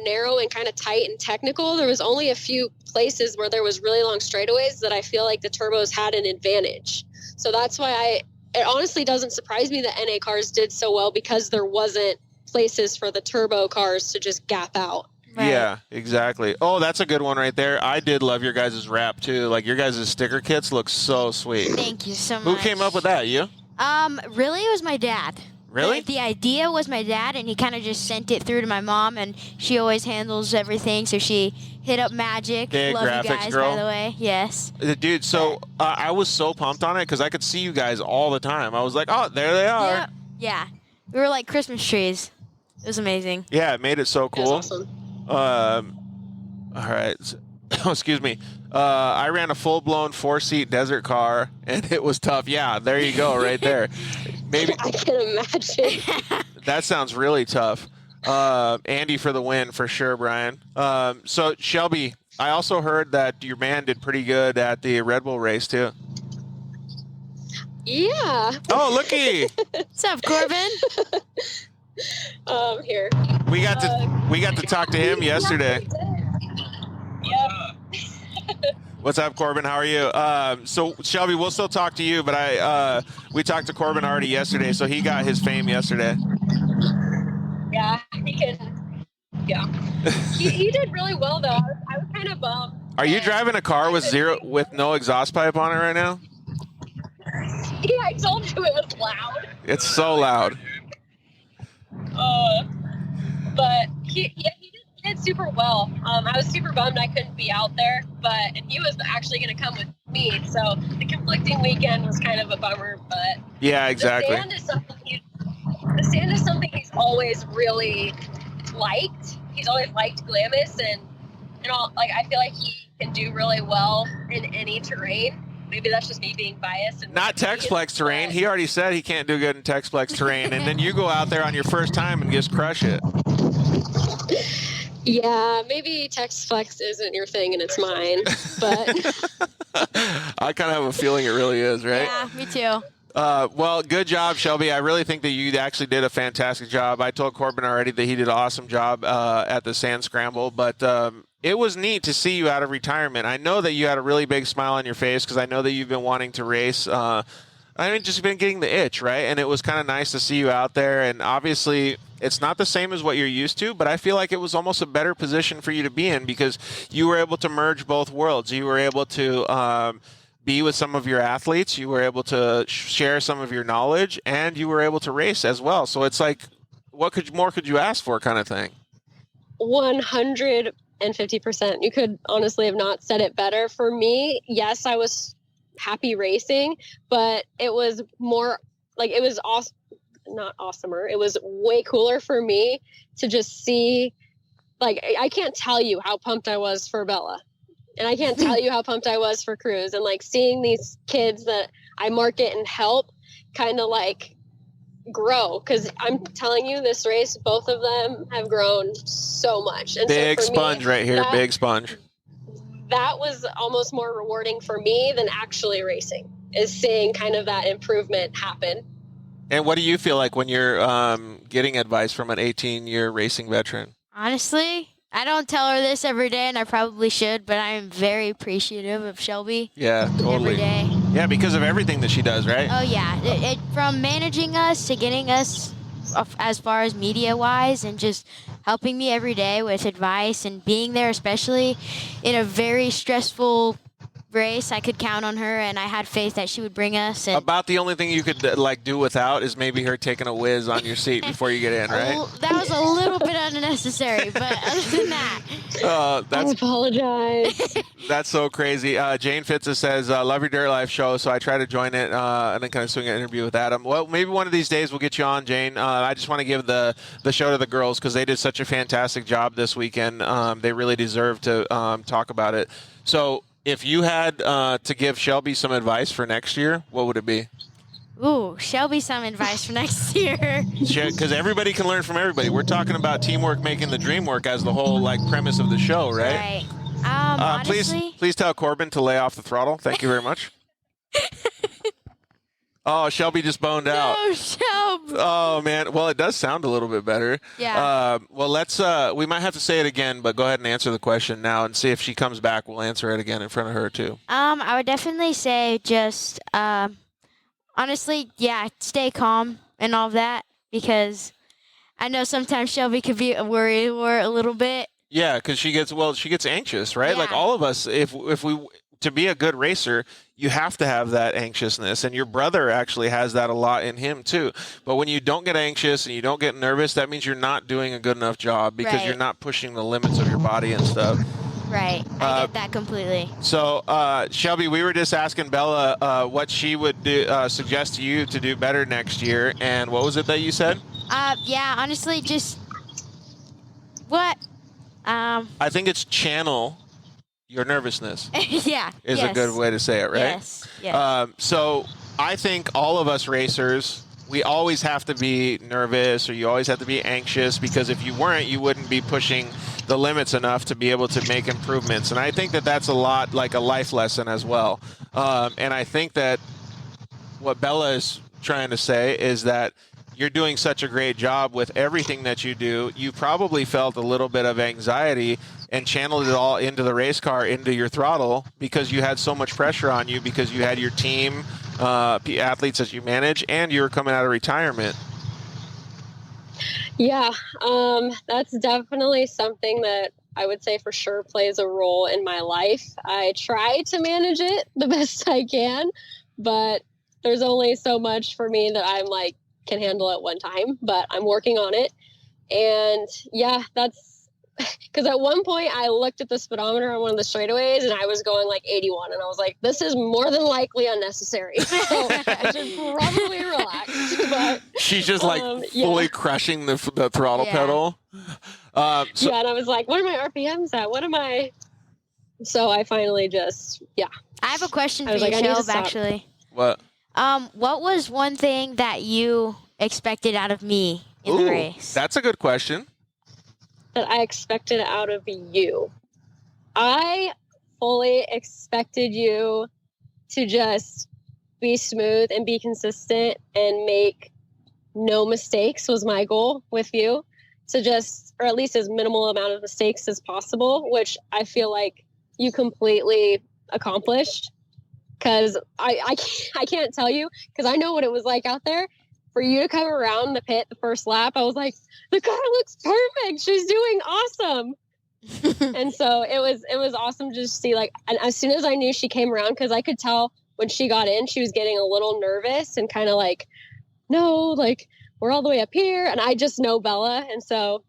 narrow and kind of tight and technical. There was only a few places where there was really long straightaways that I feel like the turbos had an advantage. So that's why it honestly doesn't surprise me that NA cars did so well because there wasn't places for the turbo cars to just gap out. Right. Yeah, exactly. Oh, that's a good one right there. I did love your guys' wrap too. Like your guys' sticker kits look so sweet. Thank you so much. Who came up with that? You? Really, it was my dad. Really? The idea was my dad, and he kind of just sent it through to my mom, and she always handles everything, so she hit up Magic. Big Love graphics you guys, girl. by the way. Yes. Dude, so I was so pumped on it because I could see you guys all the time. I was like, oh, there they are. Yep. Yeah. We were like Christmas trees. It was amazing. Yeah, it made it so cool. It was awesome. All right. Excuse me. I ran a full-blown 4-seat desert car, and it was tough. Yeah, there you go, right there. Maybe I can imagine. that sounds really tough. Andy for the win for sure, Brian. So Shelby, I also heard that your man did pretty good at the Red Bull race too. Yeah. Oh, looky! What's up, Corbin? Here. We got to talk to him yesterday. Yep. What's up, Corbin? How are you? So Shelby, we'll still talk to you, but we talked to Corbin already yesterday, so he got his fame yesterday. Yeah, he can. Yeah. he did really well though. I was kind of bummed. Are you driving a car with no exhaust pipe on it right now? Yeah, I told you it was loud. It's so loud. But he did super well. I was super bummed I couldn't be out there, and he was actually going to come with me. So the conflicting weekend was kind of a bummer. But Yeah, exactly. The sand is something he's always really liked. He's always liked Glamis, and all. Like I feel like he can do really well in any terrain. Maybe that's just me being biased. And Not Texplex terrain. He already said he can't do good in Texplex terrain, and then you go out there on your first time and just crush it. Yeah, maybe Texplex isn't your thing and it's mine, but I kind of have a feeling it really is, right? Yeah, me too. Well, good job, Shelby. I really think that you actually did a fantastic job. I told Corbin already that he did an awesome job at the Sand Scramble, but it was neat to see you out of retirement. I know that you had a really big smile on your face because I know that you've been wanting to race. Just been getting the itch, right? And it was kind of nice to see you out there. And obviously, it's not the same as what you're used to, but I feel like it was almost a better position for you to be in because you were able to merge both worlds. You were able to be with some of your athletes. You were able to share some of your knowledge, and you were able to race as well. So it's like, what more could you ask for, kind of thing? 150%. You could honestly have not said it better. For me, yes, I was happy racing, but it was more like it was awesome. Not awesomer. It was way cooler for me to just see, like, I can't tell you how pumped I was for Bella. And I can't tell you how pumped I was for Cruz. And like seeing these kids that I market and help kind of like grow. Because I'm telling you, this race, both of them have grown so much. And big so sponge right here. Big sponge. That was almost more rewarding for me than actually racing, is seeing kind of that improvement happen. And what do you feel like when you're getting advice from an 18-year racing veteran? Honestly, I don't tell her this every day, and I probably should, but I am very appreciative of Shelby. Yeah, totally. Every day. Yeah, because of everything that she does, right? Oh, yeah. It from managing us to getting us as far as media-wise and just helping me every day with advice and being there, especially in a very stressful race. I could count on her, and I had faith that she would bring us. And about the only thing you could do without is maybe her taking a whiz on your seat before you get in, right? That was a little bit unnecessary, but other than that, I apologize. That's so crazy. Jane Fitza says, "Love your Dirt Life show." So I try to join it and then kind of swing an interview with Adam. Well, maybe one of these days we'll get you on, Jane. I just want to give the show to the girls because they did such a fantastic job this weekend. They really deserve to talk about it. So. If you had to give Shelby some advice for next year, what would it be? Ooh, Shelby, some advice for next year. Because everybody can learn from everybody. We're talking about teamwork making the dream work as the whole premise of the show, right? Right. Honestly, Please tell Corbin to lay off the throttle. Thank you very much. Oh, Shelby just boned out. No, Shelby. Oh man. Well, it does sound a little bit better. Yeah. Well, let's. We might have to say it again, but go ahead and answer the question now, and see if she comes back. We'll answer it again in front of her too. I would definitely say just honestly, yeah, stay calm and all of that, because I know sometimes Shelby could be a worry or a little bit. Yeah, because she gets anxious, right? Yeah. Like all of us, if we to be a good racer, you have to have that anxiousness, and your brother actually has that a lot in him too. But when you don't get anxious and you don't get nervous, that means you're not doing a good enough job, because Right. you're not pushing the limits of your body and stuff. Right. I get that completely. So, Shelby, we were just asking Bella what she would suggest to you to do better next year, and what was it that you said? Yeah, honestly, just what? I think it's channel your nervousness. Yeah. Is a good way to say it, right? Yes. Yes. So I think all of us racers, we always have to be nervous, or you always have to be anxious, because if you weren't, you wouldn't be pushing the limits enough to be able to make improvements. And I think that that's a lot like a life lesson as well. And I think that what Bella is trying to say is that you're doing such a great job with everything that you do. You probably felt a little bit of anxiety and channeled it all into the race car, into your throttle, because you had so much pressure on you, because you had your team, athletes that you manage, and you were coming out of retirement. Yeah, that's definitely something that I would say for sure plays a role in my life. I try to manage it the best I can, but there's only so much for me that I'm can handle at one time, but I'm working on it. And yeah, that's because at one point I looked at the speedometer on one of the straightaways and I was going 81, and I was like, this is more than likely unnecessary. So I should probably relax. But she's just fully crushing the throttle pedal. Yeah, and I was like, what are my RPMs at? What am I? So I finally I have a question for you, I need to Shelb, stop. actually. What? What was one thing that you expected out of me in the race? That's a good question. That I expected out of you. I fully expected you to just be smooth and be consistent and make no mistakes was my goal with you. So just, or at least as minimal amount of mistakes as possible, which I feel like you completely accomplished. Because I can't tell you, because I know what it was like out there. For you to come around the pit the first lap, I was like, the car looks perfect. She's doing awesome. And so it was awesome to just see, and as soon as I knew she came around, because I could tell when she got in, she was getting a little nervous and kind of no, we're all the way up here. And I just know Bella. And so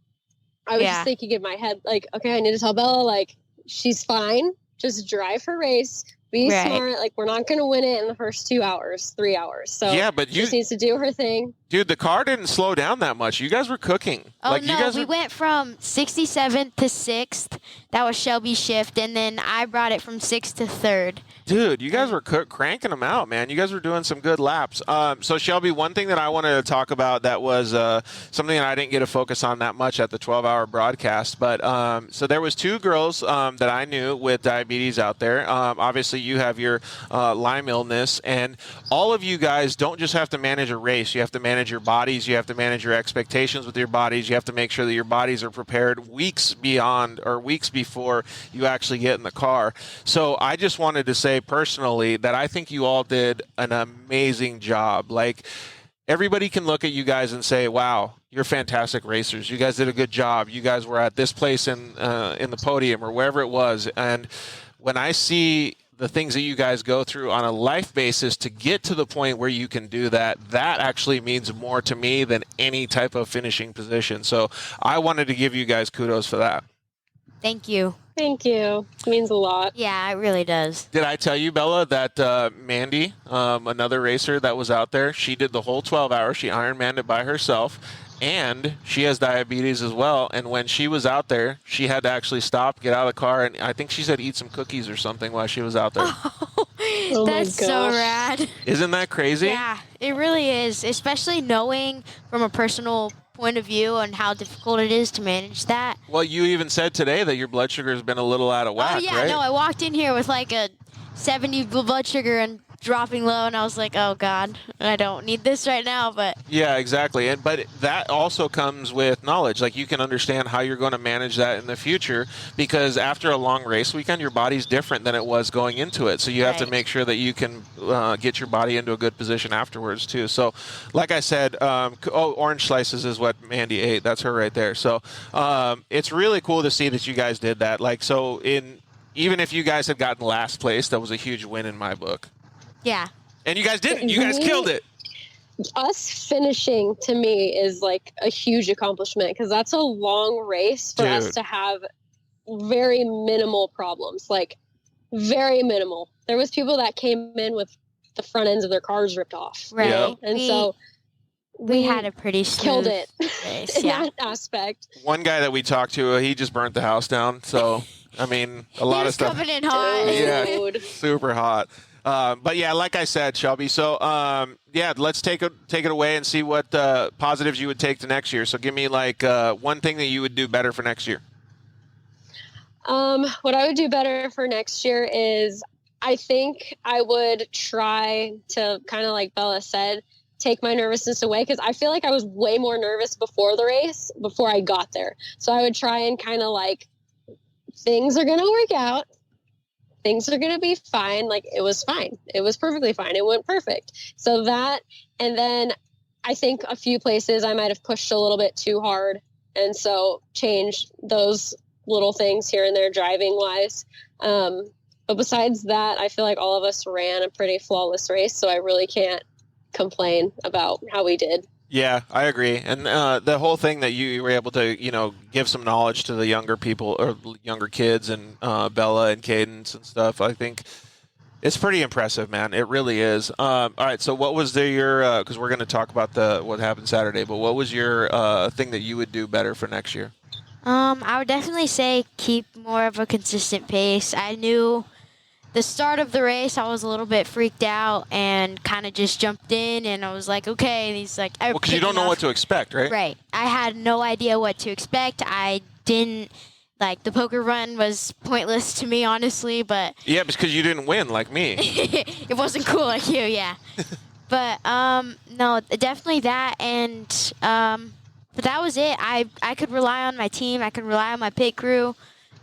I was just thinking in my head, okay, I need to tell Bella, she's fine. Just drive her race. Be smart. We're not going to win it in the first 2 hours, 3 hours. So yeah, but she just needs to do her thing. Dude, the car didn't slow down that much. You guys were cooking. Oh, no, we went from 67th to 6th. That was Shelby's shift, and then I brought it from 6th to 3rd. Dude, you guys were cranking them out, man. You guys were doing some good laps. So, Shelby, one thing that I wanted to talk about that was something that I didn't get to focus on that much at the 12-hour broadcast. But so there was two girls that I knew with diabetes out there. Obviously, you have your Lyme illness, and all of you guys don't just have to manage a race. You have to manage your bodies. You have to manage your expectations with your bodies. You have to make sure that your bodies are prepared weeks before you actually get in the car. So I just wanted to say personally that I think you all did an amazing job. Everybody can look at you guys and say, wow, you're fantastic racers. You guys did a good job. You guys were at this place in the podium or wherever it was. And when I see the things that you guys go through on a life basis to get to the point where you can do that, that actually means more to me than any type of finishing position. So I wanted to give you guys kudos for that. Thank you. Thank you. It means a lot. Yeah, it really does. Did I tell you, Bella, that Mandy, another racer that was out there, she did the whole 12 hours. She Ironmanned it by herself. and she has diabetes as well. And when she was out there, she had to actually stop, get out of the car, and I think she said eat some cookies or something while she was out there. Oh my That's so gosh. rad. Isn't that crazy? Yeah, it really is, especially knowing from a personal point of view on how difficult it is to manage that. Well, you even said today that your blood sugar has been a little out of whack, Oh, yeah, right? no, I walked in here with like a 70 blood sugar and dropping low, and I was like, oh, God, I don't need this right now, but... Yeah, exactly. But that also comes with knowledge. Like, you can understand how you're going to manage that in the future, because after a long race weekend, your body's different than it was going into it. So you have to make sure that you can get your body into a good position afterwards, too. So, like I said, orange slices is what Mandy ate. That's her right there. So it's really cool to see that you guys did that. Like, so even if you guys had gotten last place, that was a huge win in my book. Yeah. And you guys didn't. You guys killed it. Us finishing, to me, is like a huge accomplishment, because that's a long race for us to have very minimal problems, like very minimal. There was people that came in with the front ends of their cars ripped off. Right. Yep. And so we had a pretty killed smooth it race, in yeah. that aspect. One guy that we talked to, he just burnt the house down. So, I mean, a lot of stuff. Coming in hot. Yeah, super hot. But yeah, like I said, Shelby. So yeah, let's take it away and see what positives you would take to next year. So give me like one thing that you would do better for next year. What I would do better for next year is, I think I would try to, kind of like Bella said, take my nervousness away, because I feel like I was way more nervous before the race, before I got there. So I would try and kind of like, things are going to work out. Things are going to be fine. Like, it was fine. It was perfectly fine. It went perfect. So that, and then I think a few places I might have pushed a little bit too hard. And so changed those little things here and there driving wise. But besides that, I feel like all of us ran a pretty flawless race. So I really can't complain about how we did. Yeah, I agree. And the whole thing that you were able to, give some knowledge to the younger people or younger kids and Bella and Cadence and stuff, I think it's pretty impressive, man. It really is. All right, so what was your, because we're going to talk about what happened Saturday, but what was your thing that you would do better for next year? I would definitely say keep more of a consistent pace. I knew the start of the race, I was a little bit freaked out and kind of just jumped in, and I was like, okay. And he's like, well, because you don't know what to expect, right? Right. I had no idea what to expect. I didn't, the poker run was pointless to me, honestly, but. Yeah, because you didn't win like me. It wasn't cool like you, yeah. But, no, definitely that, and, but that was it. I could rely on my team. I could rely on my pit crew.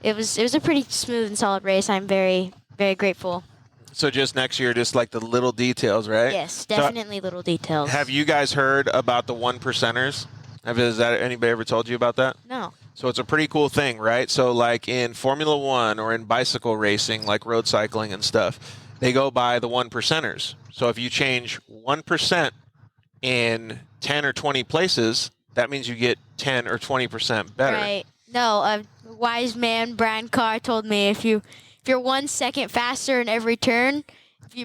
It was a pretty smooth and solid race. I'm very, very grateful. So just next year, just like the little details, right? Yes, definitely little details. Have you guys heard about the 1%ers? Has that anybody ever told you about that? No. So it's a pretty cool thing, right? So like in Formula One or in bicycle racing, like road cycling and stuff, they go by the 1%ers. So if you change 1% in 10 or 20 places, that means you get 10 or 20% better. Right. No, a wise man, Brian Carr, told me if you're 1 second faster in every turn,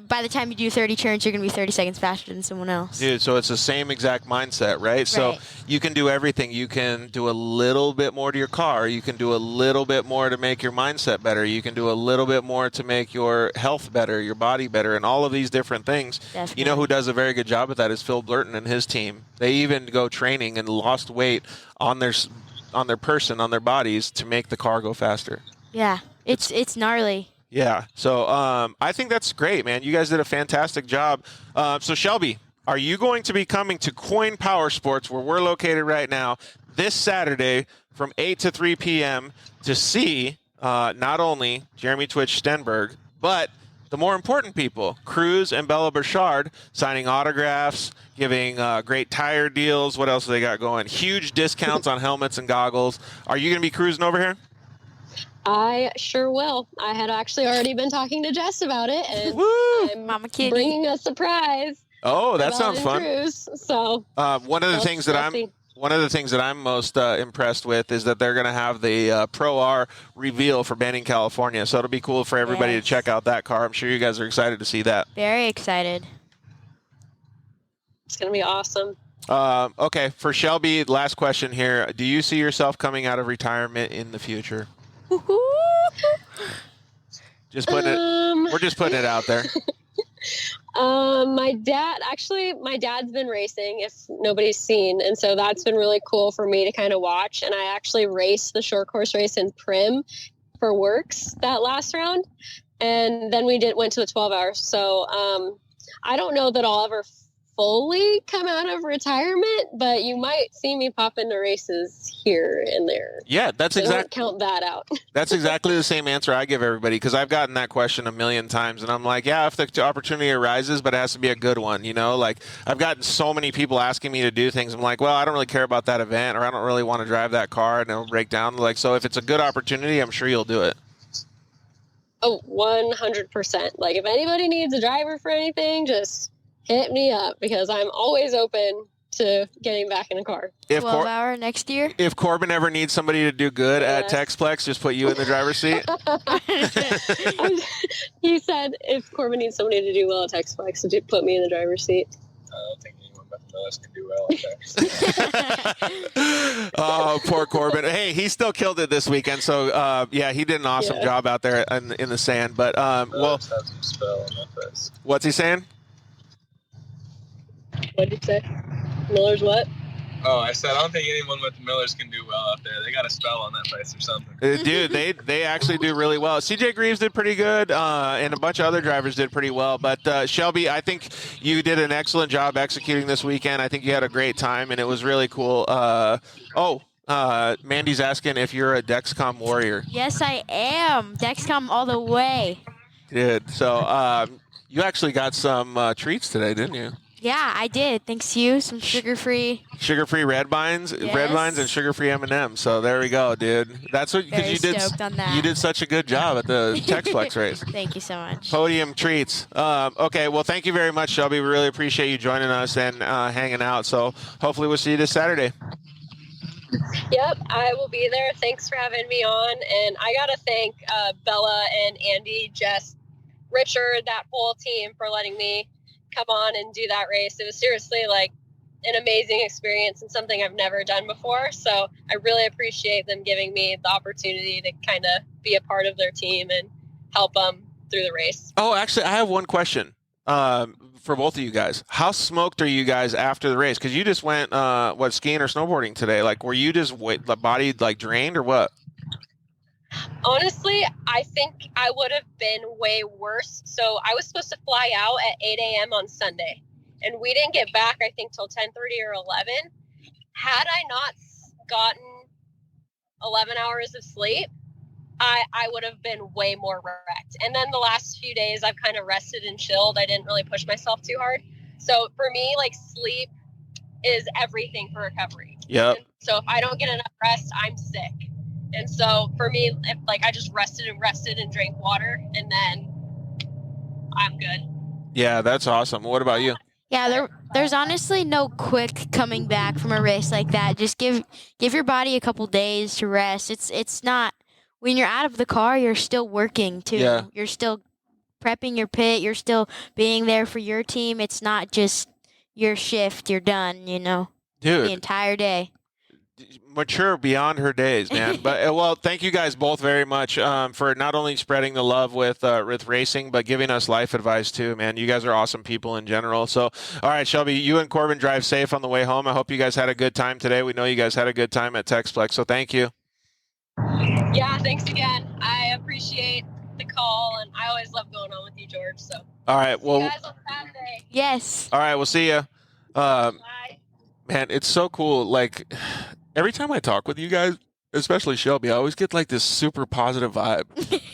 by the time you do 30 turns, you're going to be 30 seconds faster than someone else. Dude, so it's the same exact mindset, right? So you can do everything. You can do a little bit more to your car. You can do a little bit more to make your mindset better. You can do a little bit more to make your health better, your body better, and all of these different things. Definitely. You know who does a very good job at that is Phil Blurton and his team. They even go training and lost weight on their person, on their bodies, to make the car go faster. Yeah, it's gnarly. Yeah, so I think that's great, man. You guys did a fantastic job. So, Shelby, are you going to be coming to Coin Power Sports, where we're located right now, this Saturday from 8 to 3 p.m. to see not only Jeremy Twitch Stenberg, but the more important people, Cruz and Bella Burchard, signing autographs, giving great tire deals. What else have they got going? Huge discounts on helmets and goggles. Are you going to be cruising over here? I sure will. I had actually already been talking to Jess about it, and I'm Mama Kitty bringing a surprise. Oh, that sounds fun. Cruise, so one of the things that I'm most impressed with is that they're going to have the Pro R reveal for Banning, California. So it'll be cool for everybody to check out that car. I'm sure you guys are excited to see that. Very excited. It's going to be awesome. Okay, for Shelby, last question here. Do you see yourself coming out of retirement in the future? Just putting it. We're just putting it out there. My dad's been racing, if nobody's seen, and so that's been really cool for me to kind of watch. And I actually raced the short course race in Prim for Works that last round, and then we went to the 12 hours. So I don't know that I'll ever fully come out of retirement, but you might see me pop into races here and there. Yeah, that's So exactly. don't count that out. That's exactly the same answer I give everybody, because I've gotten that question a million times, and I'm like, yeah, if the opportunity arises, but it has to be a good one, you know? Like, I've gotten so many people asking me to do things. I'm like, well, I don't really care about that event, or I don't really want to drive that car, and it'll break down. Like, so if it's a good opportunity, I'm sure you'll do it. Oh, 100%. Like, if anybody needs a driver for anything, just hit me up, because I'm always open to getting back in a car. 12-hour next year? If Corbin ever needs somebody to do good at Texplex, just put you in the driver's seat. He said if Corbin needs somebody to do well at Texplex, to put me in the driver's seat. I don't think anyone but the Mills can do well at that. Oh, poor Corbin. Hey, he still killed it this weekend. So, yeah, he did an awesome job out there in the sand. But, well, what's he saying? What did you say? Miller's what? Oh, I said I don't think anyone with the Millers can do well out there. They got a spell on that place or something. Dude, they actually do really well. CJ Greaves did pretty good, and a bunch of other drivers did pretty well. But Shelby, I think you did an excellent job executing this weekend. I think you had a great time, and it was really cool. Mandy's asking if you're a Dexcom warrior. Yes, I am. Dexcom all the way. Dude, so you actually got some treats today, didn't you? Yeah, I did. Thanks to you. Some sugar-free red vines, and sugar-free M&Ms. So there we go, dude. That's what, because you did such a good job at the Texplex race. Thank you so much. Podium treats. Okay, well, thank you very much, Shelby. We really appreciate you joining us and hanging out. So hopefully we'll see you this Saturday. Yep, I will be there. Thanks for having me on. And I got to thank Bella and Andy, Jess, Richard, that whole team for letting me come on and do that race. It was seriously like an amazing experience and something I've never done before. So I really appreciate them giving me the opportunity to kind of be a part of their team and help them through the race. Oh, actually, I have one question for both of you guys. How smoked are you guys after the race? Because you just went, skiing or snowboarding today? Like, were you just the body like drained or what? Honestly, I think I would have been way worse. So I was supposed to fly out at 8 a.m. on Sunday, and we didn't get back, I think, till 10:30 or 11. Had I not gotten 11 hours of sleep, I would have been way more wrecked. And then the last few days, I've kind of rested and chilled. I didn't really push myself too hard. So for me, like, sleep is everything for recovery. Yep. And so if I don't get enough rest, I'm sick. And so for me, I just rested and drank water, and then I'm good. Yeah, that's awesome. What about you? Yeah, there's honestly no quick coming back from a race like that. Just give your body a couple days to rest. It's not, when you're out of the car, you're still working too. Yeah. You're still prepping your pit. You're still being there for your team. It's not just your shift. You're done. Dude, the entire day. Mature beyond her days, man. But well, thank you guys both very much for not only spreading the love with racing, but giving us life advice too, man. You guys are awesome people in general. So, all right, Shelby, you and Corbin drive safe on the way home. I hope you guys had a good time today. We know you guys had a good time at Texplex, so thank you. Yeah, thanks again. I appreciate the call, and I always love going on with you, George. So, all right, well, see you guys on Saturday. Yes. All right, we'll see you. Bye. Man, it's so cool. Like, every time I talk with you guys, especially Shelby, I always get like this super positive vibe.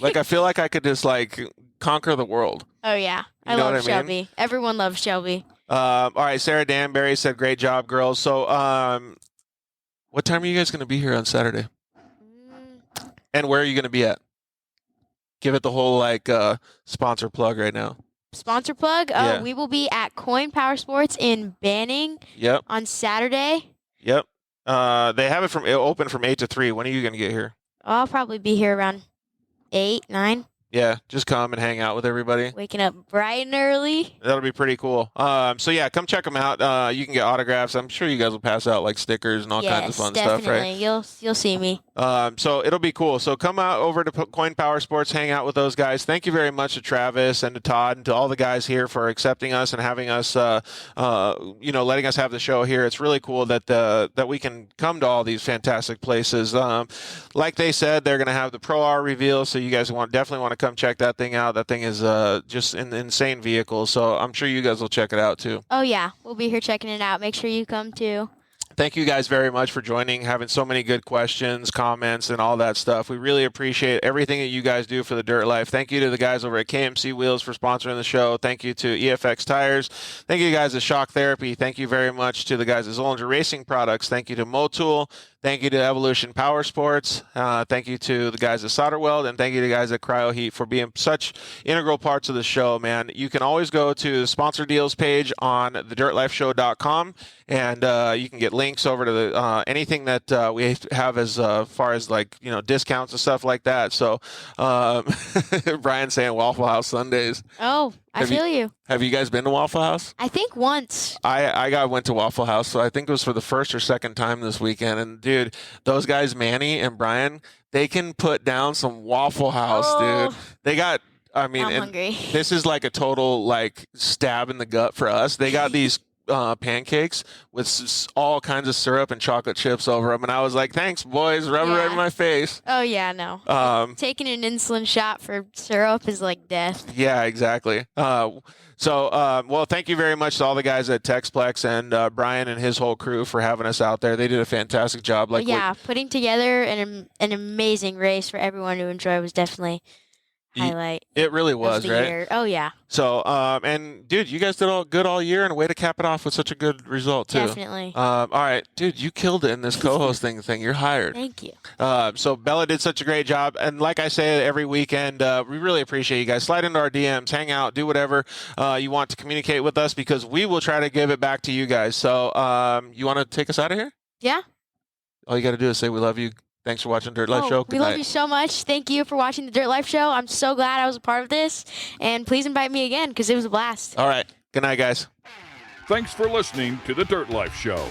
Like, I feel like I could just like conquer the world. Oh yeah, I love Shelby. Everyone loves Shelby. All right, Sarah Danbury said, "Great job, girls." So, what time are you guys going to be here on Saturday? And where are you going to be at? Give it the whole like sponsor plug right now. Sponsor plug? Yeah. We will be at Coin Power Sports in Banning. Yep. On Saturday. Yep. They have it open from 8 to 3. When are you going to get here? I'll probably be here around 8, 9. Yeah, just come and hang out with everybody. Waking up bright and early. That'll be pretty cool. So yeah, come check them out. You can get autographs. I'm sure you guys will pass out like stickers and all kinds of fun stuff, right? You'll see me. So it'll be cool. So come out over to Coin Power Sports, hang out with those guys. Thank you very much to Travis and to Todd and to all the guys here for accepting us and having us, letting us have the show here. It's really cool that we can come to all these fantastic places. Like they said, they're going to have the Pro R reveal, so you guys definitely want to come check that thing out. That thing is just an insane vehicle, so I'm sure you guys will check it out too. Oh yeah, we'll be here checking it out. Make sure you come too. Thank you guys very much for joining, having so many good questions, comments, and all that stuff. We really appreciate everything that you guys do for the Dirt Life. Thank you to the guys over at KMC Wheels for sponsoring the show. Thank you to EFX Tires. Thank you guys at Shock Therapy. Thank you very much to the guys at Zollinger Racing Products. Thank you to Motul. Thank you to Evolution Power Sports. Thank you to the guys at Solder Weld, and thank you to the guys at Cryo Heat for being such integral parts of the show, man. You can always go to the sponsor deals page on thedirtlifeshow.com, and you can get links over to the anything that we have as far as discounts and stuff like that. So Brian's saying Waffle House Sundays. Oh, I feel you. Have you guys been to Waffle House? I think once. I went to Waffle House, so I think it was for the first or second time this weekend. And dude, those guys, Manny and Brian, they can put down some Waffle House, dude. They got. I'm hungry. This is like a total stab in the gut for us. They got these pancakes with all kinds of syrup and chocolate chips over them, and I was like, "Thanks, boys, rub it right in my face." Oh yeah, no. Taking an insulin shot for syrup is like death. Yeah, exactly. Well, thank you very much to all the guys at Texplex and Brian and his whole crew for having us out there. They did a fantastic job. Putting together an amazing race for everyone to enjoy was definitely highlight. It really was, right? Year. Oh yeah. So, and dude, you guys did all good all year, and a way to cap it off with such a good result too. Definitely. All right, dude, you killed it in this co-hosting thing. You're hired. Thank you. So Bella did such a great job, and like I say every weekend, we really appreciate you guys. Slide into our DMs, hang out, do whatever you want to communicate with us, because we will try to give it back to you guys. So, you want to take us out of here? Yeah. All you got to do is say we love you. Thanks for watching Dirt Life Show. Good we love you so much. Thank you for watching the Dirt Life Show. I'm so glad I was a part of this. And please invite me again because it was a blast. All right. Good night, guys. Thanks for listening to the Dirt Life Show.